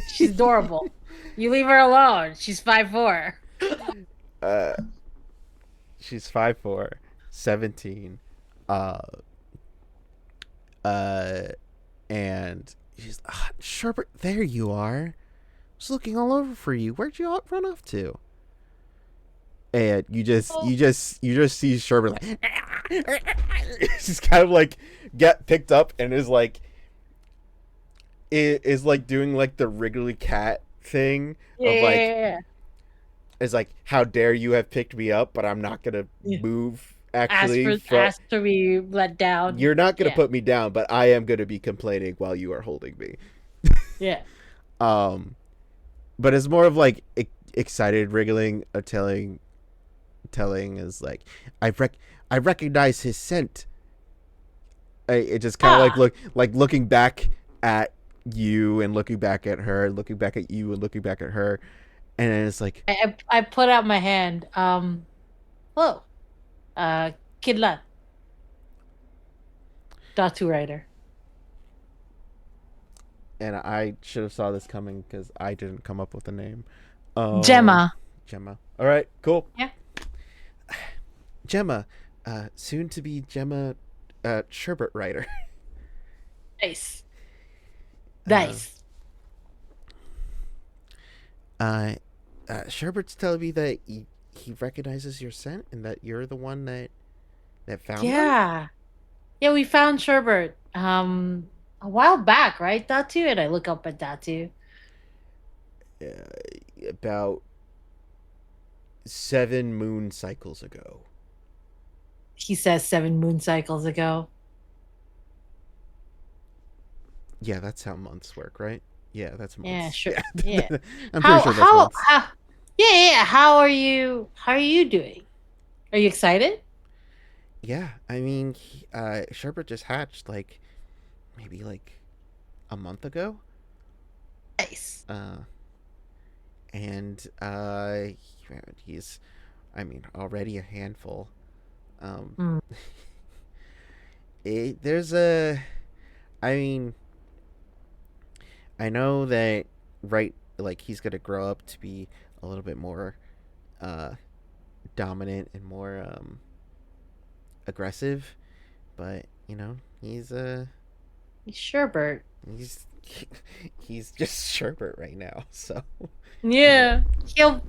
S2: She's adorable. You leave her alone. She's 5'4".
S1: uh she's 5'4", 17. Uh uh and she's Sherbert, there you are. I was looking all over for you. Where'd you run off to? And you just see Sherbert like she's kind of like get picked up and is like doing like the wriggly cat thing of like,
S2: Yeah.
S1: is like, how dare you have picked me up, but I'm not gonna
S2: Yeah.
S1: move actually from,
S2: Ask to be let down.
S1: you're not gonna
S2: Yeah.
S1: put me down, but I am gonna be complaining while you are holding me.
S2: Yeah.
S1: um but it's more of like excited wriggling, telling is like, I recognize his scent. It just kind of like
S2: Ah,
S1: looking back at you and looking back at her, looking back at you and looking back at her, and then it's like,
S2: I put out my hand. Hello, uh, Kidlat, Datu Rider.
S1: and I should have saw this coming because I didn't come up with a name. Um,
S2: Gemma.
S1: Gemma. All right, cool.
S2: Yeah.
S1: Gemma, soon to be Gemma, sherbet writer.
S2: Nice.
S1: Uh,
S2: Nice.
S1: uh, Sherbert's telling me that he recognizes your scent and that you're the one that found them.
S2: Yeah. Yeah, we found Sherbert a while back, right, Datu? And I look up at Datu.
S1: About 7 moon cycles ago.
S2: He says 7 moon cycles ago.
S1: Yeah, that's how months work, right? Yeah, that's
S2: Yeah,
S1: months.
S2: sure.
S1: Yeah,
S2: Yeah.
S1: I'm pretty sure that's months.
S2: How yeah, yeah, yeah. How are you doing? Are you excited?
S1: Yeah, I mean, Sherbert just hatched like maybe like a month ago.
S2: Nice.
S1: Uh, and he's, I mean, already a handful. Um,
S2: Mm.
S1: there's a, I mean, I know that right, like he's gonna grow up to be a little bit more uh dominant and more aggressive, but you know,
S2: Sherbert.
S1: he's he's just Sherbert right now, so
S2: Yeah. He'll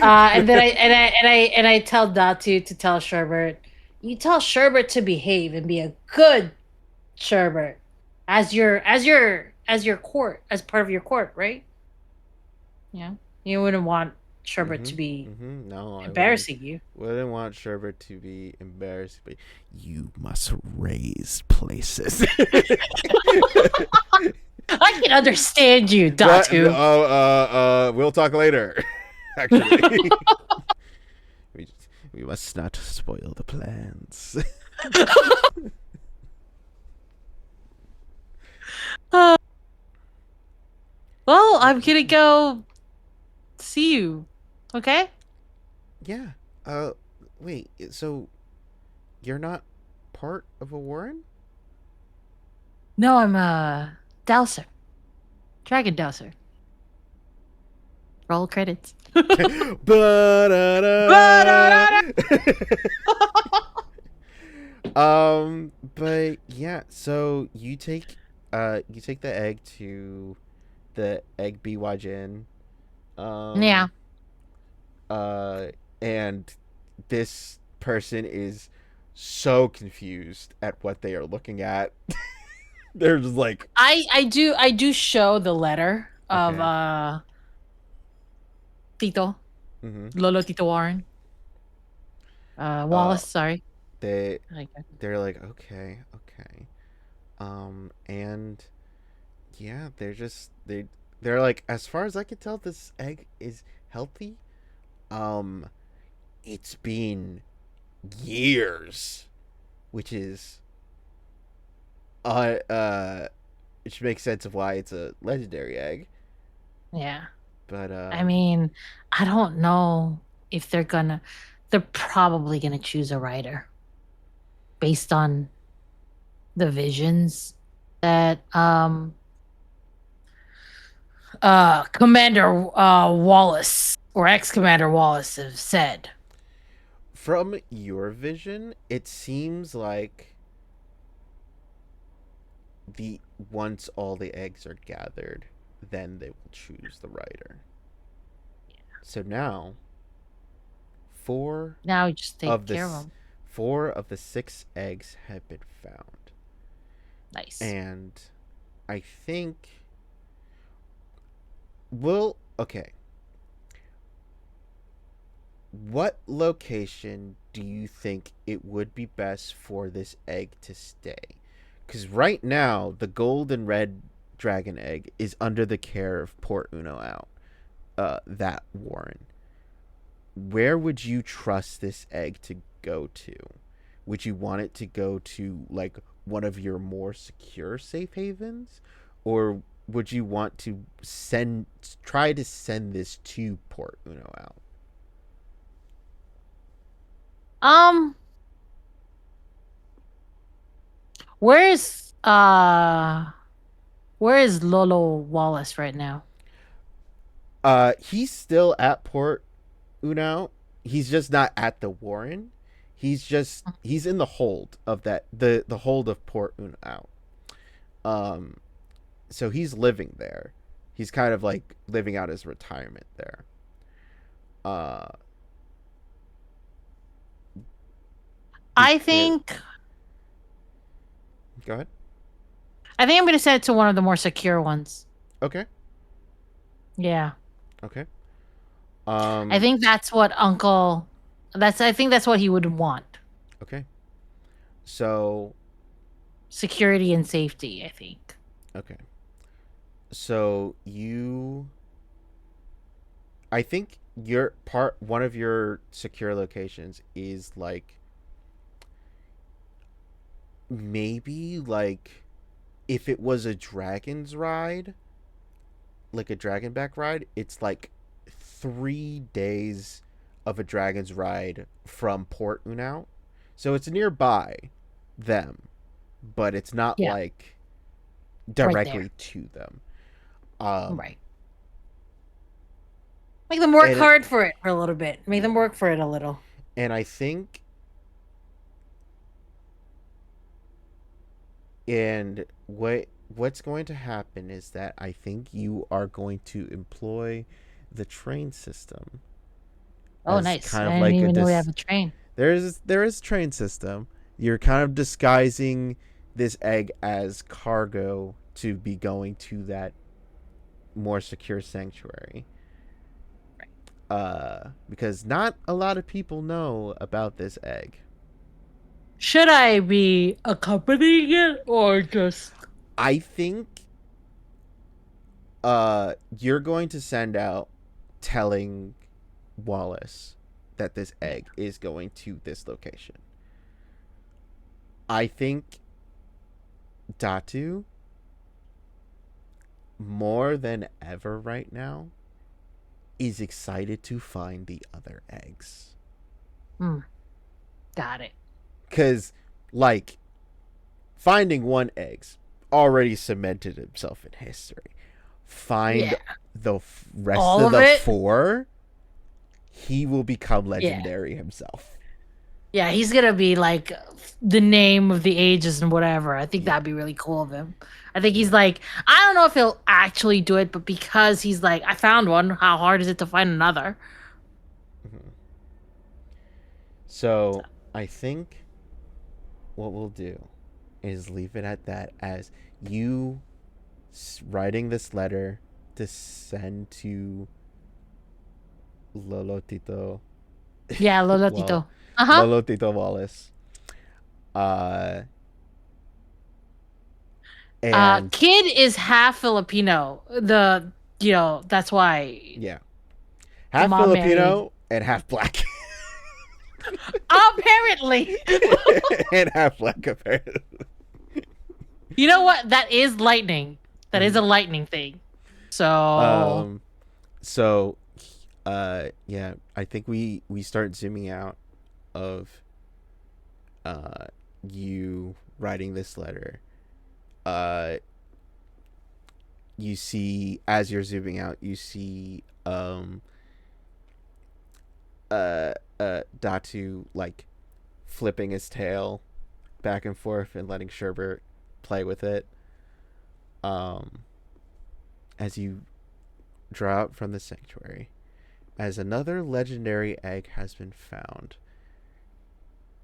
S2: and then I tell Datu to tell Sherbert, you tell Sherbert to behave and be a good Sherbert as your court, as part of your court, right? Yeah. You wouldn't want Sherbert to be
S1: No, I
S2: embarrassing you.
S1: wouldn't want Sherbert to be embarrassed, but you must raise places.
S2: I can understand you,
S1: What?
S2: Datu.
S1: We'll talk later. Actually, we we must not spoil the plans.
S2: Uh, well, I'm gonna go see you. Okay?
S1: Yeah. Wait. So you're not part of a Warren?
S2: No, I'm Dowser. Dragon Dowser. Roll credits.
S1: Ba-da-da. But yeah, so you take the egg to the egg BY
S2: Yeah.
S1: um uh and this person is so confused at what they are looking at. They're just like,
S2: I do show the letter of
S1: okay.
S2: Tito.
S1: Mm-hmm.
S2: Lolo Tito Warren.
S1: Uh
S2: Wallace, sorry.
S1: they
S2: Like,
S1: they're like, okay, okay. And yeah, they're like, as far as I can tell, this egg is healthy. Um, it's been years, which is uh uh, which makes sense of why it's a legendary egg.
S2: yeah.
S1: But
S2: I mean, I don't know if they're probably gonna choose a writer based on the visions that Commander Wallace or ex-Commander Wallace have said.
S1: from your vision, it seems like the once all the eggs are gathered, then they will choose the writer. So now, four
S2: Now you just take
S1: of
S2: care of
S1: this
S2: them.
S1: 6 eggs have been found.
S2: Nice.
S1: And I think, well, okay. What location do you think it would be best for this egg to stay? Because right now, the gold and red dragon egg is under the care of Port Uno out. That Warren. Where would you trust this egg to go to? Would you want it to go to like one of your more secure safe havens, or would you want to try to send this to Port Uno out?
S2: Um, where's where is Lolo Wallace right now?
S1: He's still at Port. Unao. He's just not at the Warren. He's in the hold of the hold of Port Unao. Um, so he's living there. He's kind of like living out his retirement there. Uh,
S2: I
S1: because
S2: think
S1: go ahead.
S2: I think I'm gonna send it to one of the more secure ones.
S1: Okay.
S2: Yeah.
S1: Okay.
S2: I
S1: Um.
S2: think that's what Uncle I think that's what he would want.
S1: Okay. So
S2: Security and safety, I think.
S1: okay. So you, I think your part one of your secure locations is like maybe like if it was a dragon's ride, like a dragonback ride, it's like 3 days of a dragon's ride from Port Unau. So it's nearby them, but it's not
S2: Yeah,
S1: like
S2: right there.
S1: directly to them. Um,
S2: Right. Make them work
S1: and
S2: hard for it for a little bit. Make them
S1: yeah,
S2: work for it a little.
S1: and I think and what's going to happen is that I think you are going to employ the train system
S2: Oh,
S1: as
S2: nice.
S1: kind
S2: I
S1: of
S2: didn't
S1: like a
S2: even know we have a train.
S1: there is train system. You're kind of disguising this egg as cargo to be going to that more secure sanctuary. Because not a lot of people know about this egg.
S2: Should I be accompanying it or just
S1: I think you're going to send out telling Wallace that this
S2: yeah.
S1: egg is going to this location. I think Datu more than ever right now is excited to find the other eggs.
S2: Hmm, got it.
S1: Cuz like finding one egg's already cemented himself in history. Find
S2: Yeah.
S1: the rest
S2: All
S1: of
S2: of
S1: the
S2: it?
S1: four, he will become
S2: Yeah.
S1: legendary himself.
S2: Yeah, he's gonna be like the name of the ages and whatever. I think
S1: Yeah.
S2: that'd be really cool of him. I think he's
S1: Yeah.
S2: like, I don't know if he'll actually do it, but because he's like, I found one, how hard is it to find another?
S1: Mhm. So I think what we'll do is leave it at that as you writing this letter to send to Lolotito,
S2: Yeah,
S1: well,
S2: Lolotito. Uh-huh.
S1: Lolotito Wallace. Uh, and
S2: Kid is half Filipino. That's why
S1: yeah,
S2: the
S1: half
S2: mom married.
S1: Filipino and half black,
S2: Apparently.
S1: and half black apparently.
S2: You know what? That is lightning. That is a
S1: Mhm.
S2: lightning thing. So,
S1: Um. So, yeah, I think we start zooming out of uh you writing this letter. Uh, you see as you're zooming out, you see Datu like flipping his tail back and forth and letting Sherbert play with it. Um, as you draw out from the sanctuary, as another legendary egg has been found,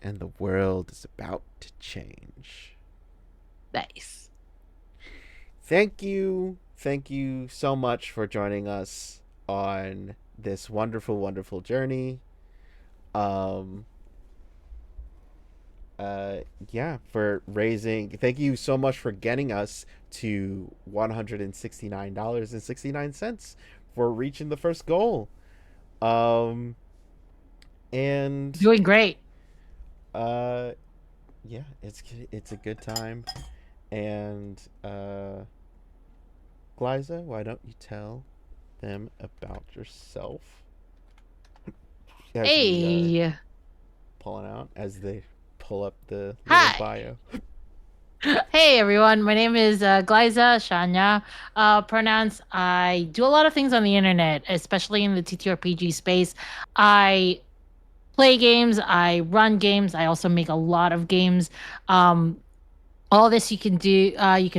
S1: and the world is about to change.
S2: nice.
S1: Thank you so much for joining us on this wonderful, wonderful journey. Um, yeah, for raising. Thank you so much for getting us to $169.69 for reaching the first goal. Um, and
S2: Doing great.
S1: uh, yeah, it's a good time. And Glaiza, why don't you tell them about yourself as we are
S2: Hey.
S1: pulling out as they pull up the little
S2: Hi.
S1: bio.
S2: Hey everyone, my name is Glaiza Shanya. Pronouns. I do a lot of things on the internet, especially in the TTRPG space. I play games, I run games, I also make a lot of games. Um, all this you can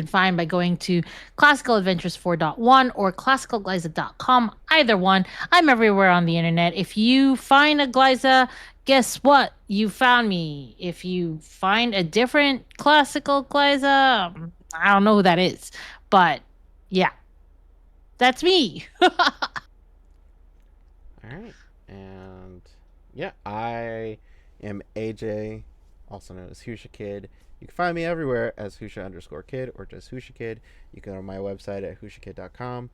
S2: find by going to classicaladventures4.1 or classicalglyza.com. Either one. I'm everywhere on the internet. If you find a Glyza, guess what? You found me. If you find a different classical Glyza, I don't know who that is. But yeah, that's me.
S1: All right. And yeah, I am AJ, also known as Husha Kid. You can find me everywhere as Husha_Kid or just Husha Kid. You can go to my website at HushaKid.com.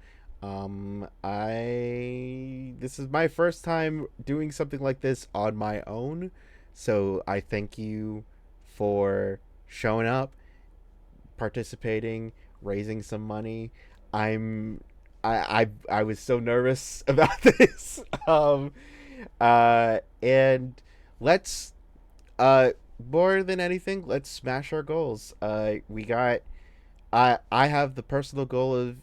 S1: I This is my first time doing something like this on my own, so I thank you for showing up, participating, raising some money. I'm I was so nervous about this. And let's more than anything, let's smash our goals. We got I have the personal goal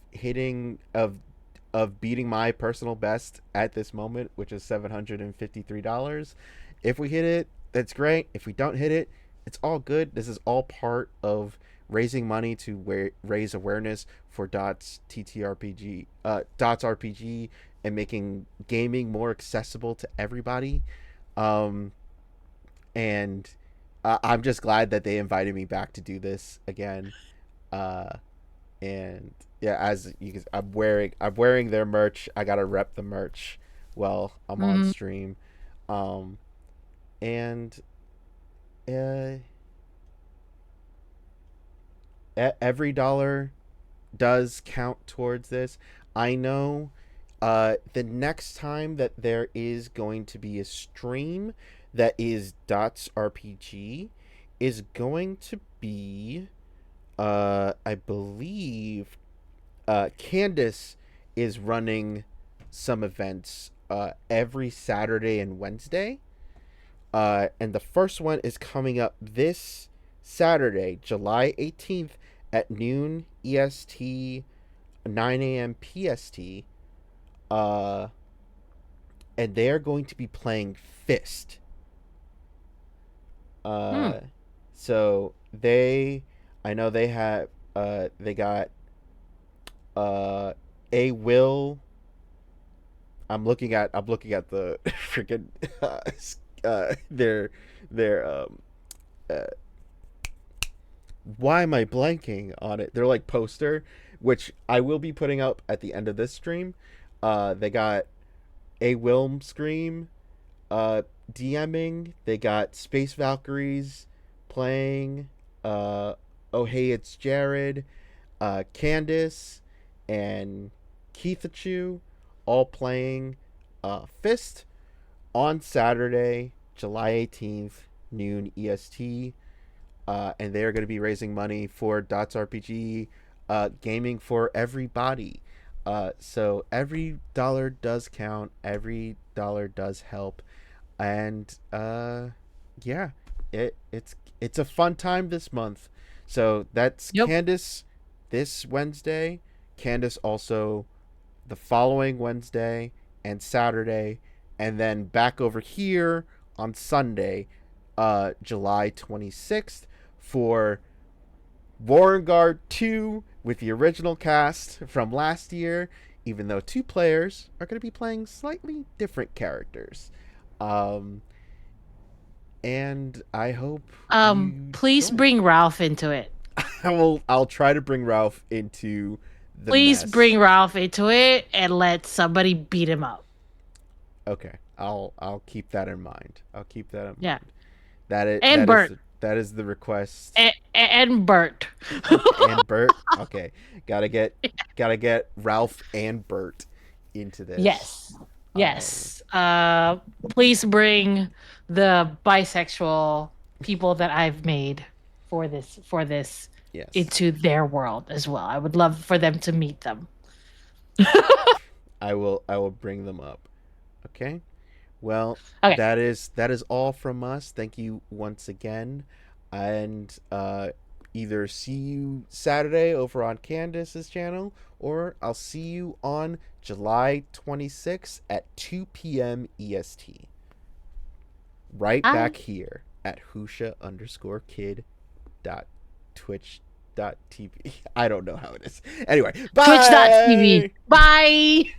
S1: of beating my personal best at this moment, which is $753. If we hit it, that's great. If we don't hit it, it's all good. This is all part of raising money to raise awareness for Dots RPG, and making gaming more accessible to everybody. Um, and I'm just glad that they invited me back to do this again. Uh, and yeah, as you can, I'm wearing their merch. I gotta rep the merch while I'm on
S2: Mhm.
S1: stream. Um, and uh, every dollar does count towards this. I know the next time that there is going to be a stream that is Dots RPG is going to be, I believe, Candace is running some events every Saturday and Wednesday. And the first one is coming up this Saturday, July 18th at noon EST, 9 a.m. PST. Uh, and they are going to be playing Fist.
S2: Hmm.
S1: Uh, so I know they got uh, a will. I'm looking at the freaking their uh, why am I blanking on it? They're like poster, which I will be putting up at the end of this stream. They got a Wilm Scream DMing. They got Space Valkyries playing. Oh hey, it's Jared, Candace, and Keithachu all playing Fist on Saturday, July 18th, noon EST. And they are going to be raising money for Dots RPG, gaming for everybody. So every dollar does count. Every dollar does help, and yeah, it's a fun time this month. So that's
S2: Yep.
S1: Candace this Wednesday. Candace also the following Wednesday and Saturday, and then back over here on Sunday, July 26th, for Warren 2 with the original cast from last year, even though two players are going to be playing slightly different characters. Um, and I hope you
S2: Please
S1: join.
S2: bring Ralph into it.
S1: I'll try to bring Ralph into the
S2: Please bring
S1: mess.
S2: Ralph into it and let somebody beat him up.
S1: Okay. I'll keep that in mind. I'll keep that in
S2: Yeah.
S1: mind.
S2: And Bert.
S1: That is the request.
S2: And Bert.
S1: And Bert. Okay. Got to get Ralph and Bert into this.
S2: Yes.
S1: Um
S2: Yes. Please bring the bisexual people that I've made for this
S1: yes.
S2: into their world as well. I would love for them to meet them.
S1: I will bring them up. Okay? Well,
S2: Okay.
S1: that is all from us. Thank you once again. And either see you Saturday over on Candace's channel, or I'll see you on July 26th at 2 p.m. EST. Right
S2: Bye.
S1: back here at Husha_kid dot twitch dot TV. I don't know how it is. Anyway,
S2: Twitch.tv.
S1: bye.
S2: Bye.